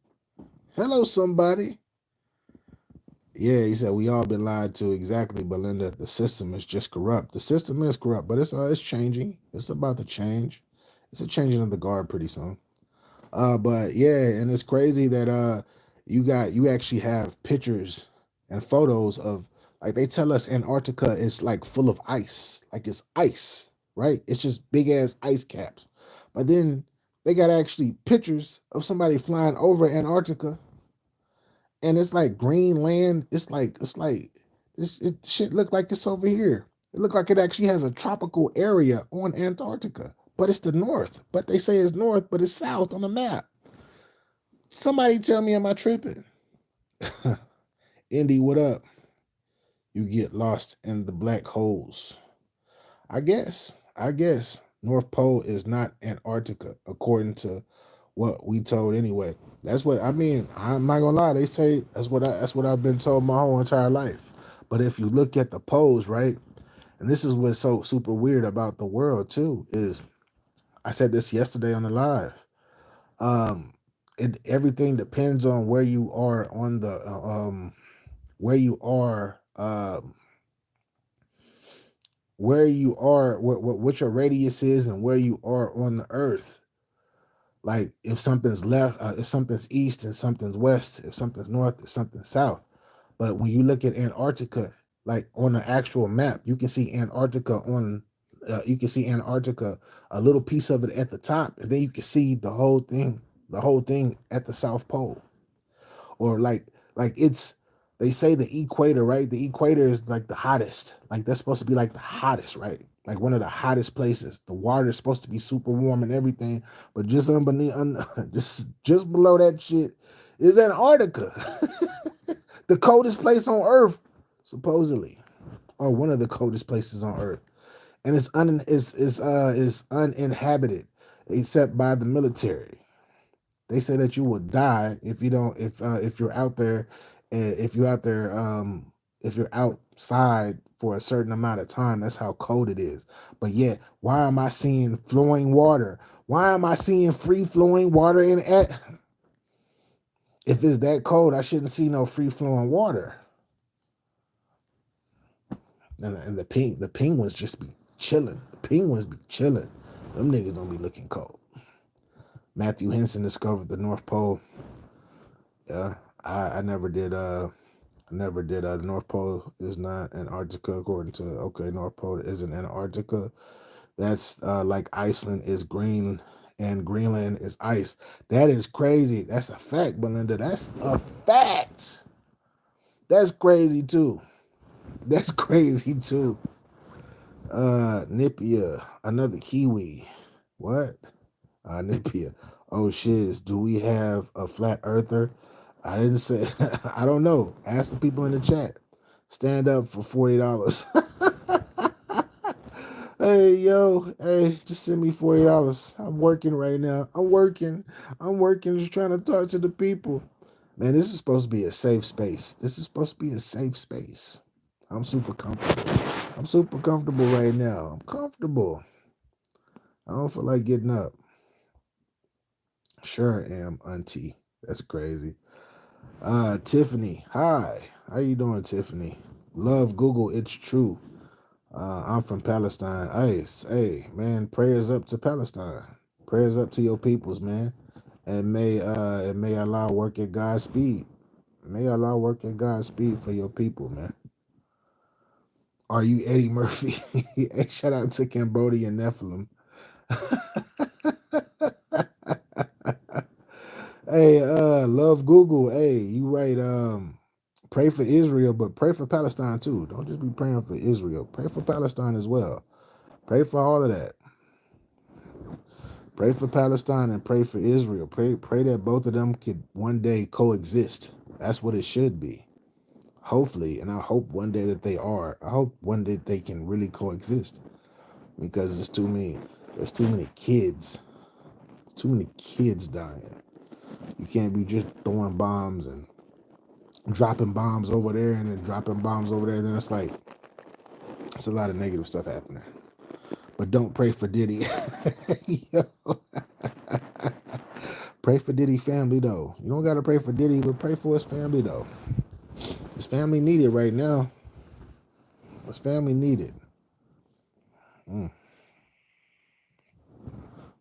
Hello, somebody. Yeah, he said we all been lied to. Exactly, Belinda. The system is just corrupt. The system is corrupt, but it's changing. It's about to change. It's a changing of the guard pretty soon. But yeah, and it's crazy that you actually have pictures and photos of, like, they tell us Antarctica is like full of ice. Like it's ice, right? It's just big ass ice caps. But then they got actually pictures of somebody flying over Antarctica, and it's like green land. It shit look like it's over here. It look like it actually has a tropical area on Antarctica, but it's the north. But they say it's north, but it's south on the map. Somebody tell me, am I tripping? Indy, what up? You get lost in the black holes. I guess. North Pole is not Antarctica, according to what we told anyway. That's what I mean. I'm not gonna lie. They say that's what I've been told my whole entire life. But if you look at the poles, right, and this is what's so super weird about the world too, is I said this yesterday on the live. Everything depends on where you are on the where you are what your radius is and where you are on the earth. Like if something's left, if something's east and something's west, if something's north, if something's south. But when you look at Antarctica, like on the actual map, you can see Antarctica a little piece of it at the top, and then you can see the whole thing at the South Pole. Or like it's they say the equator, right? The equator is like the hottest. Like that's supposed to be like the hottest, right? Like one of the hottest places. The water is supposed to be super warm and everything, but just just below that shit is Antarctica. The coldest place on Earth, supposedly, or one of the coldest places on Earth, and it's uninhabited except by the military. They say that you will die if you don't if you're out there, if you're out there if you're outside for a certain amount of time. That's how cold it is. But yet, why am I seeing flowing water? Why am I seeing free flowing water in at? If it's that cold, I shouldn't see no free flowing water. And the penguins just be chilling. The penguins be chilling. Them niggas don't be looking cold. Matthew Henson discovered the North Pole. Yeah, I never did. The North Pole is not Antarctica, according to North Pole isn't Antarctica. That's like Iceland is green and Greenland is ice. That is crazy. That's a fact, Belinda. That's a fact. That's crazy too. That's crazy too. Nipia, another Kiwi. What? Nipia. Oh shiz, do we have a flat earther? I didn't say. I don't know. Ask the people in the chat. Stand up for $40. Hey yo, hey, just send me $40. I'm working right now. I'm working. Just trying to talk to the people. Man, this is supposed to be a safe space. This is supposed to be a safe space. I'm super comfortable. I'm super comfortable right now. I'm comfortable. I don't feel like getting up. Sure am, auntie. That's crazy. Tiffany, hi. How you doing, Tiffany? Love Google, it's true. I'm from Palestine. Hey, man, prayers up to Palestine. Prayers up to your peoples, man. And may Allah work at God's speed. May Allah work at God's speed for your people, man. Are you Eddie Murphy? Hey, shout out to Cambodia Nephilim. Hey, love Google. Hey, you right. Pray for Israel, but pray for Palestine too. Don't just be praying for Israel. Pray for Palestine as well. Pray for all of that. Pray for Palestine and pray for Israel. Pray that both of them could one day coexist. That's what it should be. Hopefully, and I hope one day that they are. I hope one day they can really coexist. Because there's too many kids. There's too many kids dying. You can't be just throwing bombs and dropping bombs over there and then dropping bombs over there. And then it's like, it's a lot of negative stuff happening. But don't pray for Diddy. Yo. Pray for Diddy family though. You don't gotta pray for Diddy, but pray for his family though. His family needed right now. His family needed.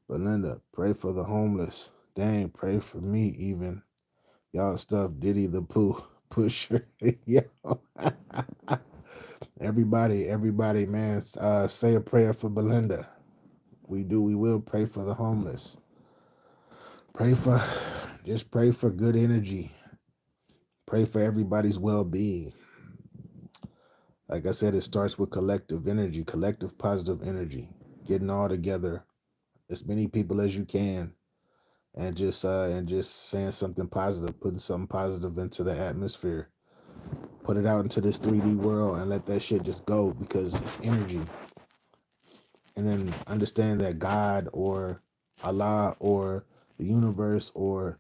Belinda, pray for the homeless. Dang, pray for me even. Y'all stuff Diddy the Pooh pusher. Yo. Everybody, man, say a prayer for Belinda. We will pray for the homeless. Pray for good energy. Pray for everybody's well-being. Like I said, it starts with collective energy, collective positive energy. Getting all together, as many people as you can, and just saying something positive, putting something positive into the atmosphere. Put it out into this 3D world and let that shit just go because it's energy. And then understand that God or Allah or the universe or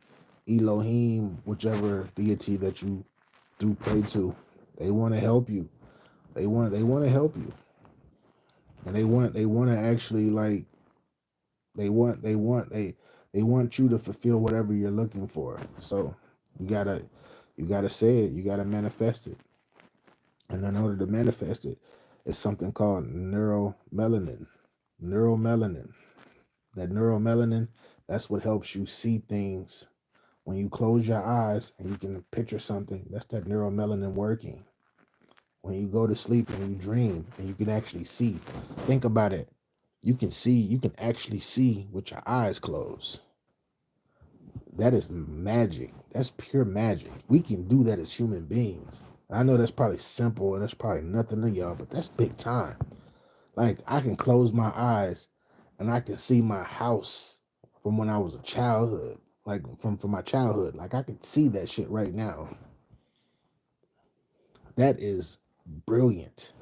Elohim, whichever deity that you do pray to, they want to help you. They want to help you. And they want to actually like they want you to fulfill whatever you're looking for. So you gotta say it, you gotta manifest it. And in order to manifest it, it's something called neuromelanin. Neuromelanin. That neuromelanin, that's what helps you see things. When you close your eyes and you can picture something, that's that neuromelanin working. When you go to sleep and you dream and you can actually see, think about it. You can actually see with your eyes closed. That is magic. That's pure magic. We can do that as human beings. I know that's probably simple and that's probably nothing to y'all, but that's big time. Like I can close my eyes and I can see my house from when I was a childhood, like from my childhood. Like I can see that shit right now. That is brilliant.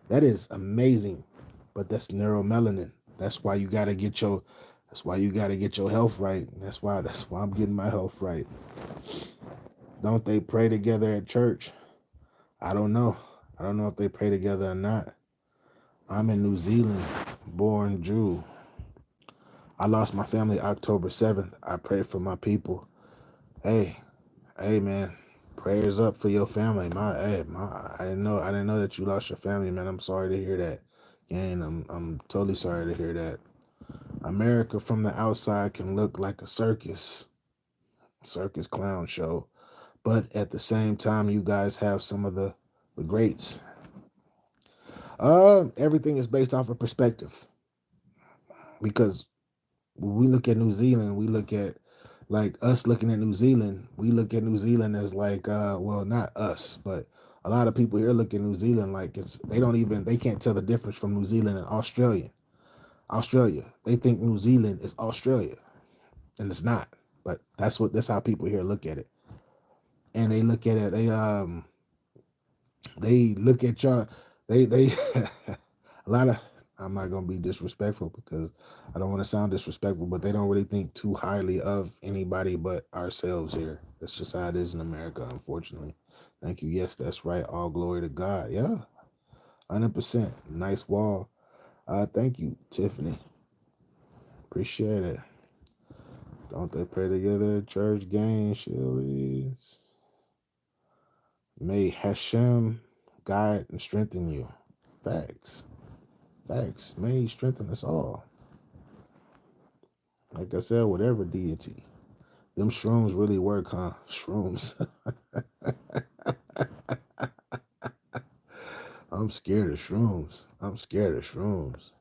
That is amazing. But that's neuromelanin. That's why you gotta get your health right. That's why I'm getting my health right. Don't they pray together at church? I don't know. I don't know if they pray together or not. I'm in New Zealand, born Jew. I lost my family October 7th. I pray for my people. Hey, hey man, prayers up for your family. I didn't know that you lost your family, man. I'm sorry to hear that. And I'm totally sorry to hear that. America from the outside can look like a circus clown show. But at the same time, you guys have some of the greats. Everything is based off of perspective. Because when we look at New Zealand, we look at like us looking at New Zealand, we look at New Zealand as like well, not us, but a lot of people here look at New Zealand like they can't tell the difference from New Zealand and Australia. They think New Zealand is Australia, and it's not. But that's how people here look at it. And they look at it, they look at y'all, they a lot of, I'm not gonna be disrespectful because I don't want to sound disrespectful, but they don't really think too highly of anybody but ourselves here. That's just how it is in America, unfortunately. Thank you. Yes, that's right. All glory to God. Yeah, 100%. Nice wall. Thank you, Tiffany. Appreciate it. Don't they pray together at church? Gang, Shillies. May Hashem guide and strengthen you. Facts. Facts. May he strengthen us all. Like I said, whatever deity. Them shrooms really work, huh? Shrooms. I'm scared of shrooms. I'm scared of shrooms.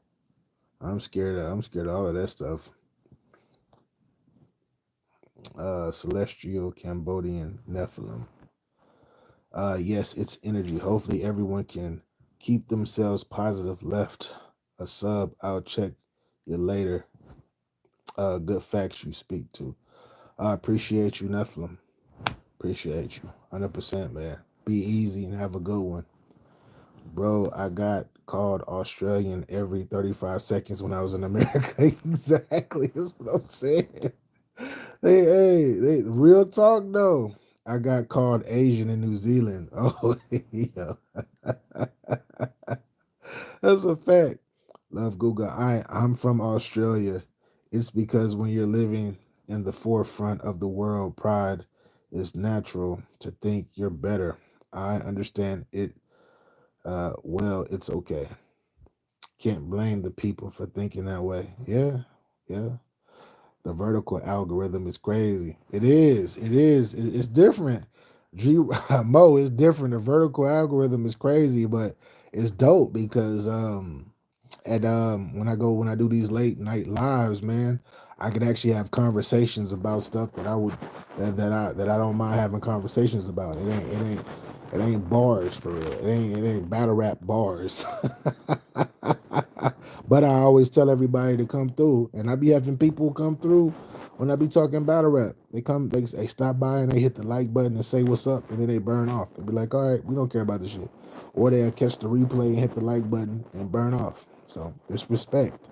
I'm scared of all of that stuff. Celestial Cambodian Nephilim. Yes, it's energy. Hopefully everyone can keep themselves positive. Left a sub. I'll check you later. Good facts you speak to. I appreciate you, Nephilim. Appreciate you. 100%, man. Be easy and have a good one. Bro, I got called Australian every 35 seconds when I was in America. Exactly. That's what I'm saying. Hey, real talk though. I got called Asian in New Zealand. Oh, yeah. That's a fact. Love Google. I'm from Australia. It's because when you're living in the forefront of the world, pride is natural to think you're better. I understand it. Well, it's okay. Can't blame the people for thinking that way. Yeah, yeah. The vertical algorithm is crazy. It is. It is. It's different. G Mo is different. The vertical algorithm is crazy, but it's dope because at when I do these late night lives, man, I could actually have conversations about stuff that I don't mind having conversations about. It ain't bars for real. It ain't battle rap bars. But I always tell everybody to come through, and I be having people come through when I be talking battle rap. They stop by and they hit the like button and say what's up, and then they burn off. They be like, all right, we don't care about this shit. Or they'll catch the replay and hit the like button and burn off. So it's respect.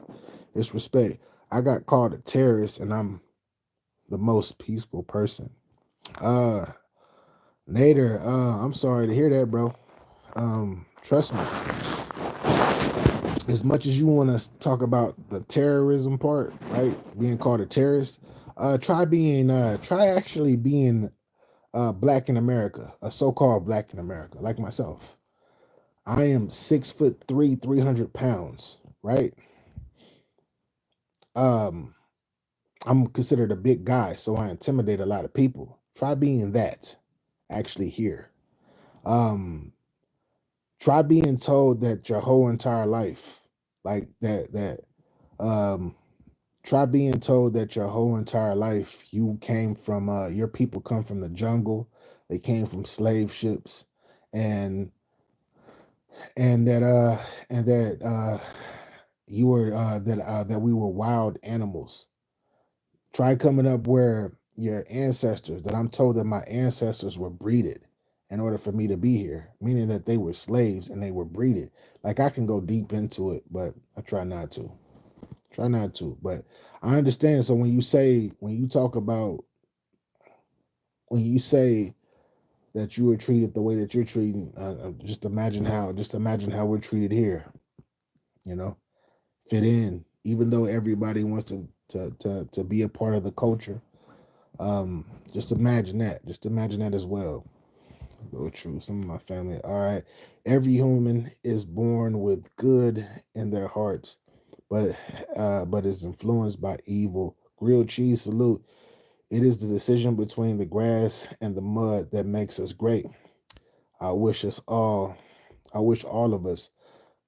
It's respect. I got called a terrorist, and I'm the most peaceful person. Uh Nader, I'm sorry to hear that, bro. Trust me. As much as you want to talk about the terrorism part, right? Being called a terrorist, try actually being black in America, a so-called black in America, like myself. I am 6'3", 300 pounds, right? Um, I'm considered a big guy, so I intimidate a lot of people. Try being that actually here. Um, Try being told that your whole entire life, like that um try being told that your whole entire life you came from your people come from the jungle, they came from slave ships, and and that uh and that you were that we were wild animals. Try coming up where your ancestors, that I'm told that my ancestors were breeded in order for me to be here, meaning that they were slaves and they were breeded. Like I can go deep into it, but I try not to. Try not to. But I understand. So when you say, when you say that you were treated the way that you're treating, just imagine how we're treated here. You know, fit in, even though everybody wants to be a part of the culture. Just imagine that. Just imagine that as well. Go true. Some of my family. All right. Every human is born with good in their hearts, but is influenced by evil. Grilled cheese salute. It is the decision between the grass and the mud that makes us great. I wish us all. I wish all of us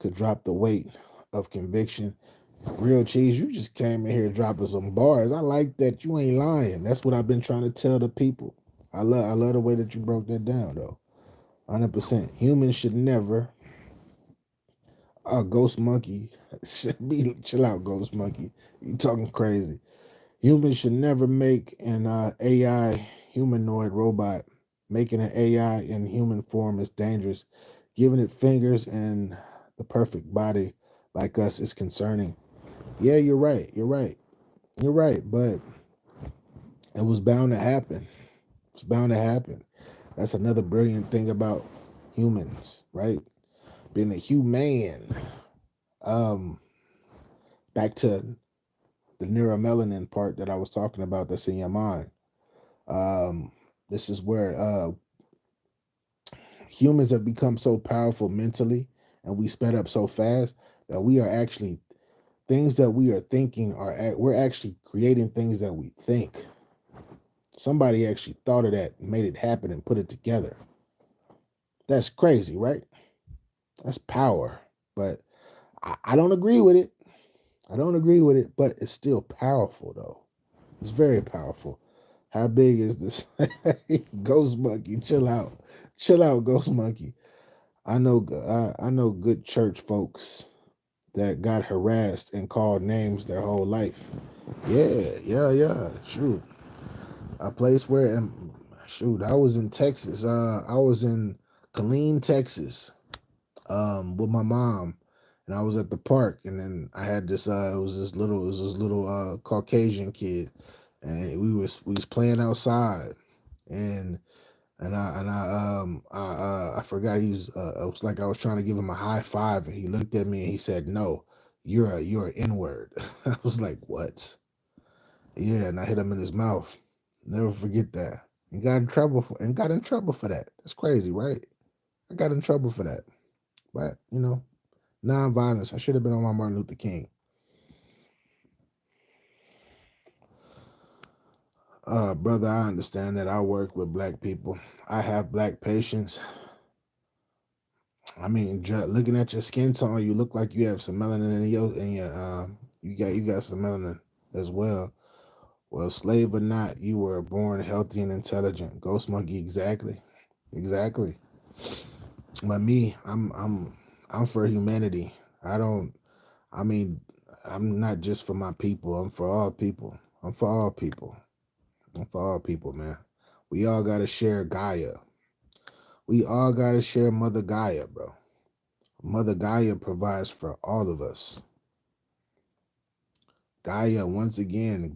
could drop the weight of conviction. Grilled cheese, you just came in here dropping some bars. I like that. You ain't lying. That's what I've been trying to tell the people. I love the way that you broke that down though. 100%. Humans should never. Ghost monkey should be. Chill out, ghost monkey. You talking crazy? Humans should never make an AI humanoid robot. Making an AI in human form is dangerous. Giving it fingers and the perfect body like us is concerning. Yeah, you're right. You're right. You're right. But it was bound to happen. It's bound to happen. That's another brilliant thing about humans, right? Being a human. Um, Back to the neuromelanin part that I was talking about that's in your mind. Um, this is where humans have become so powerful mentally and we sped up so fast that we are actually things that we are thinking we're actually creating things that we think. Somebody actually thought of that, made it happen, and put it together. That's crazy, right? That's power. But I don't agree with it. I don't agree with it, but it's still powerful though. It's very powerful. How big is this? Ghost Monkey, chill out. Chill out, Ghost Monkey. I know good church folks that got harassed and called names their whole life. Yeah. Shoot. A place where shoot, I was in Texas. I was in Killeen, Texas, with my mom, and I was at the park, and then I had this. It was this little Caucasian kid, and we was playing outside, and I forgot it was like I was trying to give him a high five, and he looked at me and he said, "No, you're an N word." I was like, "What?" Yeah, and I hit him in his mouth. Never forget that. And got in trouble for that. That's crazy, right? I got in trouble for that. But nonviolence. I should have been on my Martin Luther King. Brother, I understand that I work with black people. I have black patients. I mean, looking at your skin tone, you look like you have some melanin in your. You got some melanin as well. Well, slave or not, you were born healthy and intelligent. Ghost monkey, exactly, exactly. But me, I'm for humanity. I don't. I mean, I'm not just for my people. I'm for all people. I'm for all people. I'm for all people, man. We all gotta share Gaia. We all gotta share Mother Gaia, bro. Mother Gaia provides for all of us. Gaia, once again,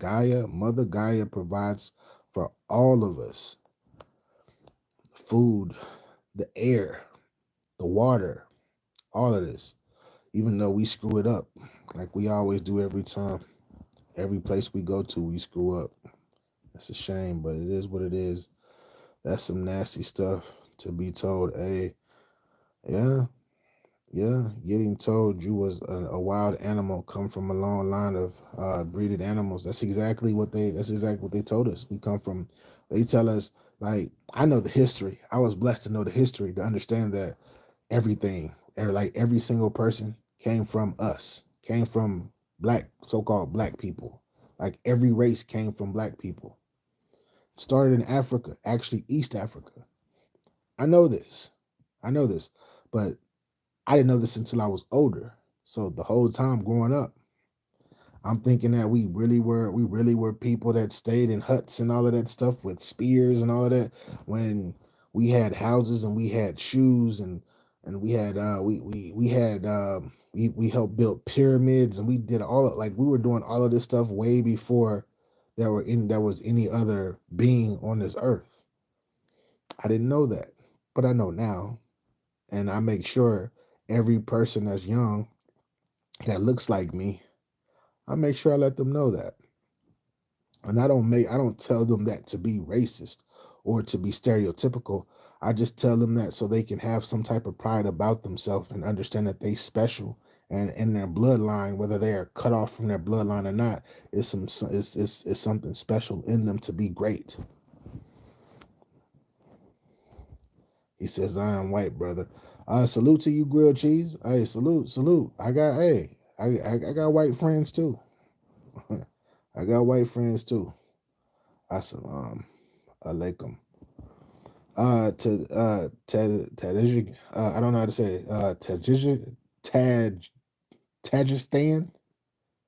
Mother Gaia provides for all of us. Food, the air, the water, all of this. Even though we screw it up, like we always do every time. Every place we go to, we screw up. It's a shame, but it is what it is. That's some nasty stuff to be told. Hey, yeah, yeah, getting told you was a wild animal come from a long line of breeded animals. That's exactly what they told us. We come from, they tell us, like, I know the history. I was blessed to know the history to understand that like every single person came from us, came from black, so-called black people. Like every race came from black people. Started in Africa, actually East Africa. I know this. I know this. But I didn't know this until I was older. So the whole time growing up, I'm thinking that we really were people that stayed in huts and all of that stuff with spears and all of that. When we had houses and we had shoes and we had we had we helped build pyramids and we did all of, like we were doing all of this stuff way before there was any other being on this earth. I didn't know that, but I know now, and I make sure every person that's young that looks like me, I make sure I let them know that. And I don't tell them that to be racist or to be stereotypical. I just tell them that so they can have some type of pride about themselves and understand that they special and in their bloodline, whether they are cut off from their bloodline or not, is something special in them to be great. He says, I am white, brother. Salute to you, grilled cheese. Hey, salute. I got white friends too. I got white friends too. Assalam alaikum. Tajik, I don't know how to say it. Tajikistan.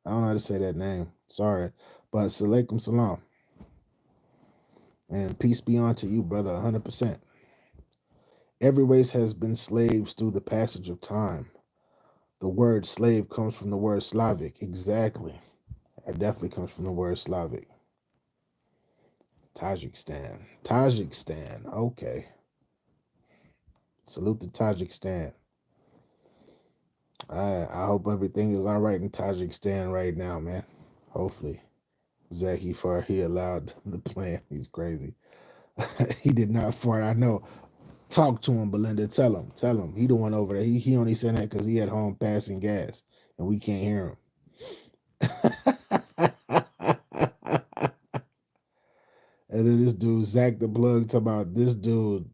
I don't know how to say that name. Sorry, but alaikum salam and peace be unto you, brother. 100%. Every race has been slaves through the passage of time. The word slave comes from the word Slavic. Exactly. It definitely comes from the word Slavic. Tajikistan. Okay. Salute to Tajikistan. I hope everything is all right in Tajikistan right now, man. Hopefully. Zaki fart. He allowed the plan. He's crazy. He did not fart. I know. Talk to him, Belinda. Tell him. He the one over there. He only said that because he at home passing gas and we can't hear him. And then this dude, Zach the Plug, talk about this dude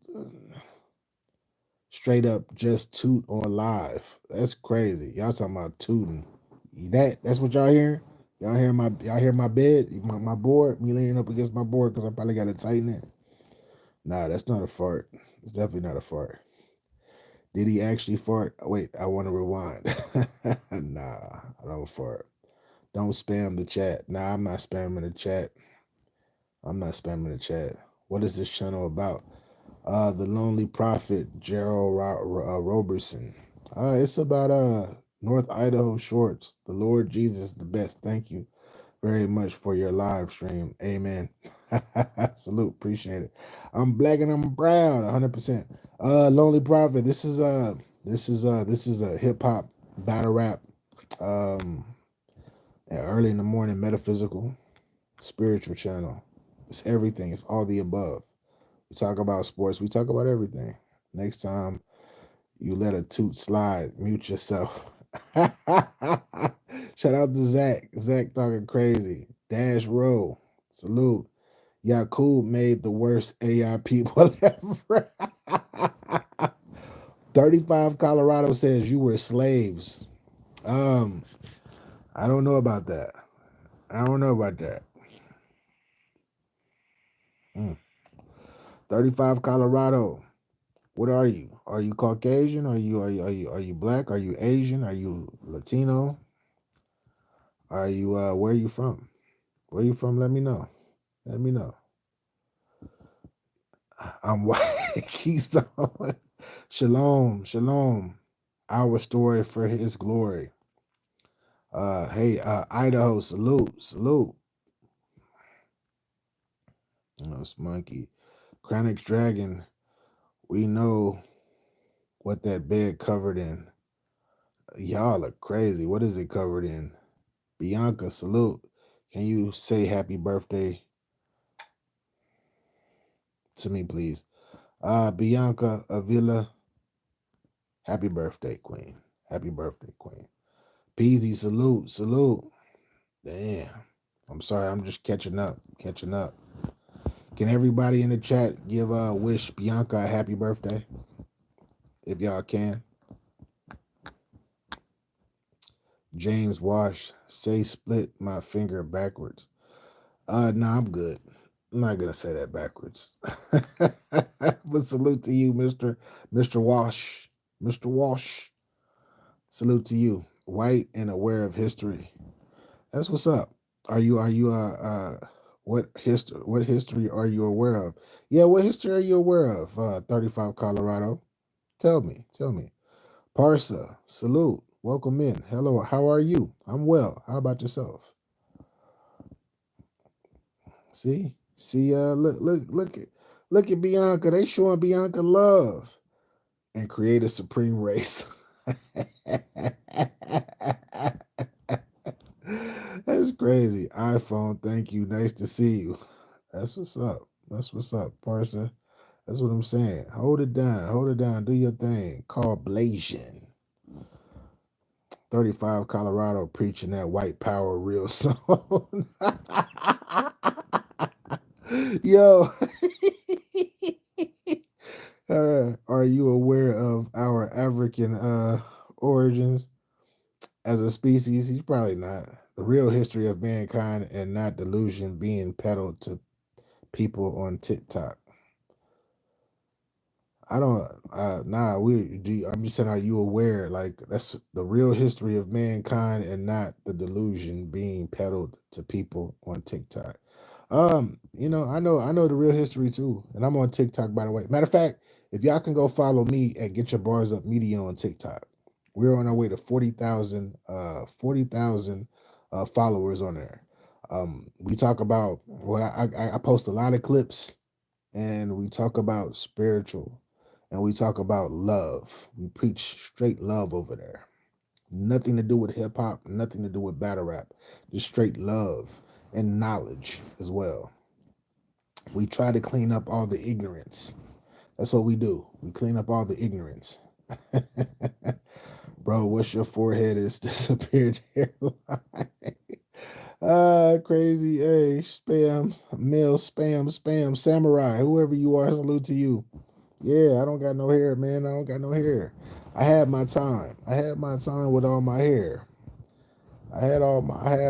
straight up just toot on live. That's crazy. Y'all talking about tooting. That's what y'all hearing? Y'all hear my bed, my board, me leaning up against my board because I probably got to tighten it. Nah, that's not a fart. It's definitely not a fart. Did he actually fart? Wait, I want to rewind. Nah, I don't fart. Don't spam the chat. Nah, I'm not spamming the chat. What is this channel about? The Lonely Prophet, Gerald Roberson. It's about North Idaho shorts. The Lord Jesus the best. Thank you very much for your live stream. Amen. Salute, appreciate it. I'm black and I'm proud, 100%. Lonely Prophet. This is a hip hop battle rap. Early in the morning, metaphysical, spiritual channel. It's everything. It's all the above. We talk about sports. We talk about everything. Next time you let a toot slide, mute yourself. Shout out to Zach. Zach talking crazy. Dash Row. Salute. Yakub made the worst AI people ever. 35 Colorado says you were slaves. I don't know about that. 35 Colorado. What are you? Are you Caucasian? Are you black? Are you Asian? Are you Latino? Are you where are you from? Where are you from? Let me know. I'm white. Keystone. Shalom. Our story for his glory. Hey, Idaho, salute. It's Monkey. Kranix Dragon, we know what that bed covered in. Y'all are crazy. What is it covered in? Bianca, salute. Can you say happy birthday to me, please? Bianca Avila, happy birthday, Queen. Peasy, salute. Damn. I'm sorry, I'm just catching up. Can everybody in the chat give wish Bianca a happy birthday? If y'all can. James Wash, say split my finger backwards. Nah, I'm good. I'm not gonna say that backwards. But salute to you, Mr. Wash. Mr. Wash. Salute to you. White and aware of history. That's what's up. Are you What history are you aware of? Yeah, what history are you aware of? 35 Colorado. Tell me. Parsa, salute. Welcome in. Hello, how are you? I'm well. How about yourself? See, look at Bianca. They showing Bianca love and create a supreme race. That's crazy. iPhone, thank you. Nice to see you. That's what's up. That's what's up, Parsa. That's what I'm saying. Hold it down. Hold it down. Do your thing. Call Blasian. 35 Colorado preaching that white power real soon. Yo. Are you aware of our African origins as a species? He's probably not. The real history of mankind and not delusion being peddled to people on TikTok. I don't nah I'm just saying, are you aware, like, that's the real history of mankind and not the delusion being peddled to people on TikTok. I know the real history too, and I'm on TikTok, by the way. Matter of fact, if y'all can go follow me at Get Your Bars Up Media on TikTok. We're on our way to 40,000 followers on there. We talk about what I post a lot of clips, and we talk about spiritual, and we talk about love. We preach straight love over there. Nothing to do with hip hop, nothing to do with battle rap, just straight love and knowledge as well. We try to clean up all the ignorance. That's what we do. We clean up all the ignorance. Bro, what's your forehead is disappeared hairline? Crazy. Hey, spam, male, spam, samurai, whoever you are, salute to you. Yeah, I don't got no hair, man. I don't got no hair. I had my time. I had my time with all my hair. I had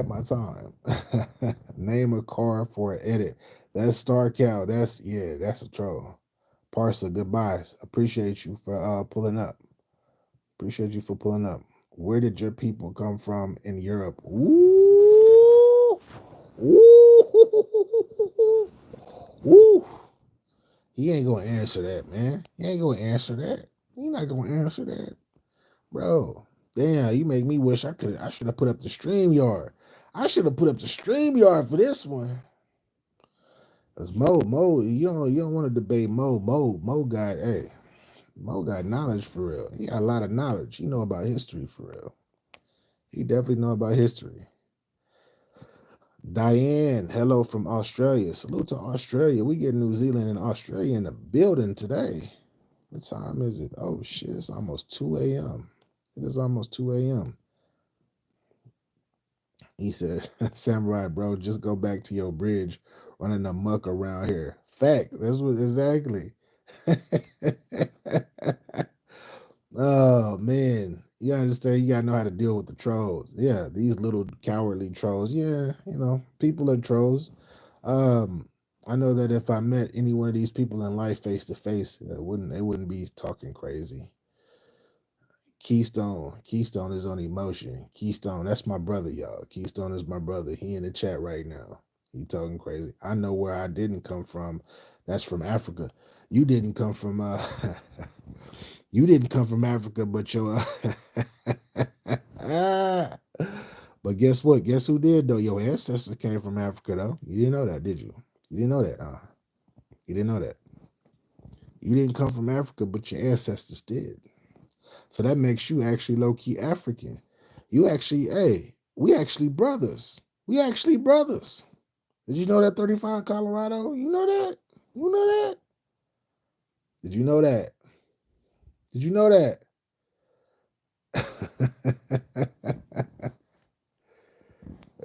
my time. Name a car for an edit. That's Star Cow. That's a troll. Parsa, goodbyes. Appreciate you for pulling up. Appreciate you for pulling up. Where did your people come from in Europe? Ooh. Ooh. Ooh. He ain't gonna answer that, man. He ain't gonna answer that. He not gonna answer that, bro. Damn, you make me wish I should have put up the stream yard. I should have put up the stream yard for this one. Cause Mo, you don't want to debate Mo. Mo got knowledge for real. He got a lot of knowledge. He know about history for real. He definitely know about history. Diane, hello from Australia. Salute to Australia. We get New Zealand and Australia in the building today. What time is it? Oh shit, it's almost 2 a.m. It is almost 2 a.m. He said, Samurai, bro, just go back to your bridge running amok around here. Fact. That's what exactly. Oh man. You understand, you gotta know how to deal with the trolls. Yeah, these little cowardly trolls. Yeah, people are trolls. Um, I know that if I met any one of these people in life face to face, they wouldn't be talking crazy. Keystone is on emotion. Keystone, that's my brother, y'all. Keystone is my brother. He in the chat right now. He talking crazy. I know where I didn't come from. That's from Africa. You didn't come from you didn't come from Africa, but your but guess what? Guess who did though? Your ancestors came from Africa though. You didn't know that, did you? You didn't know that, huh? You didn't know that. You didn't come from Africa, but your ancestors did. So that makes you actually low key African. You actually, hey, we actually brothers. We actually brothers. Did you know that 35 Colorado? You know that? You know that? Did you know that? Did you know that?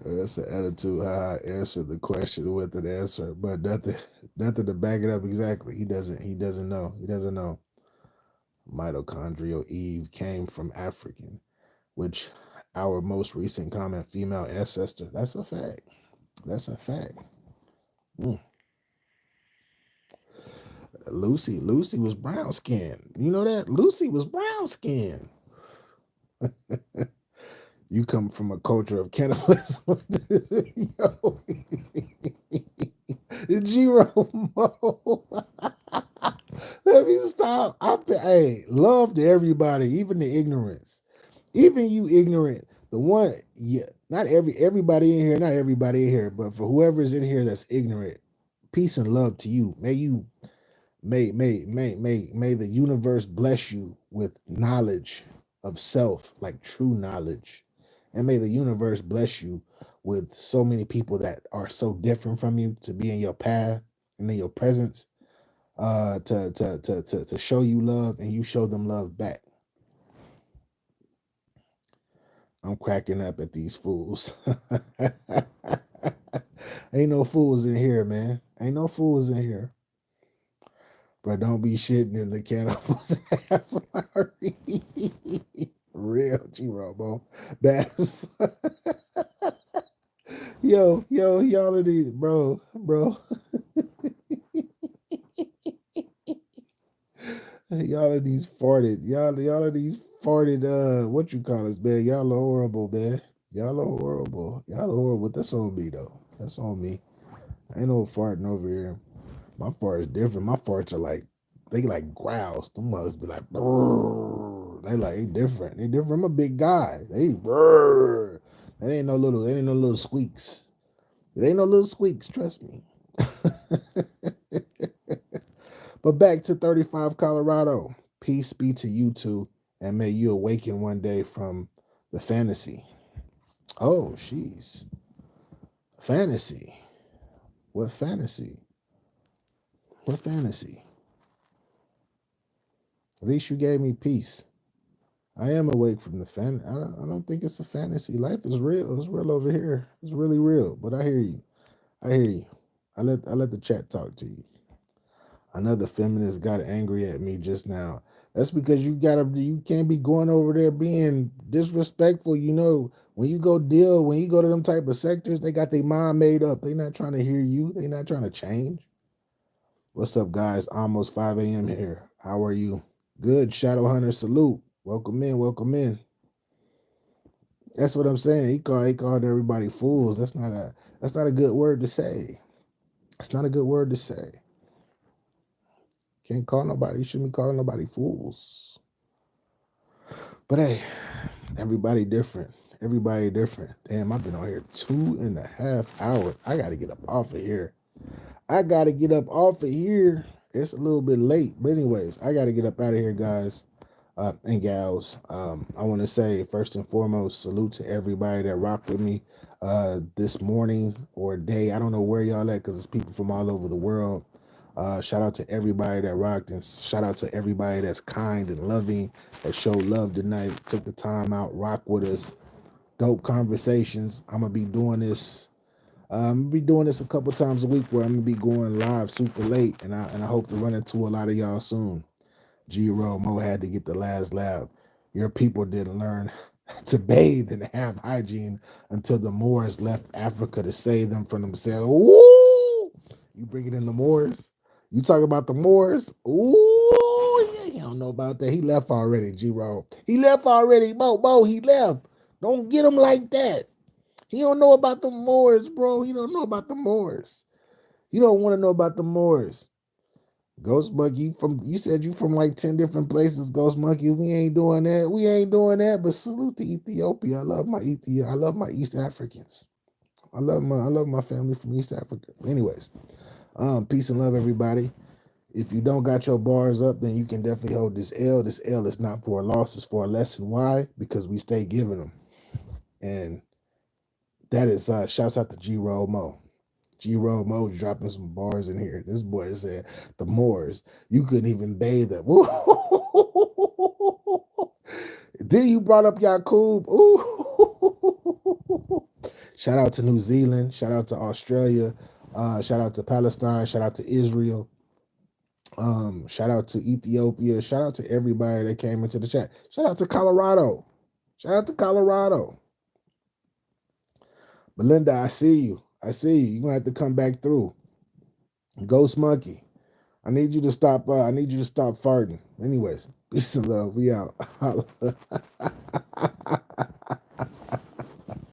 That's the attitude how I answer the question with an answer, but nothing to back it up exactly. He doesn't know. He doesn't know. Mitochondrial Eve came from African, which our most recent common female ancestor. That's a fact. That's a fact. Mm. Lucy was brown skinned. You know that? Lucy was brown skinned. You come from a culture of cannibalism. Yo, G-Romo. Let me stop. Hey, love to everybody, even the ignorance. Even you ignorant. The one, yeah, not everybody in here, not everybody in here, but for whoever's in here that's ignorant, peace and love to you. May the universe bless you with knowledge of self, like true knowledge. And may the universe bless you with so many people that are so different from you to be in your path and in your presence, to show you love and you show them love back. I'm cracking up at these fools. Ain't no fools in here, man. Ain't no fools in here. But don't be shitting in the cannibals. Real G-Robo. Bad as fuck. Yo, y'all of these, bro. Y'all of these farted. Y'all of these farted, what you call us, man. Y'all are horrible, man. Y'all are horrible. Y'all are horrible. That's on me though. That's on me. Ain't no farting over here. My fart is different. My farts are like, they like growls. Them must be like, brrr. They different. They different. I'm a big guy. They brrr. They ain't no little squeaks. They ain't no little squeaks, trust me. But back to 35 Colorado. Peace be to you two, and may you awaken one day from the fantasy. Oh, jeez. Fantasy. What fantasy? What fantasy? At least you gave me peace. I am awake from the fan. I don't think it's a fantasy. Life is real. It's real over here. It's really real. But I hear you. I hear you. I let the chat talk to you. Another feminist got angry at me just now. That's because you can't be going over there being disrespectful. You know, when you go to them type of sectors, they got their mind made up. They not trying to hear you. They not trying to change. What's up, guys? Almost 5 a.m. here. How are you? Good. Shadow Hunter, salute. Welcome in. Welcome in. That's what I'm saying. He called everybody fools. That's not a good word to say. It's not a good word to say. Can't call nobody. You shouldn't be calling nobody fools. But hey, everybody different. Everybody different. Damn, I've been on here 2.5 hours. I gotta get up off of here. It's a little bit late. But anyways, I gotta get up out of here, guys. And gals, I want to say first and foremost, salute to everybody that rocked with me this morning or day. I don't know where y'all at because it's people from all over the world. Shout out to everybody that rocked, and shout out to everybody that's kind and loving, that showed love tonight, took the time out, rock with us. Dope conversations. I'm gonna be doing this. A couple times a week where I'm gonna be going live super late, and I hope to run into a lot of y'all soon. G-Roll Mo had to get the last laugh. Your people didn't learn to bathe and have hygiene until the Moors left Africa to save them from themselves. Ooh! You bringing in the Moors? You talk about the Moors? Ooh, yeah, you don't know about that. He left already, G-Roll. He left already, Mo, he left. Don't get him like that. He don't know about the Moors, bro. He don't know about the Moors. You don't want to know about the Moors. Ghost Monkey, you said you from like 10 different places, Ghost Monkey. We ain't doing that. But salute to Ethiopia. I love my East Africans. I love my family from East Africa. Anyways, peace and love, everybody. If you don't got your bars up, then you can definitely hold this L. This L is not for a loss, it's for a lesson. Why? Because we stay giving them. And that is shouts out to G-Roll Mo. G-Roll Mo dropping some bars in here. This boy said the Moors, you couldn't even bathe them. Then you brought up Yakub. Ooh. Shout out to New Zealand. Shout out to Australia. Shout out to Palestine. Shout out to Israel. Shout out to Ethiopia. Shout out to everybody that came into the chat. Shout out to Colorado. Belinda, I see you. You're gonna have to come back through. Ghost Monkey, I need you to stop farting. Anyways, peace and love. We out.